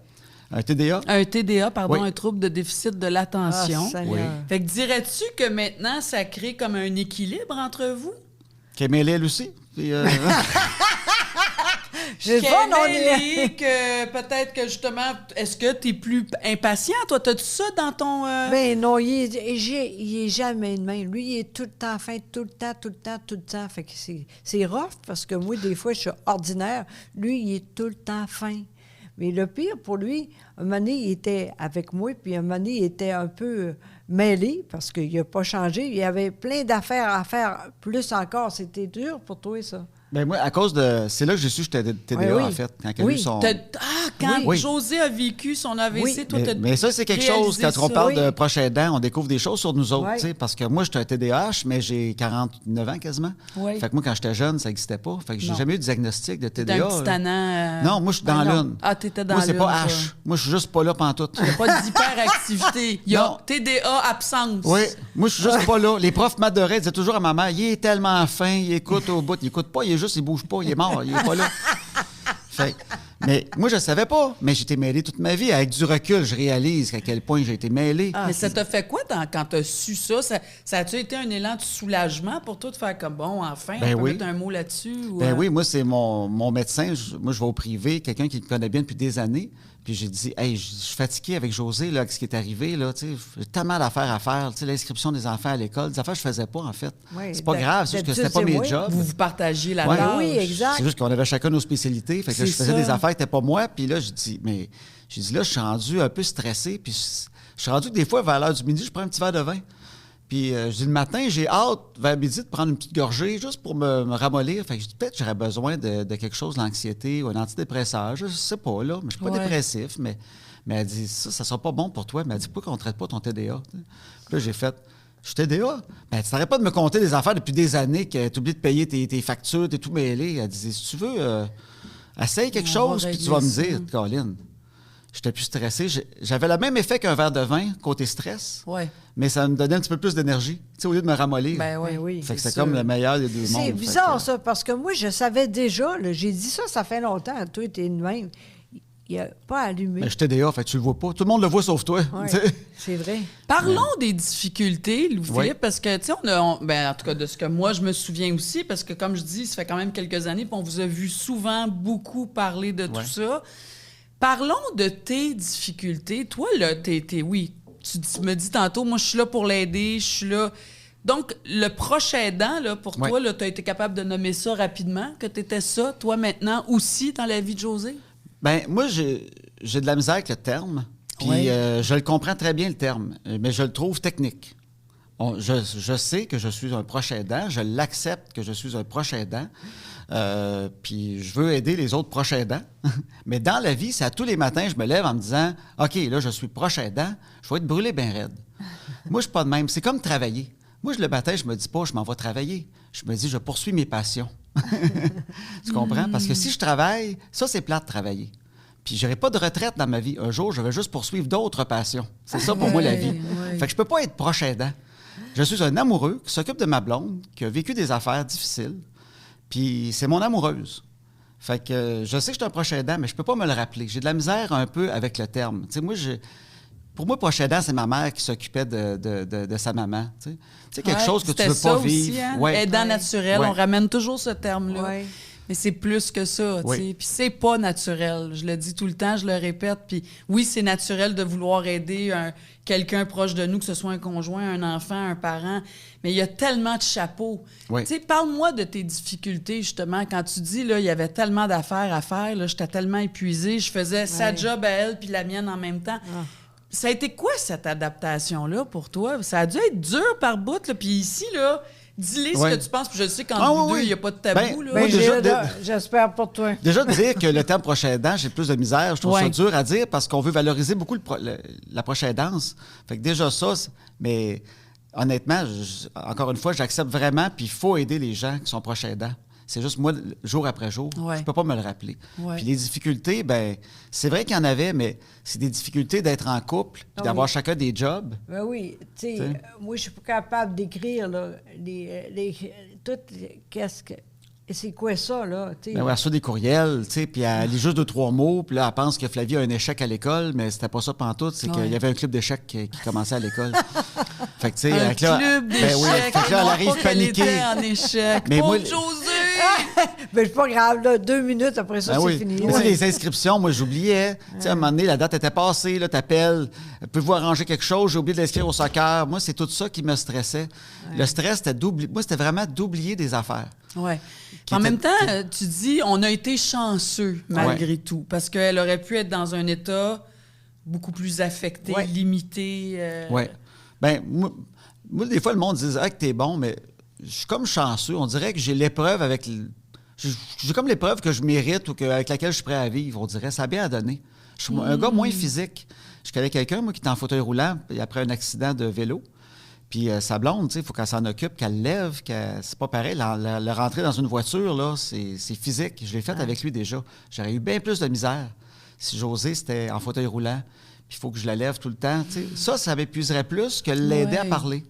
Un TDA? Un TDA, pardon, Oui. un trouble de déficit de l'attention. Oui. Fait que dirais-tu que maintenant, ça crée comme un équilibre entre vous? Qui est mêlée, elle aussi. Puis, J'ai Qu'elle pas, non, mêlée, que peut-être que justement, est-ce que tu es plus impatient? Toi, t'as-tu ça dans ton... Ben non, il est jamais de même. Lui, il est tout le temps fin, tout le temps. Fait que c'est rough parce que moi, des fois, je suis ordinaire. Lui, il est tout le temps fin. Mais le pire pour lui, un moment donné, il était avec moi, puis un moment donné, il était un peu mêlé parce qu'il n'a pas changé. Il y avait plein d'affaires à faire, plus encore. C'était dur pour toi, ça. ben moi, à cause de... C'est là que j'ai su que j'étais TDA, Oui. en fait. Quand elle a eu son... Quand Oui. José a vécu son AVC, Oui. toi, t'as Mais ça, c'est quelque chose, réalisé quand on ça. parle Oui. de proche aidant, on découvre des choses sur nous autres, Oui. tu sais, parce que moi, j'étais un TDAH, mais j'ai 49 ans quasiment. Oui. Fait que moi, quand j'étais jeune, ça n'existait pas. Fait que j'ai Non. jamais eu de diagnostic de T'es TDA. un petit tannant. Non, moi, je suis dans Ah non. l'une. Ah, t'étais dans Moi, c'est l'une, pas toi. H. Moi, je suis juste pas là pantoute. Il n'y a pas d'hyperactivité. Il y a Non. TDA absence. Oui, moi, je suis juste pas là. Les profs m'adoraient, disaient toujours à ma mère, il est tellement fin, il écoute au bout. Il écoute pas, il est juste, il bouge pas, il est mort, il est pas là. Fait que, mais moi, je savais pas, mais j'étais mêlé toute ma vie. Avec du recul, je réalise à quel point j'ai été mêlé. Mais ça t'a fait quoi quand t'as su ça? Ça a-tu été un élan de soulagement pour toi de faire comme, bon, enfin, Ben on peut oui. mettre un mot là-dessus? Ou, Ben oui, moi, c'est mon médecin. Moi, je vais au privé, quelqu'un qui me connaît bien depuis des années. Puis j'ai dit, hey, je suis fatigué avec José, là, avec ce qui est arrivé, là, tu sais, j'ai tellement d'affaires à faire, tu sais, l'inscription des enfants à l'école, des affaires que je faisais pas, en fait. Oui, c'est pas grave, c'est juste que c'était pas d'habitude, mes c'est jobs. Vous partagiez la Ouais. tâche. Oui, exact. C'est juste qu'on avait chacun nos spécialités. Fait que là, je C'est faisais ça. des affaires qui n'étaient pas moi. Puis là, j'ai dit, là, je suis rendu un peu stressé. Puis je suis rendu que des fois, vers l'heure du midi, je prends un petit verre de vin. Puis je dis, le matin, j'ai hâte, vers midi, de prendre une petite gorgée juste pour me ramollir. Fait que je dis, peut-être j'aurais besoin de quelque chose, l'anxiété ou un antidépresseur. Je sais pas, là. Mais je suis pas Ouais. dépressif. Mais elle dit, ça sera pas bon pour toi. Mais elle dit, pourquoi qu'on ne traite pas ton TDA? Puis là, j'ai fait, je suis TDA? Ben, tu n'arrêtes pas de me compter des affaires depuis des années que tu oublies de payer tes factures, t'es tout mêlé. Elle disait, si tu veux, essaye quelque On va chose, puis tu régler vas me ça. dire, Colin. J'étais plus stressé. J'avais le même effet qu'un verre de vin, côté stress, Ouais. mais ça me donnait un petit peu plus d'énergie, tu sais, au lieu de me ramollir. Ben oui. Ben oui. Fait que c'est c'est comme sûr. le meilleur des deux mondes. C'est Fait bizarre, que- ça, parce que moi, je savais déjà, là, j'ai dit ça fait longtemps. Toi, t'es de même. Il n'a pas allumé. Ben, je suis TDA, fait que tu le vois pas. Tout le monde le voit sauf toi. Ouais, tu sais. c'est vrai. Parlons des difficultés, Louis-Philippe, Oui. parce que, tu sais, ben, en tout cas, de ce que moi, je me souviens aussi, parce que, comme je dis, ça fait quand même quelques années, puis on vous a vu souvent beaucoup parler de tout Ouais. ça. Parlons de tes difficultés. Toi, là, oui, tu me dis tantôt, moi, je suis là pour l'aider, je suis là... Donc, le proche aidant, là, pour Ouais. toi, tu as été capable de nommer ça rapidement, que tu étais ça, toi, maintenant, aussi, dans la vie de José? Ben, moi, j'ai de la misère avec le terme. Puis Ouais. je le comprends très bien, le terme, mais je le trouve technique. Je sais que je suis un proche aidant, je l'accepte que je suis un proche aidant, puis je veux aider les autres proches aidants. Mais dans la vie, c'est à tous les matins, je me lève en me disant, OK, là, je suis proche aidant, je vais être brûlé bien raide. Moi, je suis pas de même. C'est comme travailler. Moi, le matin, je me dis pas, je m'en vais travailler. Je me dis, je poursuis mes passions. Tu comprends? Parce que si je travaille, ça, c'est plate de travailler. Puis j'aurai pas de retraite dans ma vie. Un jour, je vais juste poursuivre d'autres passions. C'est ça pour moi, la vie. ouais. Fait que je peux pas être proche aidant. Je suis un amoureux qui s'occupe de ma blonde, qui a vécu des affaires difficiles, puis c'est mon amoureuse. Fait que je sais que je suis un proche aidant, mais je peux pas me le rappeler. J'ai de la misère un peu avec le terme. Tu sais, moi, pour moi, proche aidant, c'est ma mère qui s'occupait de sa maman. Tu sais, quelque Ouais, chose que tu c'était veux ça pas aussi, vivre. hein? Ouais. Aidant Ouais. naturel, Ouais. on ramène toujours ce terme-là. Ouais. Mais c'est plus que ça, tu Oui. sais. Puis c'est pas naturel. Je le dis tout le temps, je le répète. Puis oui, c'est naturel de vouloir aider quelqu'un proche de nous, que ce soit un conjoint, un enfant, un parent. Mais il y a tellement de chapeaux. Oui. Tu sais, parle-moi de tes difficultés, justement. Quand tu dis, là, il y avait tellement d'affaires à faire, là, j'étais tellement épuisée, je faisais sa job à elle puis la mienne en même temps. Ça a été quoi, cette adaptation-là, pour toi? Ça a dû être dur par bout, là. Puis ici, là, Dis-les ce que tu penses, puis je sais qu'entre vous deux, il n'y a pas de tabou. J'espère pour toi. Déjà, de dire que le terme proche aidant, j'ai plus de misère, je trouve ça dur à dire parce qu'on veut valoriser beaucoup la proche aidance. Fait que déjà ça, mais honnêtement, encore une fois, j'accepte vraiment, puis il faut aider les gens qui sont proches aidants. C'est juste moi, jour après jour, je peux pas me le rappeler. Puis les difficultés, ben c'est vrai qu'il y en avait, mais c'est des difficultés d'être en couple puis d'avoir chacun des jobs. Ben oui, tu sais, moi je suis pas capable d'écrire là, tout qu'est-ce que c'est quoi ça là, tu sais. Ben, elle reçoit des courriels, tu sais, puis elle lit juste 2-3 mots, puis là elle pense que Flavie a un échec à l'école, mais c'était pas ça pantoute, c'est qu'il y avait un club d'échecs qui commençait à l'école. Fait que tu sais, un club d'échecs. Fait que là, elle arrive paniquée. En échec. Mais moi, José! Ben, c'est pas grave, là, 2 minutes après ça, c'est fini. Tu sais, les inscriptions, moi, j'oubliais. Tu sais, à un moment donné, la date était passée, là, t'appelles, pouvez-vous arranger quelque chose? J'ai oublié de l'inscrire au soccer. Moi, c'est tout ça qui me stressait. Le stress, c'était d'oublier. Moi, c'était vraiment d'oublier des affaires. Oui. En même temps, tu dis, on a été chanceux, malgré tout, parce qu'elle aurait pu être dans un état beaucoup plus affecté, limité. Oui. Ben moi, des fois, le monde disait que t'es bon, mais je suis comme chanceux. On dirait que j'ai l'épreuve avec... J'ai comme l'épreuve que je mérite ou avec laquelle je suis prêt à vivre. On dirait ça a bien à donner. Je suis un gars moins physique. Je connais quelqu'un, moi, qui est en fauteuil roulant après un accident de vélo. Puis sa blonde, tu sais, il faut qu'elle s'en occupe, qu'elle lève, c'est pas pareil. Le rentrer dans une voiture, là, c'est physique. Je l'ai fait avec lui déjà. J'aurais eu bien plus de misère si José, c'était en fauteuil roulant. Puis il faut que je la lève tout le temps. Tu sais. Ça m'épuiserait plus que l'aider à parler.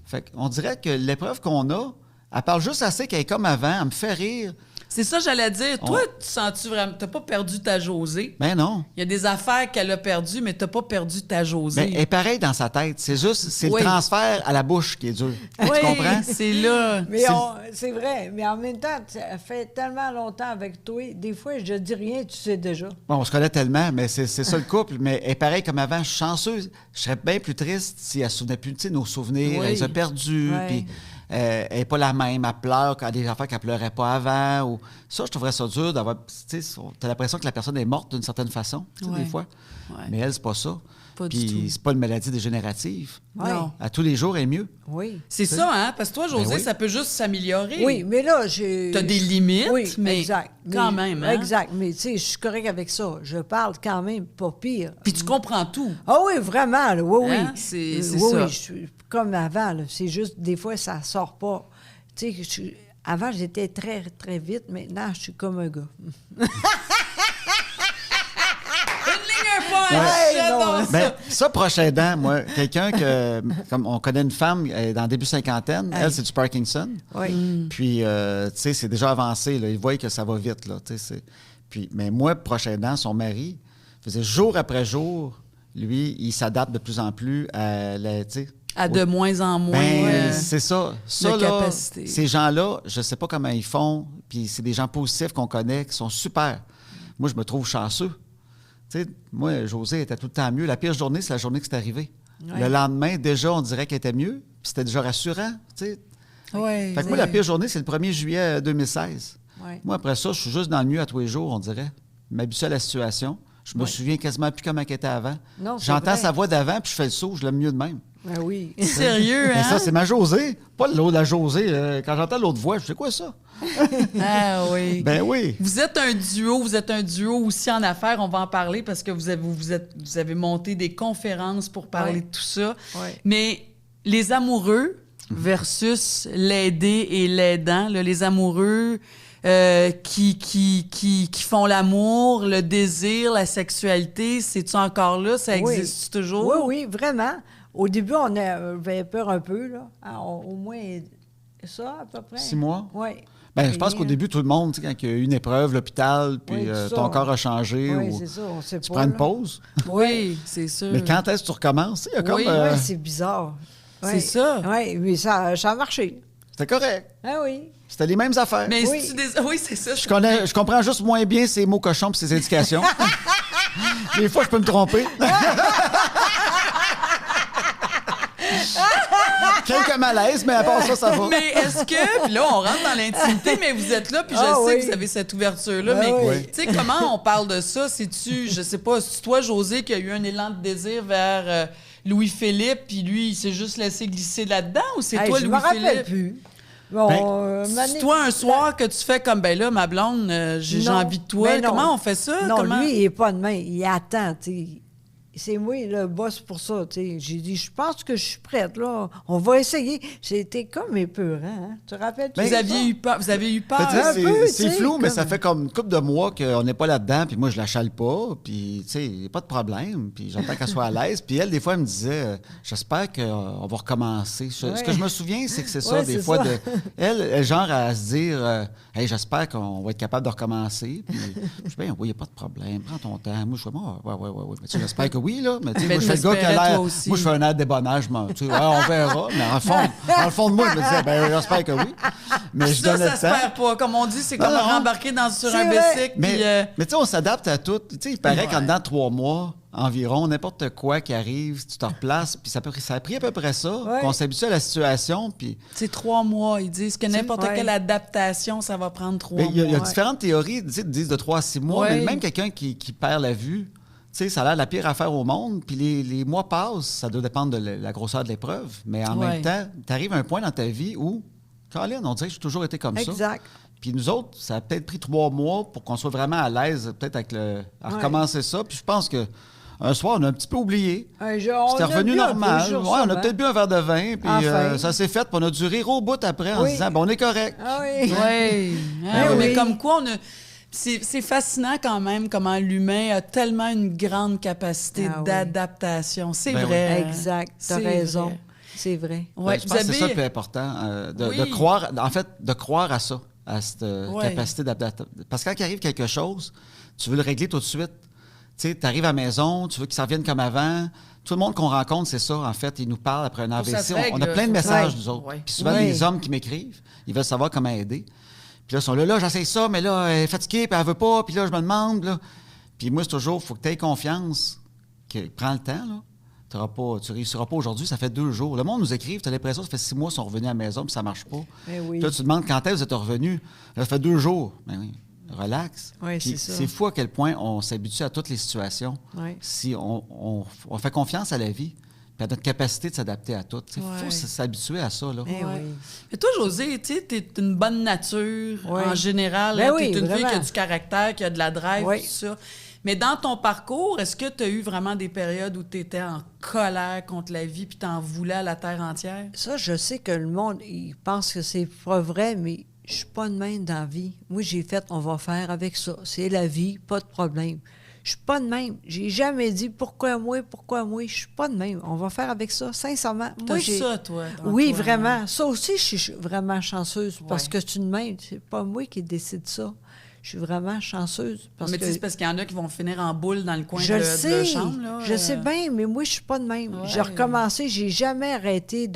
Fait qu'on dirait que l'épreuve qu'on a, elle parle juste assez qu'elle est comme avant, elle me fait rire. C'est ça, j'allais dire. Toi, tu sens-tu vraiment... T'as pas perdu ta Josée. Ben non. Il y a des affaires qu'elle a perdues, mais t'as pas perdu ta Josée. Ben, elle est pareille dans sa tête. C'est juste, le transfert à la bouche qui est dur. Oui, tu comprends? C'est là. Mais c'est vrai. Mais en même temps, ça fait tellement longtemps avec toi. Des fois, je dis rien, tu sais déjà. Bon, on se connaît tellement, mais c'est ça le couple. Mais elle est pareille comme avant. Je suis chanceuse. Je serais bien plus triste si elle ne se souvenait plus de nos souvenirs. Elle les a perdus. Puis elle n'est pas la même. Elle pleure quand des affaires qu'elle ne pleurait pas avant. Ou... Ça, je trouverais ça dur d'avoir... Tu as l'impression que la personne est morte d'une certaine façon, des fois. Ouais. Mais elle, c'est pas ça. Puis c'est pas une maladie dégénérative. Non. À tous les jours, elle est mieux. Oui. C'est ça, hein? Parce que toi, José, ça peut juste s'améliorer. Oui, mais là, j'ai... T'as des limites, mais exact. Quand même, hein? Exact. Mais tu sais, je suis correct avec ça. Je parle quand même pas pire. Puis tu comprends tout. Ah oui, vraiment. Là. Oui, hein? oui. C'est ça. Oui, je suis comme avant. Là. C'est juste, des fois, ça sort pas. Tu sais, avant, j'étais très, très vite. Maintenant, je suis comme un gars. Ça, proche aidant, moi, quelqu'un que, comme on connaît une femme dans le début cinquantaine, elle, c'est du Parkinson. Oui. Puis, tu sais, c'est déjà avancé, là. Ils voient que ça va vite, là. Puis, mais moi, proche aidant, son mari, faisait jour après jour, lui, il s'adapte de plus en plus à de moins en moins. C'est ça. Ça, de là, capacité. Ces gens-là, je ne sais pas comment ils font, puis c'est des gens positifs qu'on connaît, qui sont super. Moi, je me trouve chanceux. Tu sais, moi, Josée était tout le temps mieux. La pire journée, c'est la journée que c'est arrivé. Ouais. Le lendemain, déjà, on dirait qu'elle était mieux, puis c'était déjà rassurant, tu sais. Ouais, fait que moi, la pire journée, c'est le 1er juillet 2016. Ouais. Moi, après ça, je suis juste dans le mieux à tous les jours, on dirait. Je m'habitue à la situation. Je me souviens quasiment plus comment elle était avant. Non, j'entends sa voix d'avant, puis je fais le saut, je l'aime mieux de même. Ben oui. Sérieux, hein? Mais ça, c'est ma Josée. Pas l'autre, la Josée. Quand j'entends l'autre voix, je sais quoi ça? Ah oui. Ben oui. Vous êtes un duo aussi en affaires. On va en parler parce que vous avez monté des conférences pour parler de tout ça. Ouais. Mais les amoureux versus l'aidé et l'aidant, là, les amoureux qui font l'amour, le désir, la sexualité, c'est-tu encore là? Ça existe toujours? Oui, oui, vraiment. Au début, on avait peur un peu, là. Au moins ça, à peu près. 6 mois? Oui. Ben, je pense qu'au début, tout le monde, quand il y a eu une épreuve, l'hôpital, puis ton corps a changé, oui, ou c'est ça, on sait tu pas, prends une là. pause. Oui, c'est sûr. Mais quand est-ce que tu recommences? Il y a comme, Oui, c'est bizarre. C'est ça. Oui, mais ça a marché. C'était correct. Ah oui. C'était les mêmes affaires. Mais oui, c'est ça. Je comprends juste moins bien ces mots cochons et ces indications. Des fois, je peux me tromper. Quelques malaises, mais à part ça, ça va. Mais est-ce que... Puis là, on rentre dans l'intimité, mais vous êtes là, puis je sais que vous avez cette ouverture-là. Mais tu sais, comment on parle de ça? C'est-tu, je sais pas, c'est toi, José, qui a eu un élan de désir vers Louis-Philippe, puis lui, il s'est juste laissé glisser là-dedans, ou c'est toi, Louis-Philippe? Je me rappelle plus. Bon, toi, un soir que tu fais comme, ben là, ma blonde, j'ai envie de toi. Comment on fait ça? Non, lui, il n'est pas de main. Il attend, tu sais. C'est moi le boss pour ça, tu sais. J'ai dit, je pense que je suis prête, là. On va essayer. C'était comme épeurant, hein? Tu te rappelles? Vous aviez eu peur. C'est flou, mais ça fait comme une couple de mois qu'on n'est pas là-dedans, puis moi, je la chale pas, puis, tu sais, il n'y a pas de problème, puis j'entends qu'elle soit à l'aise. Puis elle, des fois, elle me disait, j'espère qu'on va recommencer. Ce que je me souviens, c'est que c'est ça, des fois, elle, genre, à se dire, hey, j'espère qu'on va être capable de recommencer. Puis je dis, ben oui, il n'y a pas de problème, prends ton temps. Moi, je fais, ouais. Mais j'espère que oui, là. Mais tu sais, moi, je fais le gars qui a l'air. Moi, je fais un air de débonnage. Tu sais, on verra. Mais dans le fond de moi, je me disais, ben, j'espère que oui. Mais je donne le temps. Ça se perd pas. Comme on dit, c'est comme rembarquer sur un bicycle. Mais tu sais, on s'adapte à tout. Tu sais, il paraît qu'en dedans de 3 mois environ, n'importe quoi qui arrive, tu te replaces. Puis ça a pris à peu près ça, qu'on s'habitue à la situation. Puis c'est 3 mois. Ils disent que n'importe quelle adaptation, ça va prendre 3 mois. Il y a différentes théories, ils disent de 3 à 6 mois. Mais même quelqu'un qui perd la vue, tu sais, ça a l'air la pire affaire au monde. Puis les mois passent, ça doit dépendre de la grosseur de l'épreuve. Mais en même temps, tu arrives à un point dans ta vie où, Colin, on dirait que j'ai toujours été comme ça. Exact. Puis nous autres, ça a peut-être pris 3 mois pour qu'on soit vraiment à l'aise, peut-être à recommencer ça. Puis je pense que un soir, on a un petit peu oublié. C'était revenu normal. On a peut-être bu un verre de vin, puis ça s'est fait. Puis on a dû rire au bout après en se disant, on est correct. Mais comme quoi, c'est fascinant quand même comment l'humain a tellement une grande capacité d'adaptation. C'est vrai. Exact. Tu as raison. Vrai. C'est vrai. Ouais, je pense que c'est ça le plus important, de croire, en fait, de croire à ça, à cette capacité d'adaptation. Parce que quand il arrive quelque chose, tu veux le régler tout de suite. Tu sais, tu arrives à la maison, tu veux que ça revienne comme avant. Tout le monde qu'on rencontre, c'est ça, en fait. Ils nous parlent après un AVC. On a plein de messages, nous autres. Puis souvent, les hommes qui m'écrivent, ils veulent savoir comment aider. Puis là, ils sont là, j'essaie ça, mais là, elle est fatiguée, puis elle veut pas, puis là, je me demande, là. Puis moi, c'est toujours, il faut que tu aies confiance, prends le temps, là. Tu réussiras pas aujourd'hui, ça fait 2 jours. Le monde nous écrive, tu as l'impression que ça fait 6 mois qu'ils sont revenus à la maison, puis ça marche pas. Puis là, tu te demandes quand est-ce que vous êtes revenus. Là, ça fait 2 jours. Ben oui, relax. Oui, c'est fou à quel point on s'habitue à toutes les situations. Si on fait confiance à la vie, puis à notre capacité de s'adapter à tout. Il faut s'habituer à ça. Là. Mais toi, Josée, tu es une bonne nature en général. Tu es une fille qui a du caractère, qui a de la drive, tout ça. Mais dans ton parcours, est-ce que tu as eu vraiment des périodes où tu étais en colère contre la vie puis tu en voulais à la terre entière? Ça, je sais que le monde, il pense que c'est pas vrai, mais je suis pas de même dans la vie. Moi, j'ai fait, on va faire avec ça. C'est la vie, pas de problème. Je suis pas de même. J'ai jamais dit pourquoi moi. Je suis pas de même. On va faire avec ça, sincèrement. T'as ça, toi? Oui, vraiment. Ça aussi, je suis vraiment chanceuse parce que c'est une même. C'est pas moi qui décide ça. Je suis vraiment chanceuse. Mais c'est parce qu'il y en a qui vont finir en boule dans le coin de la chambre. Là, je sais bien, mais moi, je suis pas de même. J'ai recommencé. J'ai jamais arrêté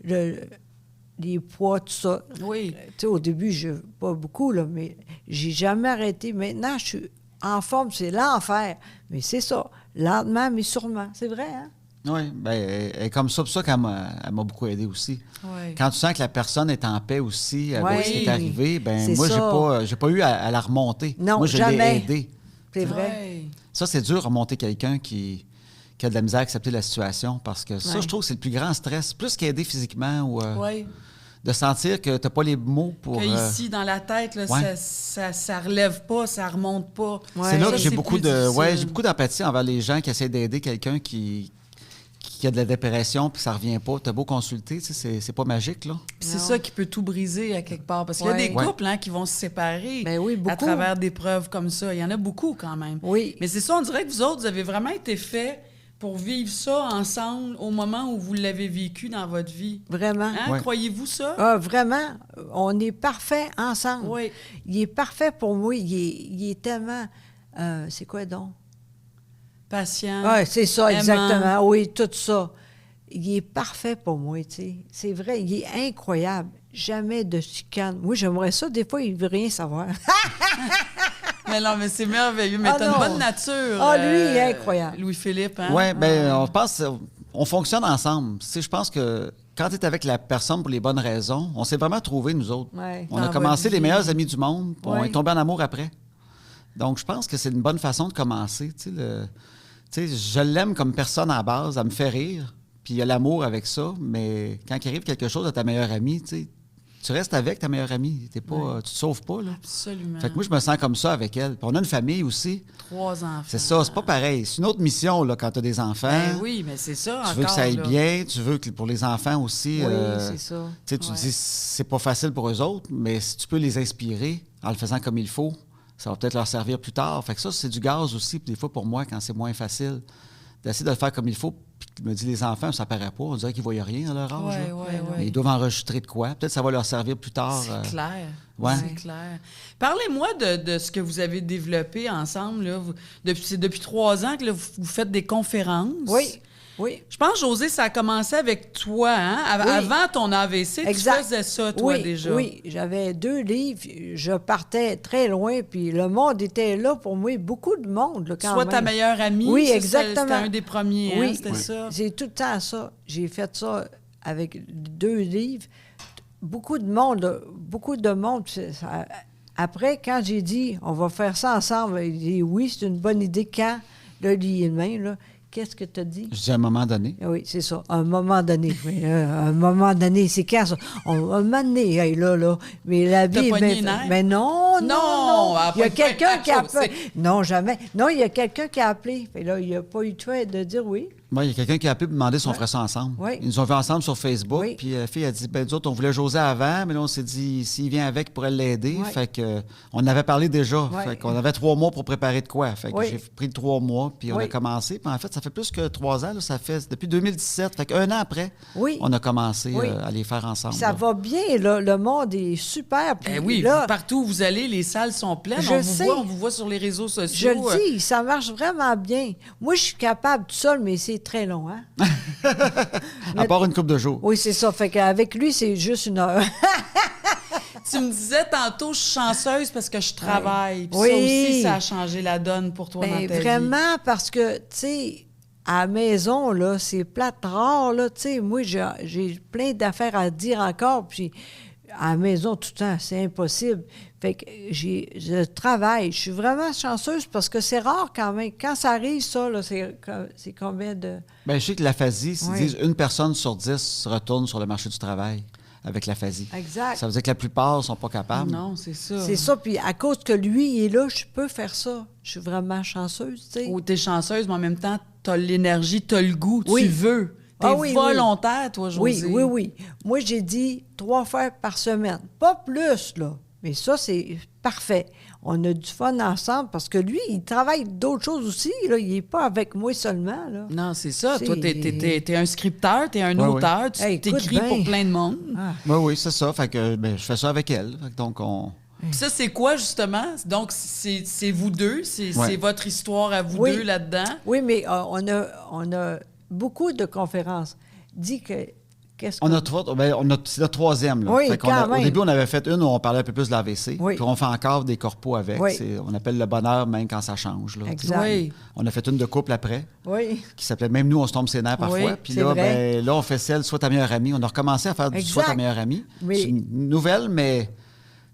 les poids, tout ça. Oui. Tu sais, au début, pas beaucoup, là, mais j'ai jamais arrêté. Maintenant, je suis en forme. C'est l'enfer. Mais c'est ça. Lentement, mais sûrement. C'est vrai, hein? Oui, bien, elle est comme ça. Pour ça qu'elle m'a beaucoup aidé aussi. Oui. Quand tu sens que la personne est en paix aussi avec ce qui est arrivé, ben moi, j'ai pas eu à la remonter. Non, moi, je l'ai aidé. C'est vrai. Ça, c'est dur, remonter quelqu'un qui a de la misère à accepter la situation parce que ça, je trouve que c'est le plus grand stress. Plus qu'aider physiquement ou de sentir que tu n'as pas les mots pour... Ici, dans la tête, là, ça relève pas, ça remonte pas. C'est là que j'ai beaucoup d'empathie envers les gens qui essaient d'aider quelqu'un qui a de la dépression puis ça revient pas. Tu as beau consulter, c'est pas magique, là. Puis c'est ça qui peut tout briser à quelque part. Parce qu'il y a des couples qui vont se séparer à travers des preuves comme ça. Il y en a beaucoup quand même. Oui. Mais c'est ça, on dirait que vous autres, vous avez vraiment été faits pour vivre ça ensemble au moment où vous l'avez vécu dans votre vie. Vraiment. Hein? Croyez-vous ça? Ah, vraiment. On est parfait ensemble. Oui. Il est parfait pour moi. Il est tellement... c'est quoi donc? Patient. Oui, c'est ça, aimant. exactement. Oui, tout ça. Il est parfait pour moi, tu sais. C'est vrai, il est incroyable. Jamais de chicane. Moi, j'aimerais ça. Des fois, il ne veut rien savoir. Mais non, mais c'est merveilleux. Mais t'as une bonne nature. Ah, lui, il est incroyable. Louis-Philippe, hein? Oui, bien, on fonctionne ensemble. Tu sais, je pense que quand tu es avec la personne pour les bonnes raisons, on s'est vraiment trouvés, nous autres. Ouais. On a commencé les meilleurs amis du monde, puis on est tombé en amour après. Donc, je pense que c'est une bonne façon de commencer. Tu sais, je l'aime comme personne à la base, elle me fait rire, puis il y a l'amour avec ça, mais quand il arrive quelque chose à ta meilleure amie, tu sais, tu restes avec ta meilleure amie. Tu te sauves pas, là. Absolument. Fait que moi, je me sens comme ça avec elle. Puis on a une famille aussi. 3 enfants. C'est ça, c'est pas pareil. C'est une autre mission, là, quand tu as des enfants. Ben oui, mais c'est ça, tu veux que ça aille bien, tu veux que pour les enfants aussi... Oui, c'est ça. Tu dis, c'est pas facile pour eux autres, mais si tu peux les inspirer en le faisant comme il faut, ça va peut-être leur servir plus tard. Fait que ça, c'est du gaz aussi, des fois, pour moi, quand c'est moins facile, d'essayer de le faire comme il faut. Puis tu me dis, les enfants, ça paraît pas. On dirait qu'ils ne voient rien à leur âge. Mais ils doivent enregistrer de quoi. Peut-être que ça va leur servir plus tard. C'est clair. Ouais. C'est clair. Parlez-moi de ce que vous avez développé ensemble. Là. C'est depuis 3 ans que là, vous faites des conférences. Oui. Oui. Je pense, Josée, ça a commencé avec toi, hein? Avant ton AVC, exact. Tu faisais ça, toi, déjà. Oui, j'avais 2 livres. Je partais très loin, puis le monde était là pour moi. Beaucoup de monde, là, quand Soit même. ta meilleure amie. Oui, exactement. C'était un des premiers, oui, hein? C'était ça. J'ai tout le temps ça. J'ai fait ça avec 2 livres. Beaucoup de monde, Après, quand j'ai dit, on va faire ça ensemble, il dit, oui, c'est une bonne idée. Quand, là, lui-même, là, qu'est-ce que tu as dit? Je dis à un moment donné. Oui, c'est ça. À un moment donné. Oui, un moment donné, c'est quand ça? Un moment donné, hey, là. Mais la vie... Mais non. Il y a quelqu'un qui a appelé. Non, jamais. Non, il y a quelqu'un qui a appelé. Et là, il n'y a pas eu de choix de dire oui. Oui, il y a quelqu'un qui a appelé pour demander si on ferait ça ensemble. Oui. Ils nous ont vu ensemble sur Facebook. Oui. Puis la fille a dit, nous autres, on voulait Josée avant, mais là, on s'est dit, s'il vient avec, il pourrait l'aider. Oui. Fait que, on avait parlé déjà. Oui. Fait qu'on avait 3 mois pour préparer de quoi. Fait que Oui. j'ai pris 3 mois, puis on a commencé. Puis en fait, ça fait plus que 3 ans. Là, ça fait depuis 2017. Fait qu'un an après, on a commencé à les faire ensemble. Ça va bien, là. Le monde est super. Puis oui, là, partout où vous allez, les salles sont pleines. On vous voit sur les réseaux sociaux. Je le dis, ça marche vraiment bien. Moi, je suis capable tout seul, mais c'est très long, hein? À part une couple de jours. Oui, c'est ça. Fait qu'avec lui, c'est juste une heure. Tu me disais tantôt, je suis chanceuse parce que je travaille. Puis oui. Ça aussi, ça a changé la donne pour toi dans ta vraiment, vie. parce que, tu sais, à la maison, là, c'est plate rare, là. Tu sais, moi, j'ai plein d'affaires à dire encore, puis à la maison, tout le temps, c'est impossible. Fait que je travaille. Je suis vraiment chanceuse parce que c'est rare quand même. Quand ça arrive, ça, là, c'est combien de... Bien, je sais que l'aphasie, ils disent 1 personne sur 10 retourne sur le marché du travail avec l'aphasie. Exact. Ça veut dire que la plupart ne sont pas capables. Non, c'est ça. C'est ça. Puis à cause que lui, il est là, je peux faire ça. Je suis vraiment chanceuse, tu sais. Ou t'es chanceuse, mais en même temps, t'as l'énergie, t'as le goût, Oui. tu veux. T'es volontaire, toi, Josée. Oui. Moi, j'ai dit 3 fois par semaine. Pas plus, là. Mais ça, c'est parfait. On a du fun ensemble parce que lui, il travaille d'autres choses aussi. Là. Il n'est pas avec moi seulement. Là. Non, c'est ça. Toi, t'es un scripteur, t'es un auteur, tu t'écris pour plein de monde. Oui, c'est ça. Fait que je fais ça avec elle. Fait que donc, Puis ça, c'est quoi, justement? Donc, c'est vous deux? C'est votre histoire à vous deux là-dedans? Oui, mais on a beaucoup de conférences. Dis que... C'est notre 3e. Là. Oui, fait au début, on avait fait une où on parlait un peu plus de l'AVC. Oui. Puis on fait encore des corpos avec. Oui. On appelle le bonheur même quand ça change. Là. Exact. Oui. On a fait une de couple après. Oui. Qui s'appelait Même nous, on se tombe ses nerfs parfois. Puis là, là, on fait celle Sois ta meilleure amie. On a recommencé à faire du Sois ta meilleure amie. Oui. C'est une nouvelle, mais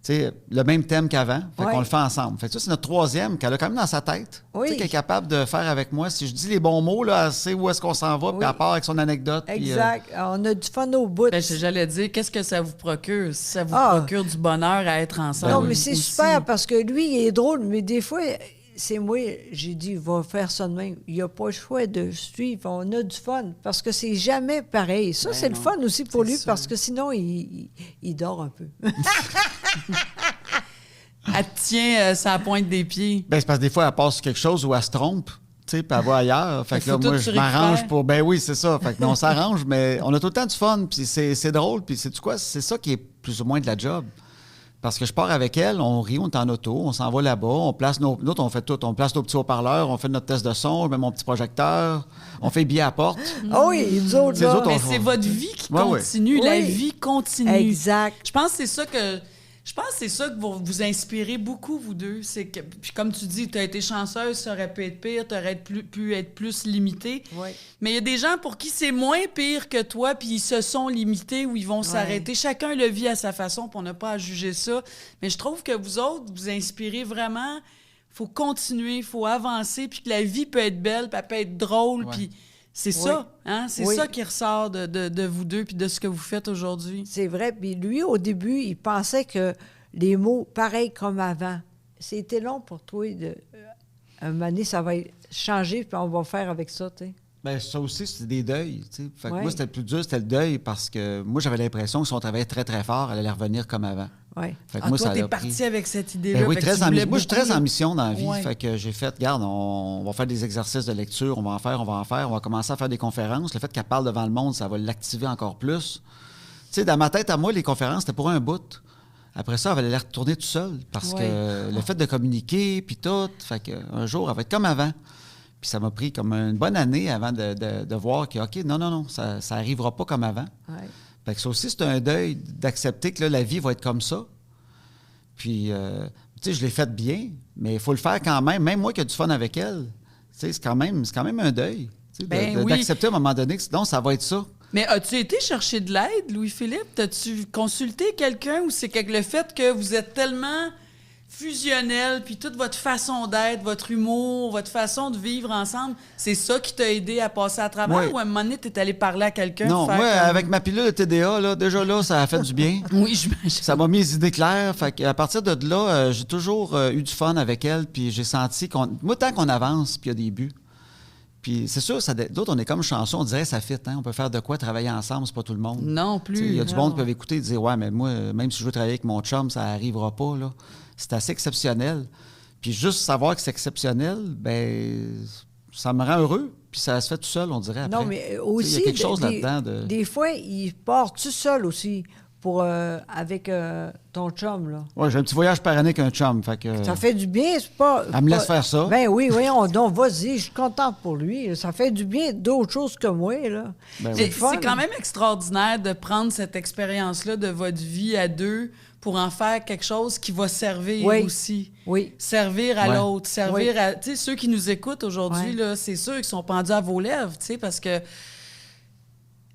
le même thème qu'avant. Fait qu'on le fait ensemble. Fait que ça, c'est notre 3e qu'elle a quand même dans sa tête. Oui. Qu'elle est capable de faire avec moi. Si je dis les bons mots, là, elle sait où est-ce qu'on s'en va, puis elle part avec son anecdote. Exact. Puis, on a du fun au bout. J'allais dire, qu'est-ce que ça vous procure? Si ça vous procure du bonheur à être ensemble. Non, mais c'est super parce que lui, il est drôle, mais des fois... C'est moi, j'ai dit, va faire ça de même. Il n'y a pas le choix de suivre. On a du fun. Parce que c'est jamais pareil. Ça, c'est le fun aussi pour lui, parce que sinon, il dort un peu. Elle tient sa pointe des pieds. C'est parce que des fois, elle passe quelque chose où elle se trompe. Puis elle va ailleurs. Fait que là, moi, je m'arrange pour... Ben oui, c'est ça. Fait que on s'arrange, mais on a tout le temps du fun. Puis c'est drôle. Puis c'est quoi? C'est ça qui est plus ou moins de la job. Parce que je pars avec elle, on rit, on est en auto, on s'en va là-bas, on place on fait tout. On place nos petits haut-parleurs, on fait notre test de son, je mets mon petit projecteur, on fait billet à porte. Oui, les autres, là. Mais c'est votre vie qui continue, la vie continue. Exact. Je pense que c'est ça que vous inspirez beaucoup, vous deux. C'est que, puis comme tu dis, tu as été chanceuse, ça aurait pu être pire, tu aurais pu être plus limitée. Oui. Mais il y a des gens pour qui c'est moins pire que toi, puis ils se sont limités ou ils vont s'arrêter. Chacun le vit à sa façon, puis on n'a pas à juger ça. Mais je trouve que vous autres, vous inspirez vraiment. Il faut continuer, il faut avancer, puis que la vie peut être belle, puis elle peut être drôle, puis C'est ça, hein? C'est ça qui ressort de vous deux puis de ce que vous faites aujourd'hui. C'est vrai. Puis lui, au début, il pensait que les mots, pareil comme avant, c'était long pour toi un moment donné, ça va changer puis on va faire avec ça, tu sais. Bien, ça aussi, c'était des deuils, tu sais. Fait que moi, c'était le plus dur, c'était le deuil parce que moi, j'avais l'impression que si on travaillait très, très fort, elle allait revenir comme avant. Oui. Fait que moi, toi, t'es parti avec cette idée-là. Oui, moi, je suis très en mission dans la vie. Fait que j'ai fait, regarde, on va faire des exercices de lecture, on va en faire. On va commencer à faire des conférences. Le fait qu'elle parle devant le monde, ça va l'activer encore plus. Tu sais, dans ma tête, à moi, les conférences, c'était pour un bout. Après ça, elle allait les retourner tout seule parce que le fait de communiquer, puis tout, fait qu'un jour, elle va être comme avant. Puis ça m'a pris comme une bonne année avant de voir que, OK, non, ça n'arrivera pas comme avant. Ouais. Fait que ça aussi, c'est un deuil d'accepter que là, la vie va être comme ça. Puis, tu sais, je l'ai fait bien, mais il faut le faire quand même. Même moi qui ai du fun avec elle, tu sais, c'est quand même un deuil. D'accepter à un moment donné que sinon, ça va être ça. Mais as-tu été chercher de l'aide, Louis-Philippe? As-tu consulté quelqu'un ou c'est le fait que vous êtes tellement fusionnel, puis toute votre façon d'être, votre humour, votre façon de vivre ensemble, c'est ça qui t'a aidé à passer à travers ou à un moment donné, t'es allé parler à quelqu'un? Non, moi, avec ma pilule de TDA, là, déjà là, ça a fait du bien. Oui, j'imagine. Ça m'a mis les idées claires. Fait qu'à partir de là, j'ai toujours eu du fun avec elle, puis j'ai senti moi, tant qu'on avance, puis il y a des buts. Puis c'est sûr, d'autres, on est comme chanceux, on dirait ça fit, hein? On peut faire de quoi travailler ensemble, c'est pas tout le monde. Non plus. Il y a du monde qui peut écouter et dire, ouais, mais moi, même si je veux travailler avec mon chum, ça n'arrivera pas, là. C'est assez exceptionnel. Puis juste savoir que c'est exceptionnel, ben ça me rend heureux. Puis ça se fait tout seul, on dirait, après. Non, mais aussi, il y a quelque chose là-dedans. Des fois, il part tout seul aussi avec ton chum, là. Oui, j'ai un petit voyage par année avec un chum. Fait que, ça fait du bien, c'est pas... Elle me laisse faire ça. Ben oui, donc vas-y, je suis contente pour lui. Ça fait du bien d'autres choses que moi, là. Ben c'est quand même extraordinaire de prendre cette expérience-là de votre vie à deux pour en faire quelque chose qui va servir aussi. Oui. Servir à l'autre, servir à... Tu sais, ceux qui nous écoutent aujourd'hui, là, c'est ceux qui sont pendus à vos lèvres, tu sais, parce que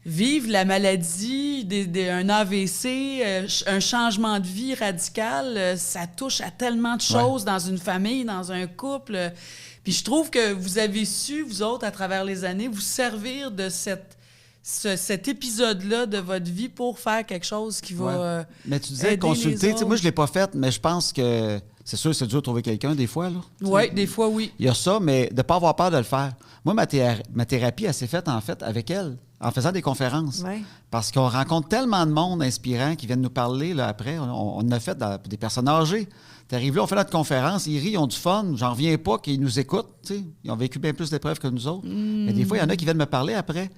vivre la maladie, un AVC, un changement de vie radical, ça touche à tellement de choses dans une famille, dans un couple. Puis je trouve que vous avez su, vous autres, à travers les années, vous servir de cet épisode-là de votre vie pour faire quelque chose qui va mais tu disais consulter. Moi, je ne l'ai pas fait, mais je pense que c'est sûr c'est dur de trouver quelqu'un des fois. Oui, des fois, oui. Il y a ça, mais de ne pas avoir peur de le faire. Moi, ma thérapie, elle s'est faite, en fait, avec elle, en faisant des conférences. Ouais. Parce qu'on rencontre tellement de monde inspirant qui viennent nous parler là, après. On a fait des personnes âgées. Tu arrives là, on fait notre conférence, ils rient, ils ont du fun. J'en reviens pas qu'ils nous écoutent. T'sais. Ils ont vécu bien plus d'épreuves que nous autres. Mais des fois, il y en a qui viennent me parler après.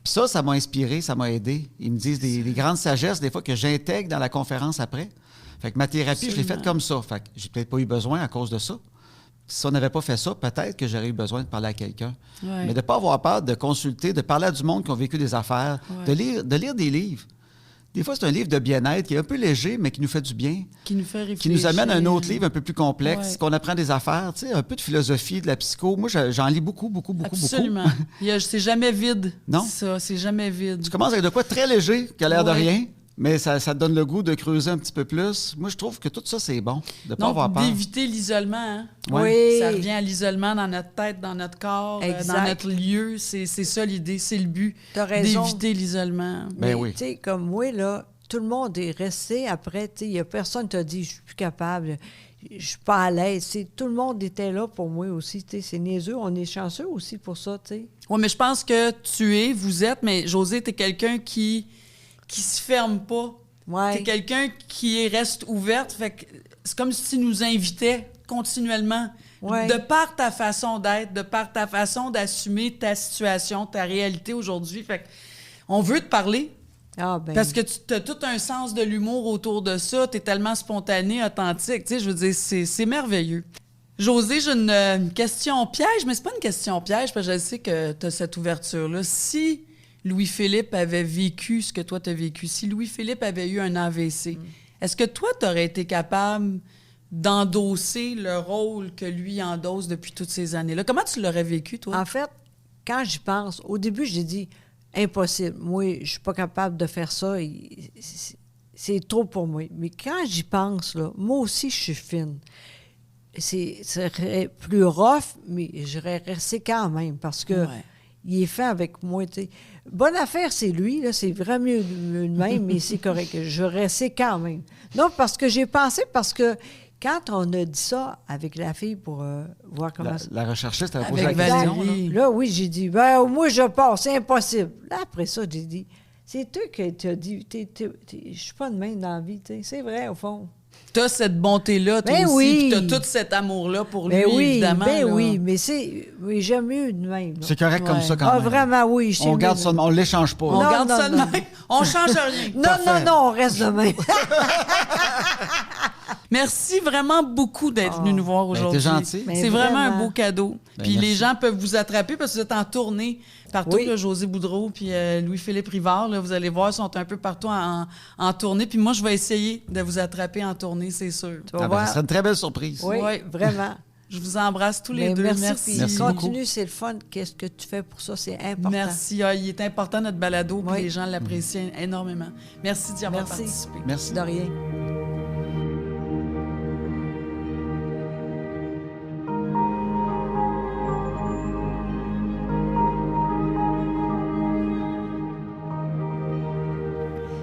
Puis ça m'a inspiré, ça m'a aidé. Ils me disent des grandes sagesses, des fois, que j'intègre dans la conférence après. Fait que ma thérapie, je l'ai faite comme ça. Fait que j'ai peut-être pas eu besoin à cause de ça. Si on n'avait pas fait ça, peut-être que j'aurais eu besoin de parler à quelqu'un. Ouais. Mais de ne pas avoir peur de consulter, de parler à du monde qui ont vécu des affaires, de lire des livres. Des fois, c'est un livre de bien-être qui est un peu léger, mais qui nous fait du bien. Qui nous fait réfléchir. Qui nous amène à un autre livre un peu plus complexe, qu'on apprend des affaires, tu sais, un peu de philosophie, de la psycho. Moi, j'en lis beaucoup. Absolument. C'est jamais vide. Non? Ça, c'est jamais vide. Tu commences avec de quoi très léger, qui a l'air de rien, mais ça te donne le goût de creuser un petit peu plus. Moi, je trouve que tout ça, c'est bon, de ne pas avoir peur. D'éviter l'isolement. Hein? Oui. Ça revient à l'isolement dans notre tête, dans notre corps, dans notre lieu. C'est ça l'idée, c'est le but. T'as raison. D'éviter l'isolement. Mais tu sais, comme moi, là, tout le monde est resté après. Tu sais, il n'y a personne qui t'a dit « je suis plus capable ». Je suis pas à l'aise. Tout le monde était là pour moi aussi. C'est niaiseux. On est chanceux aussi pour ça. Oui, mais je pense que vous êtes, mais Josée, tu es quelqu'un qui se ferme pas. Ouais. Tu es quelqu'un qui reste ouverte. Fait que c'est comme si tu nous invitais continuellement. Ouais. De par ta façon d'être, de par ta façon d'assumer ta situation, ta réalité aujourd'hui. Fait que on veut te parler. Ah ben. Parce que tu as tout un sens de l'humour autour de ça. Tu es tellement spontané, authentique. Tu sais, je veux dire, c'est merveilleux. Josée, j'ai une question piège, mais c'est pas une question piège, parce que je sais que tu as cette ouverture-là. Si Louis-Philippe avait vécu ce que toi, tu as vécu, si Louis-Philippe avait eu un AVC, est-ce que toi, tu aurais été capable d'endosser le rôle que lui endosse depuis toutes ces années-là? Comment tu l'aurais vécu, toi? En fait, quand j'y pense, au début, j'ai dit impossible. Moi, je suis pas capable de faire ça. C'est trop pour moi. Mais quand j'y pense, là, moi aussi, je suis fine. Ce serait plus rough, mais j'aurais resté quand même parce que il est fait avec moi, tu sais. Bonne affaire, c'est lui, là, c'est vraiment mieux de même, mais c'est correct. Je restais quand même. Non, parce que j'ai pensé, parce que quand on a dit ça avec la fille pour voir comment... La recherchiste, elle a posé Avec la question. Valérie. Là, oui, j'ai dit, ben moi, je pars, c'est impossible. Là, après ça, j'ai dit, c'est toi qui t'as dit, je suis pas de même dans la vie, tu sais. C'est vrai, au fond. T'as cette bonté-là, toi Ben aussi, oui. puis t'as tout cet amour-là pour lui, Ben oui, évidemment. ben là. oui, mais j'aime mieux de même. Là. C'est correct comme Ouais. ça quand Ah, même. vraiment, oui. On garde ça, on l'échange pas. On là. garde non, ça de non. même. On change rien. Non, on reste de même. Merci vraiment beaucoup d'être venu nous voir aujourd'hui. t'es gentil. Ben, C'est vraiment un vraiment. beau cadeau. Ben, Puis les merci. gens peuvent vous attraper parce que vous êtes en tournée partout. Oui. Là, José Boudreau puis Louis-Philippe Rivard, là, vous allez voir, ils sont un peu partout en tournée. Puis moi, je vais essayer de vous attraper en tournée, c'est sûr. Tu vas Ah ben, voir. ça serait une très belle surprise. Oui, Ouais. vraiment. Je vous embrasse tous les Ben, deux. merci. Merci Continue, c'est le fun. Qu'est-ce que tu fais pour ça? C'est important. Merci. Ah, il est important, notre balado, puis Oui. les gens l'apprécient énormément. Merci d'y avoir Merci. participé. Merci. De rien.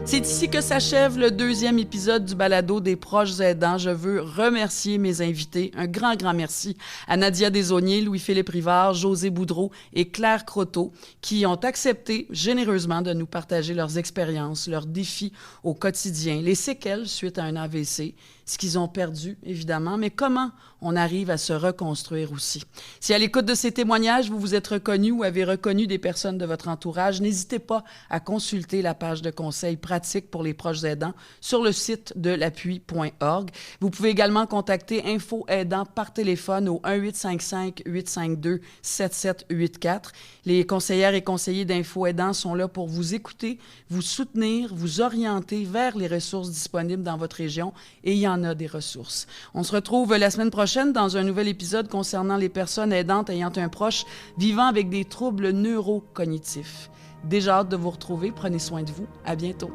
C'est ici que s'achève le 2e épisode du balado des proches aidants. Je veux remercier mes invités. Un grand, grand merci à Nadia Desaulniers, Louis-Philippe Rivard, José Boudreau et Claire Croteau qui ont accepté généreusement de nous partager leurs expériences, leurs défis au quotidien, les séquelles suite à un AVC, ce qu'ils ont perdu, évidemment, mais comment on arrive à se reconstruire aussi. Si à l'écoute de ces témoignages, vous vous êtes reconnu ou avez reconnu des personnes de votre entourage, n'hésitez pas à consulter la page de conseils pratiques pour les proches aidants sur le site de l'appui.org. Vous pouvez également contacter Info Aidant par téléphone au 1-855-852-7784. Les conseillères et conseillers d'Info Aidant sont là pour vous écouter, vous soutenir, vous orienter vers les ressources disponibles dans votre région, et il y en a des ressources. On se retrouve la semaine prochaine dans un nouvel épisode concernant les personnes aidantes ayant un proche vivant avec des troubles neurocognitifs. Déjà hâte de vous retrouver. Prenez soin de vous. À bientôt.